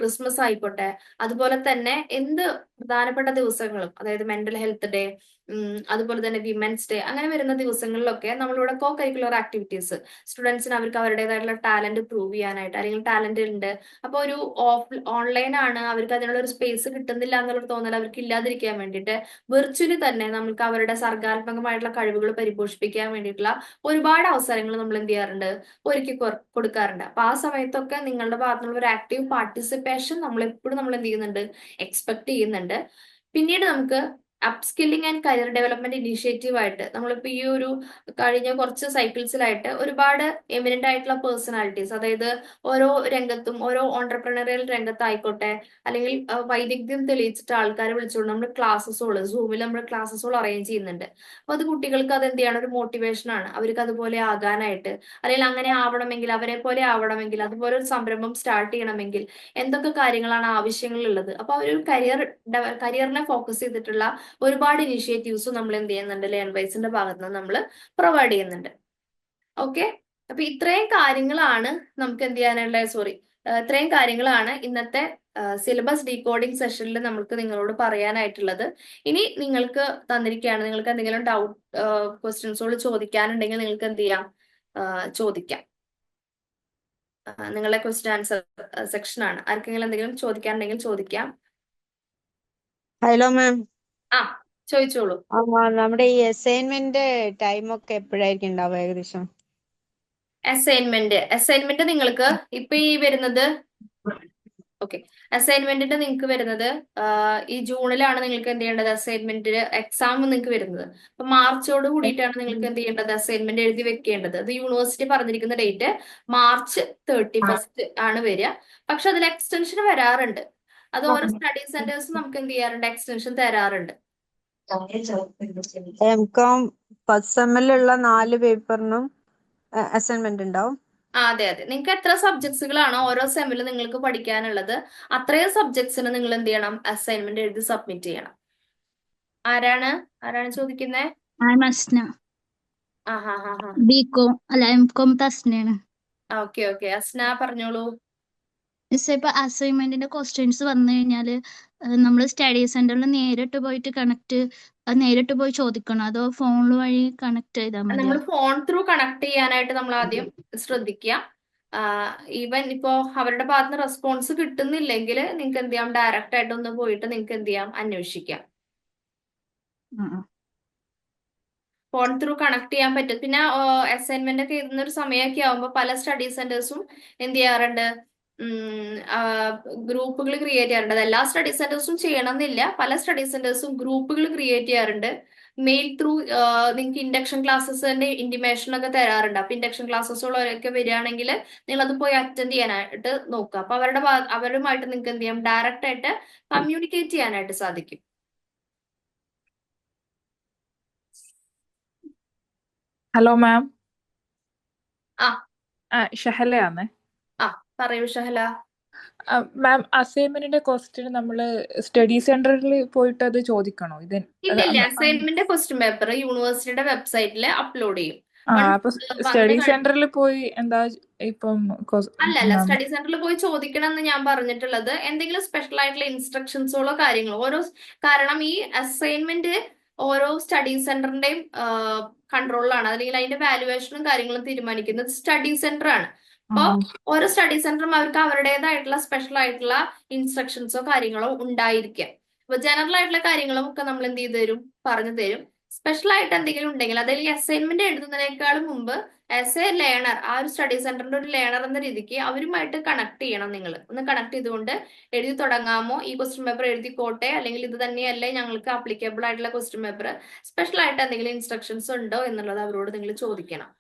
ക്രിസ്മസ് ആയിക്കോട്ടെ, അതുപോലെ തന്നെ എന്ത് പ്രധാനപ്പെട്ട ദിവസങ്ങളും, അതായത് മെന്റൽ ഹെൽത്ത് ഡേ, അതുപോലെ തന്നെ വിമൻസ് ഡേ, അങ്ങനെ വരുന്ന ദിവസങ്ങളിലൊക്കെ നമ്മളിവിടെ കോ കരിക്കുലർ ആക്ടിവിറ്റീസ് സ്റ്റുഡൻസിന് അവർക്ക് അവരുടേതായിട്ടുള്ള ടാലന്റ് പ്രൂവ് ചെയ്യാനായിട്ട്, അല്ലെങ്കിൽ ടാലന്റ് ഉണ്ട് അപ്പോൾ ഒരു ഓൺലൈൻ ആണ് അവർക്ക് അതിനുള്ള ഒരു സ്പേസ് കിട്ടുന്നില്ല എന്നുള്ളൊരു തോന്നൽ അവർക്ക് ഇല്ലാതിരിക്കാൻ വേണ്ടിയിട്ട് വിർച്വലി തന്നെ നമുക്ക് അവരുടെ സർഗാത്മകമായിട്ടുള്ള കഴിവുകൾ പരിപോഷിപ്പിക്കാൻ വേണ്ടിയിട്ടുള്ള ഒരുപാട് അവസരങ്ങൾ നമ്മൾ എന്ത് ചെയ്യാറുണ്ട്, ഒരുക്കി കൊടുക്കാറുണ്ട്. അപ്പൊ ആ സമയത്തൊക്കെ നിങ്ങളുടെ ഭാഗത്തുനിന്നുള്ള ഒരു ആക്റ്റീവ് പാർട്ടിസിപ്പേഷൻ നമ്മൾ എപ്പോഴും നമ്മൾ എന്ത് ചെയ്യുന്നുണ്ട്, എക്സ്പെക്ട് ചെയ്യുന്നുണ്ട്. പിന്നീട് നമുക്ക് upskilling and career development initiative ആയിട്ട് നമ്മളിപ്പോ ഈ ഒരു കഴിഞ്ഞ കുറച്ച് സൈക്കിൾസിലായിട്ട് ഒരുപാട് എമിനന്റ് ആയിട്ടുള്ള പേഴ്സണാലിറ്റീസ്, അതായത് ഓരോ രംഗത്തും ഓരോ ഓണ്ടർപ്രണറിയൽ രംഗത്തായിക്കോട്ടെ അല്ലെങ്കിൽ വൈദഗ്ധ്യം തെളിയിച്ചിട്ട് ആൾക്കാരെ വിളിച്ചുകൊണ്ട് നമ്മൾ ക്ലാസ്സസുകൾ സൂമിൽ നമ്മൾ ക്ലാസ്സസുകൾ അറേഞ്ച് ചെയ്യുന്നുണ്ട്. അപ്പൊ അത് കുട്ടികൾക്ക് അത് എന്ത് ചെയ്യണം, ഒരു മോട്ടിവേഷൻ ആണ്. അവർക്ക് അതുപോലെ ആകാനായിട്ട്, അല്ലെങ്കിൽ അങ്ങനെ ആവണമെങ്കിൽ, അവരെ പോലെ ആവണമെങ്കിൽ, അതുപോലെ ഒരു സംരംഭം സ്റ്റാർട്ട് ചെയ്യണമെങ്കിൽ എന്തൊക്കെ കാര്യങ്ങളാണ് ആവശ്യങ്ങളുള്ളത്. അപ്പൊ ഒരു കരിയറിനെ ഫോക്കസ് ചെയ്തിട്ടുള്ള ഒരുപാട് ഇനിഷ്യേറ്റീവ്സും നമ്മൾ എന്ത് ചെയ്യുന്നുണ്ട്, ലേൺ വൈസിന്റെ ഭാഗത്ത് നിന്ന് നമ്മൾ പ്രൊവൈഡ് ചെയ്യുന്നുണ്ട്. ഓക്കെ, അപ്പൊ ഇത്രയും കാര്യങ്ങളാണ് നമുക്ക് എന്ത് ചെയ്യാനുള്ള ഇത്രയും കാര്യങ്ങളാണ് ഇന്നത്തെ സിലബസ് ഡീകോഡിംഗ് സെഷനിൽ നമുക്ക് നിങ്ങളോട് പറയാനായിട്ടുള്ളത്. ഇനി നിങ്ങൾക്ക് തന്നിരിക്കുകയാണ്, നിങ്ങൾക്ക് എന്തെങ്കിലും ഡൗട്ട് ക്വസ്റ്റ്യൻസുകൾ ചോദിക്കാനുണ്ടെങ്കിൽ നിങ്ങൾക്ക് എന്ത് ചെയ്യാം, ചോദിക്കാം. നിങ്ങളുടെ ക്വസ്റ്റ്യൻ ആൻസർ സെക്ഷൻ ആണ്. ആർക്കെങ്കിലും എന്തെങ്കിലും ചോദിക്കാനുണ്ടെങ്കിൽ ചോദിക്കാം. ഹലോ മാം, ആ, ചോദിച്ചോളൂ. നമ്മുടെ ഈ അസൈൻമെന്റ് ടൈം ഒക്കെ എപ്പോഴായിരിക്കും ഉണ്ടാവുക ഏകദേശം? അസൈൻമെന്റ് നിങ്ങൾക്ക് ഇപ്പൊ ഈ വരുന്നത്, ഓക്കെ, അസൈൻമെന്റിന്റെ നിങ്ങൾക്ക് വരുന്നത് ഈ ജൂണിലാണ് നിങ്ങൾക്ക് എന്ത് ചെയ്യേണ്ടത്, അസൈൻമെന്റ് എക്സാം നിങ്ങൾക്ക് വരുന്നത്. അപ്പൊ മാർച്ചോട് കൂടിയിട്ടാണ് നിങ്ങൾക്ക് എന്ത് ചെയ്യേണ്ടത്, അസൈൻമെന്റ് എഴുതി വെക്കേണ്ടത്. അത് യൂണിവേഴ്സിറ്റി പറഞ്ഞിരിക്കുന്ന ഡേറ്റ് March 31 ആണ് വരിക. പക്ഷെ അതിൽ എക്സ്റ്റൻഷൻ വരാറുണ്ട്. അത് ഓരോ സ്റ്റഡി സെന്റേഴ്സും നമുക്ക് എന്ത് ചെയ്യാറുണ്ട്, എക്സ്റ്റൻഷൻ തരാറുണ്ട്. എംകോം ഫസ്റ്റ് സെമ്മിലുള്ള 4 പേപ്പറിനും അസൈൻമെന്റ് ഉണ്ടാവും? അതെ അതെ, നിങ്ങൾക്ക് എത്ര സബ്ജക്ട്സുകളാണോ ഓരോ സെമ്മിൽ നിങ്ങൾക്ക് പഠിക്കാനുള്ളത് അത്രയും സബ്ജക്ട്സിന് നിങ്ങൾ എന്ത് ചെയ്യണം, അസൈൻമെന്റ് എഴുതി സബ്മിറ്റ് ചെയ്യണം. ആരാണ് ആരാണ് ചോദിക്കുന്നേ? അസ്ന. ആ ഹാ ഹാ ഹാ, ബികോം അല്ല എംകോം തസ്നയാണ്. ഓക്കെ ഓക്കെ, അസ്ന പറഞ്ഞോളൂ. ഇപ്പൊ അസൈൻമെന്റിന്റെ ക്വസ്റ്റ്യൻസ് വന്നു കഴിഞ്ഞാല് നമ്മൾ സ്റ്റഡി സെന്ററിൽ നേരിട്ട് പോയിട്ട് നേരിട്ട് പോയി ചോദിക്കണോ അതോ ഫോൺ വഴി കണക്ട് ചെയ്താൽ മതിയോ? നമ്മൾ ഫോൺ ത്രൂ കണക്ട് ചെയ്യാനായിട്ട് നമ്മൾ ആദ്യം ശ്രദ്ധിക്കുക. ഈവൻ ഇപ്പോ അവരുടെ ഭാഗത്തുനിന്ന് റെസ്പോൺസ് കിട്ടുന്നില്ലെങ്കിൽ നിങ്ങൾക്ക് എന്ത് ചെയ്യാം, ഡയറക്റ്റ് ആയിട്ട് ഒന്ന് പോയിട്ട് നിങ്ങൾക്ക് എന്ത് ചെയ്യാം, അന്വേഷിക്കാം. ഫോൺ ത്രൂ കണക്ട് ചെയ്യാൻ പറ്റും. പിന്നെ അസൈൻമെന്റ് ഒക്കെ എഴുതുന്ന ഒരു സമയമൊക്കെ ആവുമ്പോൾ പല സ്റ്റഡി സെന്റേഴ്സും എന്ത് ചെയ്യാറുണ്ട്, ഗ്രൂപ്പുകൾ ക്രിയേറ്റ് ചെയ്യാറുണ്ട്. അത് എല്ലാ സ്റ്റഡി സെന്റേഴ്സും ചെയ്യണമെന്നില്ല. പല സ്റ്റഡി സെന്റേഴ്സും ഗ്രൂപ്പുകൾ ക്രിയേറ്റ് ചെയ്യാറുണ്ട്. മെയിൽ ത്രൂ നിങ്ങൾക്ക് ഇൻഡക്ഷൻ ക്ലാസ്സസിന്റെ ഇന്റിമേഷൻ ഒക്കെ തരാറുണ്ട്. അപ്പൊ ഇൻഡക്ഷൻ ക്ലാസ്സസുകളൊക്കെ വരികയാണെങ്കിൽ നിങ്ങൾ അത് പോയി അറ്റൻഡ് ചെയ്യാനായിട്ട് നോക്കുക. അപ്പൊ അവരുമായിട്ട് നിങ്ങൾക്ക് എന്ത് ചെയ്യാം, ഡയറക്റ്റ് ആയിട്ട് കമ്മ്യൂണിക്കേറ്റ് ചെയ്യാനായിട്ട് സാധിക്കും. ഹലോ മാം, ആ ഷഹലയാണേ. പറയൂ ഷഹല. മാം, അസൈൻമെന്റിന്റെ ക്വസ്റ്റ്യൻ നമ്മൾ സ്റ്റഡി സെന്ററിൽ പോയിട്ട് അത് ചോദിക്കണോ? ഇല്ല അസൈൻമെന്റ് ക്വസ്റ്റ്യൻ പേപ്പർ യൂണിവേഴ്സിറ്റിയുടെ വെബ്സൈറ്റിൽ അപ്ലോഡ് ചെയ്യും. അപ്പൊ സ്റ്റഡി സെന്ററിൽ പോയി എന്താ ഇപ്പം അല്ല സ്റ്റഡി സെന്ററിൽ പോയി ചോദിക്കണം എന്ന് ഞാൻ പറഞ്ഞിട്ടുള്ളത് എന്തെങ്കിലും സ്പെഷ്യൽ ആയിട്ടുള്ള ഇൻസ്ട്രക്ഷൻസുകളോ കാര്യങ്ങളോ കാരണം ഈ അസൈൻമെന്റ് ഓരോ സ്റ്റഡി സെന്ററിന്റെയും കൺട്രോളിലാണ്, അല്ലെങ്കിൽ അതിന്റെ വാല്യുവേഷനും കാര്യങ്ങളും തീരുമാനിക്കുന്നത് സ്റ്റഡി സെന്റർ ആണ്. അപ്പൊ ഓരോ സ്റ്റഡി സെന്ററും അവർക്ക് അവരുടേതായിട്ടുള്ള സ്പെഷ്യൽ ആയിട്ടുള്ള ഇൻസ്ട്രക്ഷൻസോ കാര്യങ്ങളോ ഉണ്ടായിരിക്കാം. അപ്പൊ ജനറൽ ആയിട്ടുള്ള കാര്യങ്ങളും ഒക്കെ നമ്മൾ എന്ത് ചെയ്തു തരും, പറഞ്ഞു തരും. സ്പെഷ്യൽ ആയിട്ട് എന്തെങ്കിലും ഉണ്ടെങ്കിൽ അതിൽ അസൈൻമെന്റ് എഴുതുന്നതിനേക്കാളും മുമ്പ് ആസ് എ ലേണർ, ആ ഒരു സ്റ്റഡി സെന്ററിന്റെ ഒരു ലേണർ എന്ന രീതിക്ക് അവരുമായിട്ട് കണക്ട് ചെയ്യണം. നിങ്ങൾ ഒന്ന് കണക്ട് ചെയ്തുകൊണ്ട് എഴുതി തുടങ്ങാമോ, ഈ ക്വസ്റ്റ്യൻ പേപ്പർ എഴുതിക്കോട്ടെ, അല്ലെങ്കിൽ ഇത് തന്നെയല്ലേ ഞങ്ങൾക്ക് ആപ്ലിക്കബിൾ ആയിട്ടുള്ള ക്വസ്റ്റ്യൻ പേപ്പർ, സ്പെഷ്യൽ ആയിട്ട് എന്തെങ്കിലും ഇൻസ്ട്രക്ഷൻസ് ഉണ്ടോ എന്നുള്ളത് അവരോട് നിങ്ങൾ ചോദിക്കണം.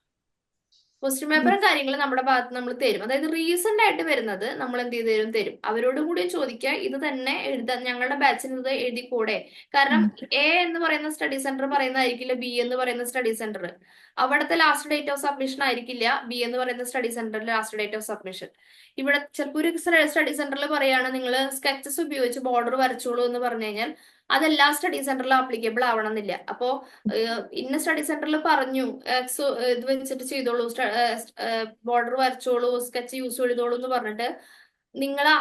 ക്വസ്റ്റ്യൻ പേപ്പറും കാര്യങ്ങളും നമ്മുടെ ഭാഗത്ത് നമ്മൾ തരും. അതായത് റീസെന്റ് ആയിട്ട് വരുന്നത് നമ്മൾ എന്ത് ചെയ്ത് തരും. അവരോട് കൂടി ചോദിക്കുക, ഇത് തന്നെ എഴുതാൻ ഞങ്ങളുടെ ബാച്ചിന് ഇത് എഴുതിക്കൂടെ. കാരണം എ എന്ന് പറയുന്ന സ്റ്റഡി സെന്റർ പറയുന്നതായിരിക്കില്ല ബി എന്ന് പറയുന്ന സ്റ്റഡി സെന്റർ. അവിടുത്തെ ലാസ്റ്റ് ഡേറ്റ് ഓഫ് സബ്മിഷൻ ആയിരിക്കില്ല ബി എന്ന് പറയുന്ന സ്റ്റഡി സെന്ററിൽ ലാസ്റ്റ് ഡേറ്റ് ഓഫ് സബ്മിഷൻ. ഇവിടെ ചിലപ്പോൾ ഒരു സ്റ്റഡി സെന്ററിൽ പറയാണ് നിങ്ങൾ സ്കെച്ചസ് ഉപയോഗിച്ച് ബോർഡർ വരച്ചോളൂ എന്ന് പറഞ്ഞു കഴിഞ്ഞാൽ അതെല്ലാ സ്റ്റഡി സെന്ററിലും ആപ്ലിക്കബിൾ ആവണമെന്നില്ല. അപ്പോ ഇന്ന സ്റ്റഡി സെന്ററിൽ പറഞ്ഞു ഇത് വെച്ചിട്ട് ചെയ്തോളൂ, ബോർഡർ വരച്ചോളൂ, സ്കെച്ച് യൂസ് ചെയ്തോളൂ എന്ന് പറഞ്ഞിട്ട്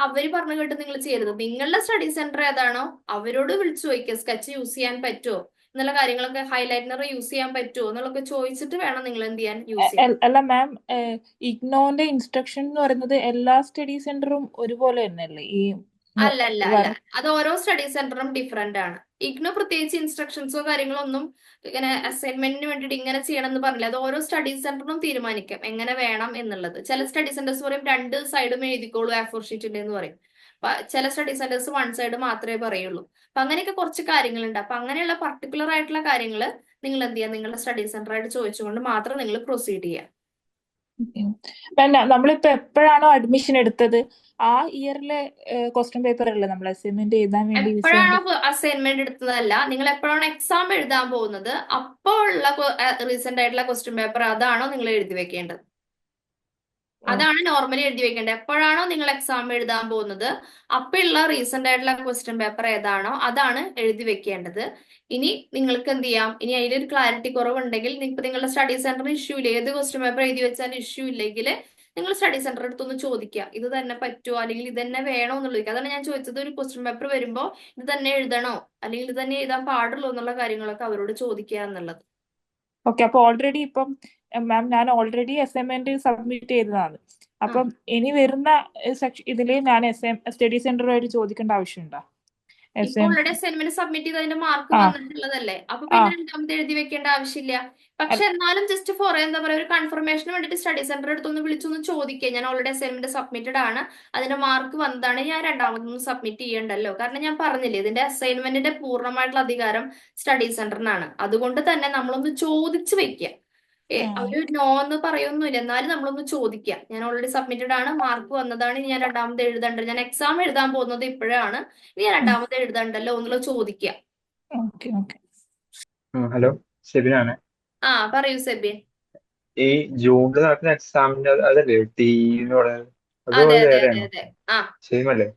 അവര് പറഞ്ഞു കേട്ട് നിങ്ങൾ ചെയ്യരുത്. നിങ്ങളുടെ സ്റ്റഡി സെന്റർ ഏതാണോ അവരോട് വിളിച്ചു ചോദിക്കുക, സ്കെച്ച് യൂസ് ചെയ്യാൻ പറ്റുമോ എന്നുള്ള കാര്യങ്ങളൊക്കെ, ഹൈലൈറ്റർ യൂസ് ചെയ്യാൻ പറ്റുമോ എന്നുള്ളതൊക്കെ ചോദിച്ചിട്ട് വേണം നിങ്ങൾ എന്ത് ചെയ്യാൻ, യൂസ് ചെയ്യാൻ. അല്ല മാം, ഇഗ്നോന്റെ ഇൻസ്ട്രക്ഷൻ എന്ന് പറയുന്നത് എല്ലാ സ്റ്റഡി സെന്ററും ഒരുപോലെ തന്നെയല്ലേ? അല്ല അത് ഓരോ സ്റ്റഡി സെന്ററും ഡിഫറെന്റ് ആണ്. ഇഗ്നോ പ്രത്യേകിച്ച് ഇൻസ്ട്രക്ഷൻസോ കാര്യങ്ങളോ ഒന്നും ഇങ്ങനെ അസൈൻമെന്റിന് വേണ്ടിയിട്ട് ഇങ്ങനെ ചെയ്യണം എന്ന് പറഞ്ഞില്ല. അത് ഓരോ സ്റ്റഡി സെന്ററിനും തീരുമാനിക്കാം എങ്ങനെ വേണം എന്നുള്ളത്. ചില സ്റ്റഡി സെന്റേഴ്സ് പറയും 2 സൈഡും എഴുതിക്കോളൂ A4 ഷീറ്റിന്റെ എന്ന് പറയും. ചില സ്റ്റഡി സെന്റേഴ്സ് 1 സൈഡ് മാത്രമേ പറയുള്ളൂ. അപ്പൊ അങ്ങനെയൊക്കെ കുറച്ച് കാര്യങ്ങളുണ്ട്. അപ്പൊ അങ്ങനെയുള്ള പർട്ടിക്കുലർ ആയിട്ടുള്ള കാര്യങ്ങൾ നിങ്ങൾ എന്ത് ചെയ്യുക, നിങ്ങളുടെ സ്റ്റഡി സെന്റർ ആയിട്ട് ചോദിച്ചുകൊണ്ട് മാത്രം നിങ്ങൾ പ്രൊസീഡ് ചെയ്യുക. നമ്മളിപ്പോ എപ്പോഴാണോ അഡ്മിഷൻ എടുത്തത് ആ ഇയറിലെ ക്വസ്റ്റ്യൻ പേപ്പർ അല്ലേ നമ്മൾ അസൈൻമെന്റ് എഴുതാൻ വേണ്ടി യൂസ് എപ്പോഴാണോ ചെയ്യുന്നത്? അസൈൻമെന്റ് എടുത്തതല്ല, നിങ്ങൾ എപ്പോഴാണോ എക്സാം എഴുതാൻ പോകുന്നത് അപ്പോൾ ഉള്ള റീസെന്റ് ആയിട്ടുള്ള ക്വസ്റ്റ്യൻ പേപ്പർ അതാണോ നിങ്ങൾ എഴുതി വെക്കേണ്ടത്. അതാണ് നോർമലി എഴുതി വെക്കേണ്ടത്. എപ്പോഴാണോ നിങ്ങൾ എക്സാം എഴുതാൻ പോകുന്നത് അപ്പോഴുള്ള റീസെന്റ് ആയിട്ടുള്ള ക്വസ്റ്റ്യൻ പേപ്പർ ഏതാണോ അതാണ് എഴുതി വെക്കേണ്ടത്. ഇനി നിങ്ങൾക്ക് എന്ത് ചെയ്യാം, ഇനി അതിലൊരു ക്ലാരിറ്റി കുറവുണ്ടെങ്കിൽ നിങ്ങളുടെ സ്റ്റഡി സെന്ററിന് ഇഷ്യൂ ഇല്ല, ഏത് ക്വസ്റ്റ്യൻ പേപ്പർ എഴുതി വെച്ചാലും ഇഷ്യൂ ഇല്ലെങ്കിൽ നിങ്ങൾ സ്റ്റഡി സെന്റർ അടുത്തൊന്ന് ചോദിക്കുക, ഇത് തന്നെ പറ്റുമോ അല്ലെങ്കിൽ ഇത് തന്നെ വേണോ എന്നുള്ളത്. അതാണ് ഞാൻ ചോദിച്ചത്, ഒരു ക്വസ്റ്റ്യൻ പേപ്പർ വരുമ്പോൾ ഇത് തന്നെ എഴുതണോ അല്ലെങ്കിൽ ഇത് തന്നെ എഴുതാൻ പാടുള്ളൂ എന്നുള്ള കാര്യങ്ങളൊക്കെ അവരോട് ചോദിക്കുക എന്നുള്ളത്. ഓക്കെ, അപ്പൊ ഓൾറെഡി ഇപ്പം മാം ഞാൻ ഓൾറെഡി അസൈൻമെന്റ് സബ്മിറ്റ് ചെയ്തതാണ്. അപ്പം ഇനി വരുന്ന ഇതില് ഞാൻ സ്റ്റഡി സെന്ററുമായിട്ട് ചോദിക്കേണ്ട ആവശ്യമുണ്ടോ? ഇപ്പൊ ഓൾറെഡി അസൈൻമെന്റ് സബ്മിറ്റ് ചെയ്ത് അതിന്റെ മാർക്ക് വന്നിട്ടുള്ളതല്ലേ, അപ്പൊ പിന്നെ രണ്ടാമത് എഴുതി വെക്കേണ്ട ആവശ്യമില്ല. പക്ഷെ എന്നാലും ജസ്റ്റ് ഫോർ എന്താ പറയാ, ഒരു കൺഫർമേഷന് വേണ്ടിട്ട് സ്റ്റഡി സെന്റർ അടുത്തൊന്ന് വിളിച്ചൊന്ന് ചോദിക്കുക, ഞാൻ ഓൾറെഡി അസൈൻമെന്റ് സബ്മിറ്റഡ് ആണ്, അതിന്റെ മാർക്ക് വന്നതാണ്, ഞാൻ രണ്ടാമതൊന്നും സബ്മിറ്റ് ചെയ്യണ്ടല്ലോ. കാരണം ഞാൻ പറഞ്ഞില്ലേ, ഇതിന്റെ അസൈൻമെന്റിന്റെ പൂർണ്ണമായിട്ടുള്ള അധികാരം സ്റ്റഡി സെന്ററിനാണ്. അതുകൊണ്ട് തന്നെ നമ്മളൊന്ന് ചോദിച്ചു വെക്കുക. അവര് നോ എന്ന് പറയൊന്നുമില്ല, എന്നാലും നമ്മളൊന്ന് ചോദിക്കുക, ഞാൻ ഓൾറെഡി സബ്മിറ്റഡ് ആണ്, മാർക്ക് വന്നതാണ്, ഇനി ഞാൻ രണ്ടാമത് എഴുതണ്ട, ഞാൻ എക്സാം എഴുതാൻ പോകുന്നത് ഇപ്പോഴാണ്, ഇനി ഞാൻ രണ്ടാമത് എഴുതണ്ടല്ലോ എന്നുള്ള ചോദിക്കുക. ഹലോ, സെബിനാണ്. പറയൂ സെബിൻ. ഈ ജൂണിൽ നടക്കുന്ന എക്സാമിന്റെ അതല്ലേ ടി എന്ന് പറയുന്നത്? അതെ അതുപോലെ അതെ വേറെയാണോ? അതെ അതെ സെയിം അല്ലേ?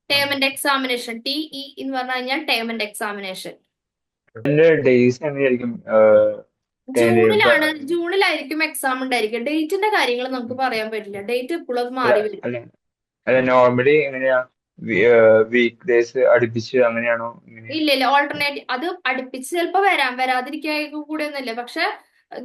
ടേം ആൻഡ് എക്സാമിനേഷൻ, TE എന്ന് പറഞ്ഞു കഴിഞ്ഞാൽ ടേം ആൻഡ് എക്സാമിനേഷൻ. അതിന്റെ ഡേയ്സ് എങ്ങനെയായിരിക്കും? ജൂണിലായിരിക്കും എക്സാം ഉണ്ടായിരിക്കും. ഡേറ്റിന്റെ കാര്യങ്ങൾ നമുക്ക് പറയാൻ പറ്റില്ല, ഡേറ്റ് എപ്പോഴും അത് മാറി വരും. അല്ല നോർമലി എങ്ങനെയാ, വീക്ക് ഡേയ്സ് അടുപ്പിച്ച് അങ്ങനെയാണോ? ഇല്ല ഓൾട്ടർനേറ്റ്, അത് അടുപ്പിച്ച് ചിലപ്പോ വരാതിരിക്കുക കൂടെ ഒന്നുമില്ല, പക്ഷെ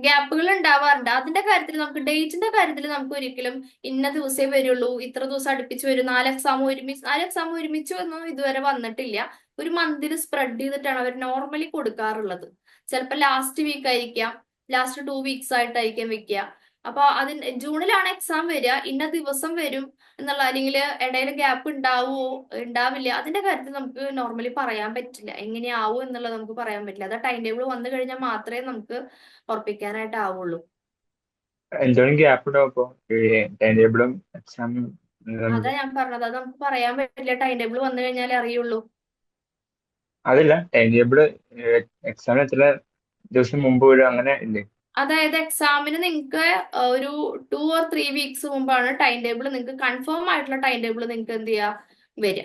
ഗ്യാപ്പുകൾ ഉണ്ടാവാറുണ്ട്. അതിന്റെ കാര്യത്തിൽ നമുക്ക്, ഡേറ്റിന്റെ കാര്യത്തിൽ നമുക്ക് ഒരിക്കലും ഇന്ന ദിവസമേ വരുള്ളൂ, ഇത്ര ദിവസം അടുപ്പിച്ച് വരും, 4 എക്സാം ഒരുമിച്ച് ഒന്നും ഇതുവരെ വന്നിട്ടില്ല. ഒരു മന്തിൽ സ്പ്രെഡ് ചെയ്തിട്ടാണ് അവർ നോർമലി കൊടുക്കാറുള്ളത്. ചിലപ്പോൾ ലാസ്റ്റ് വീക്ക് ആയിരിക്കാം, ലാസ്റ്റ് 2 വീക്സ് ആയിട്ടായിരിക്കാം വെക്കുക. അപ്പൊ അതിന് ജൂണിലാണ് എക്സാം വരിക, ഇന്ന ദിവസം വരും എന്നുള്ള, അല്ലെങ്കിൽ ഇടയിൽ ഗ്യാപ്പ് ഉണ്ടാവുമോ ഉണ്ടാവില്ല, അതിന്റെ കാര്യത്തിൽ നമുക്ക് നോർമലി പറയാൻ പറ്റില്ല. എങ്ങനെയാവും എന്നുള്ളത് നമുക്ക് പറയാൻ പറ്റില്ല. അത് ടൈം ടേബിൾ വന്നു കഴിഞ്ഞാൽ മാത്രമേ നമുക്ക് ഉറപ്പിക്കാനായിട്ട് ആവുള്ളൂ. എന്തെങ്കിലും ഗ്യാപ്പ് ഉണ്ടാവും ഇപ്പൊ ടൈം ടേബിളും എക്സാമും അതാ ഞാൻ പറഞ്ഞത്, അത് നമുക്ക് പറയാൻ പറ്റില്ല. ടൈം ടേബിൾ വന്നു കഴിഞ്ഞാലേ അറിയുള്ളൂ. അതല്ല ടൈം ടേബിള് എക്സാമിന് എത്ര ദിവസം മുമ്പ് വരും അങ്ങനെ ഇല്ലേ? അതായത് എക്സാമിന് നിങ്ങൾക്ക് ഒരു 2 or 3 വീക്സ് മുമ്പാണ് ടൈം ടേബിൾ, നിങ്ങൾക്ക് കൺഫേം ആയിട്ടുള്ള ടൈം ടേബിൾ നിങ്ങൾക്ക് എന്ത് ചെയ്യാ വരിക.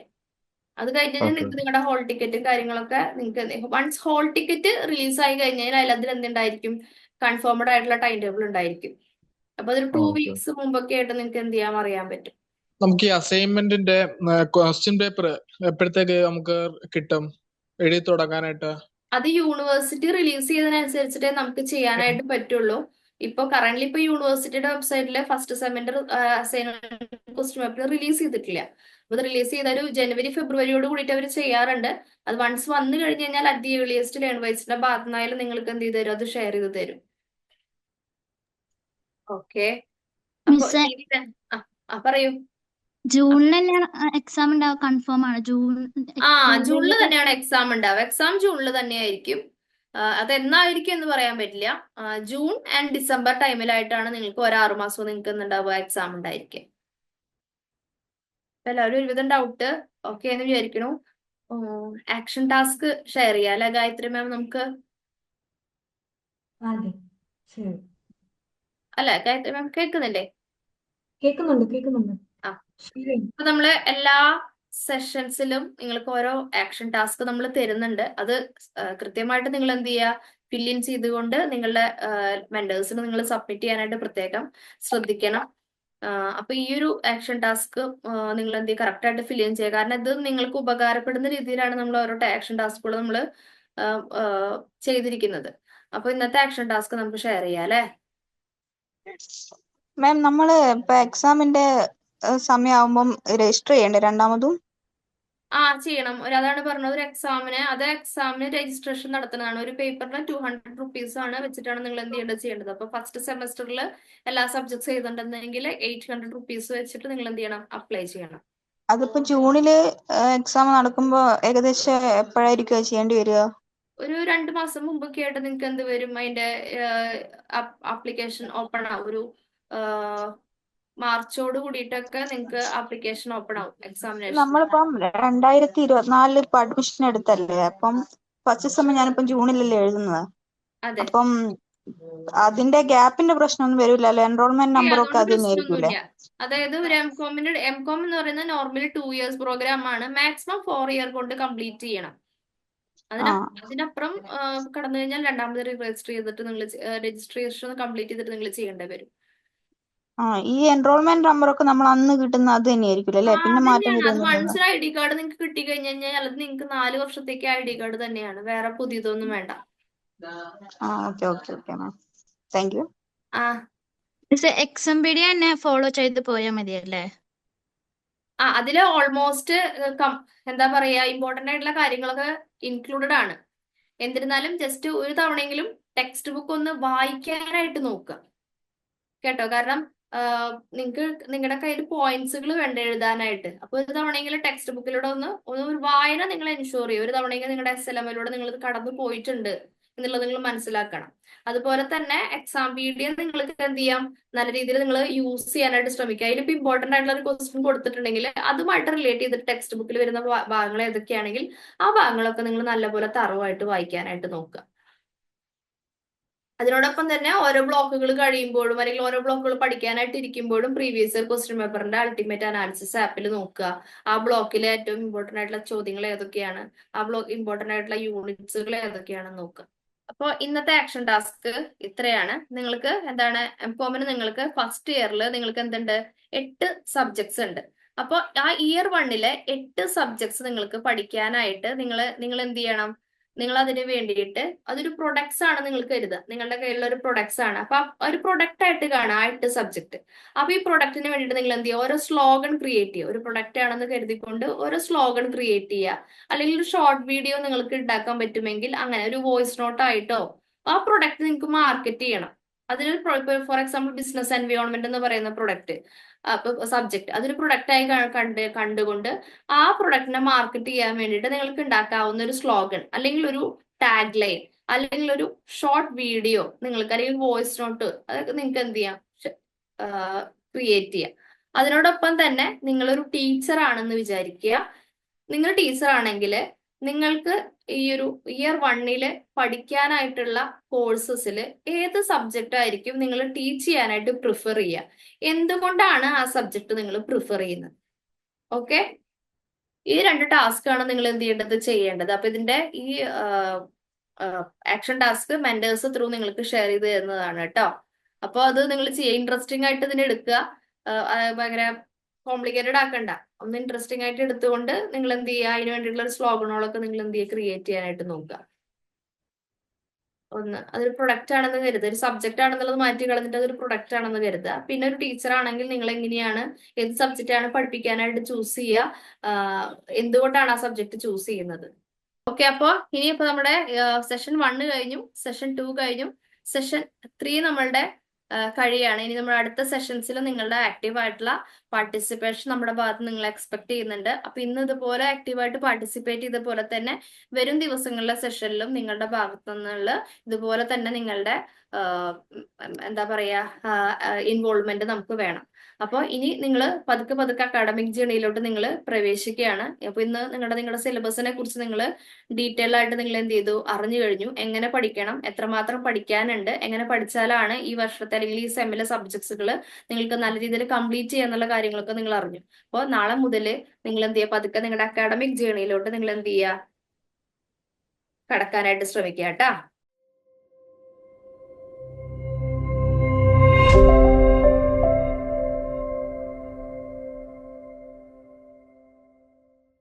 അത് കഴിഞ്ഞാൽ ഓക്കെ നിങ്ങൾക്ക് നിങ്ങളുടെ ഹോൾ ടിക്കറ്റ് കാര്യങ്ങളൊക്കെ നിങ്ങൾക്ക് വൺസ് ഹോൾ ടിക്കറ്റ് റിലീസ് ആയി കഴിഞ്ഞാൽ അതിൽ എന്തുണ്ടായിരിക്കും, കൺഫേംഡ് ആയിട്ടുള്ള ടൈം ടേബിൾ ഉണ്ടായിരിക്കും. അപ്പൊ അതൊരു 2 ഓക്കെ വീക്സ് മുമ്പൊക്കെ ആയിട്ട് നിങ്ങൾക്ക് എന്ത് ചെയ്യാൻ അറിയാൻ പറ്റും. നമുക്ക് ഈ അസൈൻമെന്റിന്റെ ക്വസ്റ്റ്യൻ പേപ്പർ എപ്പോഴത്തേക്ക് നമുക്ക് കിട്ടും എഴുതി തുടങ്ങാനായിട്ട്? അത് യൂണിവേഴ്സിറ്റി റിലീസ് ചെയ്തതിനനുസരിച്ചിട്ടേ നമുക്ക് ചെയ്യാനായിട്ട് പറ്റുള്ളൂ. ഇപ്പൊ കറന്റ് ഇപ്പൊ യൂണിവേഴ്സിറ്റിയുടെ വെബ്സൈറ്റില് first semester assignment question paper release ചെയ്തിട്ടില്ല. അപ്പൊ അത് റിലീസ് ചെയ്ത ഒരു ജനുവരി ഫെബ്രുവരിയോട് കൂടിയിട്ട് അവർ ചെയ്യാറുണ്ട്. അത് വൺസ് വന്നു കഴിഞ്ഞ് കഴിഞ്ഞാൽ അറ്റ് ദി ഏർലിയസ്റ്റ് ലേൺവൈസിന്റെ ഭാഗത്തു നിന്നായാലും നിങ്ങൾക്ക് എന്ത് ചെയ്ത് തരും, അത് ഷെയർ ചെയ്ത് തരും. ഓക്കെ, അപ്പൊ മിസ്സേ, പറയൂ. ജൂണിൽ തന്നെയാണ് എക്സാം ഉണ്ടാവുക, കൺഫേം ആണ്? ജൂണിൽ തന്നെയാണ് എക്സാം ഉണ്ടാവുക. എക്സാം ജൂണിൽ തന്നെയായിരിക്കും. അത് എന്നായിരിക്കും എന്ന് പറയാൻ പറ്റില്ല. ജൂൺ ആൻഡ് ഡിസംബർ ടൈമിലായിട്ടാണ് നിങ്ങൾക്ക് 6 മാസവും നിങ്ങൾക്ക് എന്തുണ്ടാവുക, എക്സാം ഉണ്ടായിരിക്കും. അപ്പൊ എല്ലാവരും ഒരുവിധം ഡൗട്ട് ഓക്കെ എന്ന് വിചാരിക്കണു. ആക്ഷൻ ടാസ്ക് ഷെയർ ചെയ്യാം അല്ലെ ഗായത്രി മാം? നമുക്ക് അതെ ശരി, അല്ല ഗായത്രി മാം കേൾക്കുന്നില്ലേ? കേൾക്കുന്നുണ്ട്. ആ. ശരി. അപ്പൊ നമ്മള് എല്ലാ സെഷൻസിലും നിങ്ങൾക്ക് ഓരോ ആക്ഷൻ ടാസ്ക് നമ്മൾ തരുന്നുണ്ട്. അത് കൃത്യമായിട്ട് നിങ്ങൾ എന്ത് ചെയ്യുക, ഫില്ലിൻ ചെയ്തുകൊണ്ട് നിങ്ങളുടെ മെന്റേഴ്സിന് നിങ്ങൾ സബ്മിറ്റ് ചെയ്യാനായിട്ട് പ്രത്യേകം ശ്രദ്ധിക്കണം. അപ്പൊ ഈ ഒരു ആക്ഷൻ ടാസ്ക് നിങ്ങൾ എന്ത് ചെയ്യുക, കറക്റ്റ് ആയിട്ട് ഫില്ലിൻ ചെയ്യുക. കാരണം ഇത് നിങ്ങൾക്ക് ഉപകാരപ്പെടുന്ന രീതിയിലാണ് നമ്മൾ ഓരോ ആക്ഷൻ ടാസ്കുകൾ നമ്മൾ ചെയ്തിരിക്കുന്നത്. അപ്പൊ ഇന്നത്തെ ആക്ഷൻ ടാസ്ക് നമുക്ക് ഷെയർ ചെയ്യാം അല്ലെ? മാം നമ്മള് ഇപ്പൊ എക്സാമിന്റെ സമയമാകുമ്പം രജിസ്റ്റർ ചെയ്യണ്ടേ രണ്ടാമതും? ചെയ്യണം. അതാണ് പറഞ്ഞത്, ഒരു എക്സാമിന് രജിസ്ട്രേഷൻ നടത്തുന്നതാണ്. ഒരു പേപ്പറിന് 200 റുപ്പീസ് ആണ് വെച്ചിട്ടാണ് നിങ്ങൾ എന്ത് ചെയ്യേണ്ടത്. അപ്പൊ ഫസ്റ്റ് സെമസ്റ്ററിൽ എല്ലാ സബ്ജക്ട്സ് ചെയ്തിട്ടുണ്ടെങ്കിൽ 800 റുപ്പീസ് വെച്ചിട്ട് നിങ്ങൾ എന്ത് ചെയ്യണം, അപ്ലൈ ചെയ്യണം. അതിപ്പോ ജൂണില് എക്സാം നടക്കുമ്പോ ഏകദേശം എപ്പോഴായിരിക്കും ചെയ്യേണ്ടി വരിക? ഒരു 2 മാസം മുമ്പൊക്കെ ആയിട്ട് നിങ്ങൾക്ക് എന്ത് വരും, അതിന്റെ ആപ്ലിക്കേഷൻ ഓപ്പൺ ആവും. ഒരു മാർച്ചോട് കൂടിയിട്ടൊക്കെ നിങ്ങൾക്ക് ആപ്ലിക്കേഷൻ ഓപ്പൺ ആവും എക്സാമിനേഷൻ. നമ്മളിപ്പം 2024 ഇപ്പൊ അഡ്മിഷൻ എടുത്തല്ലേ, അപ്പം ഫസ്റ്റ് സെം ഞാനിപ്പം ജൂണിലല്ലേ എഴുതുന്നത്. അതെ, അപ്പം അതിന്റെ ഗ്യാപ്പിന്റെ പ്രശ്നമൊന്നും വരില്ലല്ലോ? എൻറോൾമെന്റ് നമ്പർ ഒക്കെ അത് തന്നെ ആയിരിക്കൂലേ? പ്രശ്നമൊന്നുമില്ല. അതായത് ഒരു എംകോം എന്ന് പറയുന്നത് നോർമലി 2 ഇയേഴ്സ് പ്രോഗ്രാം ആണ്. മാക്സിമം 4 ഇയർ കൊണ്ട് കംപ്ലീറ്റ് ചെയ്യണം. അതിനപ്പുറം കടന്നു കഴിഞ്ഞാൽ രണ്ടാമത് രജിസ്റ്റർ ചെയ്തിട്ട് നിങ്ങൾ രജിസ്ട്രേഷൻ കംപ്ലീറ്റ് ചെയ്തിട്ട് നിങ്ങൾ ചെയ്യേണ്ടി വരും. ഈ എൻറോൾമെന്റ് നമ്പർ ഒക്കെ നമ്മൾ അന്ന് കിട്ടുന്ന അത് തന്നെയായിരിക്കും അല്ലേ? പിന്നെ മാറ്റം അത് വരുമൊന്നുമില്ലല്ലോ? വൺസ് ID കാർഡ് നിങ്ങൾക്ക് കിട്ടി കഴിഞ്ഞു കഴിഞ്ഞാൽ അത് നിങ്ങൾക്ക് 4 വർഷത്തേക്ക് ID കാർഡ് തന്നെയാണ്, വേറെ പുതിയതൊന്നും വേണ്ട. Okay ma'am, thank you. Exampedia തന്നെ ഫോളോ ചെയ്ത് പോയാൽ മതിയല്ലേ? അതില് ഓൾമോസ്റ്റ് എന്താ പറയാ, ഇമ്പോർട്ടന്റ് ആയിട്ടുള്ള കാര്യങ്ങളൊക്കെ ഇൻക്ലൂഡഡ് ആണ്. എന്നിരുന്നാലും ജസ്റ്റ് ഒരു തവണയെങ്കിലും ടെക്സ്റ്റ് ബുക്ക് ഒന്ന് വായിക്കാനായിട്ട് നോക്കുക കേട്ടോ. കാരണം നിങ്ങൾക്ക് നിങ്ങളുടെ കയ്യിൽ പോയിന്റ്സുകൾ വേണ്ട എഴുതാനായിട്ട്. അപ്പൊ ഒരു തവണയെങ്കിലും ടെക്സ്റ്റ് ബുക്കിലൂടെ ഒന്ന് ഒരു വായന നിങ്ങൾ എൻഷുർ ചെയ്യും. ഒരു തവണയെങ്കിലും നിങ്ങളുടെ SLMലൂടെ നിങ്ങൾ കടന്നു പോയിട്ടുണ്ട് എന്നുള്ളത് നിങ്ങൾ മനസ്സിലാക്കണം. അതുപോലെ തന്നെ എക്സാം പീഡിയം നിങ്ങൾക്ക് എന്ത് ചെയ്യാം, നല്ല രീതിയിൽ നിങ്ങൾ യൂസ് ചെയ്യാനായിട്ട് ശ്രമിക്കുക. അതിലിപ്പോൾ ഇമ്പോർട്ടന്റ് ആയിട്ടുള്ള ഒരു ക്വസ്റ്റ്യൻ കൊടുത്തിട്ടുണ്ടെങ്കിൽ അതുമായിട്ട് റിലേറ്റ് ചെയ്തിട്ട് ടെക്സ്റ്റ് ബുക്കിൽ വരുന്ന ഭാഗങ്ങൾ ഏതൊക്കെയാണെങ്കിൽ ആ ഭാഗങ്ങളൊക്കെ നിങ്ങൾ നല്ലപോലെ തറവായിട്ട് വായിക്കാനായിട്ട് നോക്കുക. അതിനോടൊപ്പം തന്നെ ഓരോ ബ്ലോക്കുകൾ കഴിയുമ്പോഴും അല്ലെങ്കിൽ ഓരോ ബ്ലോക്കുകൾ പഠിക്കാനായിട്ട് ഇരിക്കുമ്പോഴും പ്രീവിയസ് ഇയർ ക്വസ്റ്റ്യൻ പേപ്പറിന്റെ അൾട്ടിമേറ്റ് അനാലിസിസ് ആപ്പിൽ നോക്കുക. ആ ബ്ലോക്കിലെ ഏറ്റവും ഇമ്പോർട്ടന്റ് ആയിട്ടുള്ള ചോദ്യങ്ങൾ ഏതൊക്കെയാണ്, ആ ബ്ലോക്ക് ഇമ്പോർട്ടന്റ് ആയിട്ടുള്ള യൂണിറ്റ്സുകൾ ഏതൊക്കെയാണെന്ന് നോക്കുക. അപ്പോൾ ഇന്നത്തെ ആക്ഷൻ ടാസ്ക് ഇത്രയാണ്. നിങ്ങൾക്ക് എന്താണ്, എംകോമിന് നിങ്ങൾക്ക് ഫസ്റ്റ് ഇയറിൽ നിങ്ങൾക്ക് എന്തുണ്ട്, 8 സബ്ജക്ട്സ് ഉണ്ട്. അപ്പോൾ ആ ഇയർ 1ലെ 8 സബ്ജക്ട്സ് നിങ്ങൾക്ക് പഠിക്കാനായിട്ട് നിങ്ങൾ എന്ത് ചെയ്യണം, നിങ്ങൾ അതിന് വേണ്ടിയിട്ട് അതൊരു പ്രൊഡക്ട്സ് ആണ് നിങ്ങൾക്ക് കരുതുക. നിങ്ങളുടെ കയ്യിലുള്ള ഒരു പ്രൊഡക്ട്സ് ആണ്. അപ്പൊ ഒരു പ്രൊഡക്റ്റ് ആയിട്ട് കാണാം ആ 8 സബ്ജക്ട്. അപ്പൊ ഈ പ്രൊഡക്റ്റിന് വേണ്ടിയിട്ട് നിങ്ങൾ എന്ത് ചെയ്യുക, ഓരോ സ്ലോഗൻ ക്രിയേറ്റ് ചെയ്യുക. ഒരു പ്രൊഡക്റ്റ് ആണെന്ന് കരുതിക്കൊണ്ട് ഓരോ സ്ലോഗൻ ക്രിയേറ്റ് ചെയ്യുക. അല്ലെങ്കിൽ ഒരു ഷോർട്ട് വീഡിയോ നിങ്ങൾക്ക് ഉണ്ടാക്കാൻ പറ്റുമെങ്കിൽ അങ്ങനെ ഒരു വോയിസ് നോട്ട് ആയിട്ടോ ആ പ്രൊഡക്റ്റ് നിങ്ങൾക്ക് മാർക്കറ്റ് ചെയ്യണം. അതിനൊരു ഫോർ എക്സാമ്പിൾ ബിസിനസ് എൻവയോൺമെന്റ് എന്ന് പറയുന്ന പ്രൊഡക്റ്റ്, അപ്പൊ സബ്ജക്ട് അതൊരു പ്രൊഡക്റ്റ് ആയി കണ്ടുകൊണ്ട് ആ പ്രൊഡക്റ്റിനെ മാർക്കറ്റ് ചെയ്യാൻ വേണ്ടിയിട്ട് നിങ്ങൾക്ക് ഉണ്ടാക്കാവുന്ന ഒരു സ്ലോഗൻ അല്ലെങ്കിൽ ഒരു ടാഗ് ലൈൻ അല്ലെങ്കിൽ ഒരു ഷോർട്ട് വീഡിയോ നിങ്ങൾക്ക് അല്ലെങ്കിൽ വോയിസ് നോട്ട് അതൊക്കെ നിങ്ങൾക്ക് എന്ത് ചെയ്യാം, ക്രിയേറ്റ് ചെയ്യാം. അതിനോടൊപ്പം തന്നെ നിങ്ങളൊരു ടീച്ചർ ആണെന്ന് വിചാരിക്കുക. നിങ്ങൾ ടീച്ചർ ആണെങ്കിൽ നിങ്ങൾക്ക് ഈ ഒരു ഇയർ 1 പഠിക്കാനായിട്ടുള്ള കോഴ്സസിൽ ഏത് സബ്ജക്റ്റ് ആയിരിക്കും നിങ്ങൾ ടീച്ച് ചെയ്യാനായിട്ട് പ്രിഫർ ചെയ്യുക, എന്തുകൊണ്ടാണ് ആ സബ്ജക്ട് നിങ്ങൾ പ്രിഫർ ചെയ്യുന്നത്? ഓക്കെ, ഈ 2 ടാസ്ക് ആണ് നിങ്ങൾ എന്ത് ചെയ്യേണ്ടത്. അപ്പൊ ഇതിന്റെ ഈ ആക്ഷൻ ടാസ്ക് മെന്റേഴ്സ് ത്രൂ നിങ്ങൾക്ക് ഷെയർ ചെയ്ത് തരുന്നതാണ് കേട്ടോ. അപ്പൊ അത് നിങ്ങൾ ഇൻട്രസ്റ്റിംഗ് ആയിട്ട് ഇതിനെ എടുക്കുക, ഭയങ്കര കോംപ്ലിക്കേറ്റഡ് ആക്കണ്ട, ഒന്ന് ഇൻട്രസ്റ്റിംഗ് ആയിട്ട് എടുത്തുകൊണ്ട് നിങ്ങൾ എന്ത് ചെയ്യുക, അതിന് വേണ്ടിയിട്ടുള്ള ഒരു സ്ലോഗനുകളൊക്കെ നിങ്ങൾ എന്ത് ചെയ്യുക, ക്രിയേറ്റ് ചെയ്യാനായിട്ട് നോക്കുക. ഒന്ന് അതൊരു പ്രൊഡക്റ്റ് ആണെന്ന് കരുതുക, ഒരു സബ്ജക്റ്റ് ആണെന്നുള്ളത് മാറ്റി കളഞ്ഞിട്ട് അതൊരു പ്രൊഡക്റ്റ് ആണെന്ന് കരുതുക. പിന്നെ ഒരു ടീച്ചർ ആണെങ്കിൽ നിങ്ങൾ എങ്ങനെയാണ്, ഏത് സബ്ജക്റ്റ് ആണ് പഠിപ്പിക്കാനായിട്ട് ചൂസ് ചെയ്യുക, എന്തുകൊണ്ടാണ് ആ സബ്ജക്ട് ചൂസ് ചെയ്യുന്നത്. ഓക്കെ, അപ്പൊ ഇനിയിപ്പോ നമ്മുടെ സെഷൻ 1 കഴിഞ്ഞു, സെഷൻ 2 കഴിഞ്ഞു, സെഷൻ 3 നമ്മളുടെ കഴിയാണ്. ഇനി നമ്മൾ അടുത്ത സെഷൻസിൽ നിങ്ങളുടെ ആക്റ്റീവ് ആയിട്ടുള്ള പാർട്ടിസിപ്പേഷൻ നമ്മുടെ ഭാഗത്ത് നിങ്ങൾ എക്സ്പെക്ട് ചെയ്യുന്നുണ്ട്. അപ്പൊ ഇന്ന് ഇതുപോലെ ആക്റ്റീവായിട്ട് പാർട്ടിസിപ്പേറ്റ് ചെയ്ത പോലെ തന്നെ വരും ദിവസങ്ങളിലെ സെഷനിലും നിങ്ങളുടെ ഭാഗത്തു നിന്നുള്ള ഇതുപോലെ തന്നെ നിങ്ങളുടെ എന്താ പറയാ ഇൻവോൾവ്മെന്റ് നമുക്ക് വേണം. അപ്പോൾ ഇനി നിങ്ങൾ പതുക്കെ അക്കാഡമിക് ജേണിയിലോട്ട് നിങ്ങൾ പ്രവേശിക്കുകയാണ്. അപ്പൊ ഇന്ന് നിങ്ങളുടെ സിലബസിനെ കുറിച്ച് നിങ്ങൾ ഡീറ്റെയിൽ ആയിട്ട് നിങ്ങൾ എന്ത് ചെയ്തു, അറിഞ്ഞു കഴിഞ്ഞു. എങ്ങനെ പഠിക്കണം, എത്രമാത്രം പഠിക്കാനുണ്ട്, എങ്ങനെ പഠിച്ചാലാണ് ഈ വർഷത്തെ അല്ലെങ്കിൽ ഈ സെമ്മിലെ സബ്ജക്ട്സുകൾ നിങ്ങൾക്ക് നല്ല രീതിയിൽ കംപ്ലീറ്റ് ചെയ്യാന്നുള്ള കാര്യങ്ങളൊക്കെ നിങ്ങൾ അറിഞ്ഞു. അപ്പോൾ നാളെ മുതൽ നിങ്ങൾ എന്ത് ചെയ്യുക, പതുക്കെ നിങ്ങളുടെ അക്കാഡമിക് ജേണിയിലോട്ട് നിങ്ങൾ എന്ത് ചെയ്യുക, കടക്കാനായിട്ട് ശ്രമിക്കുക കേട്ടാ.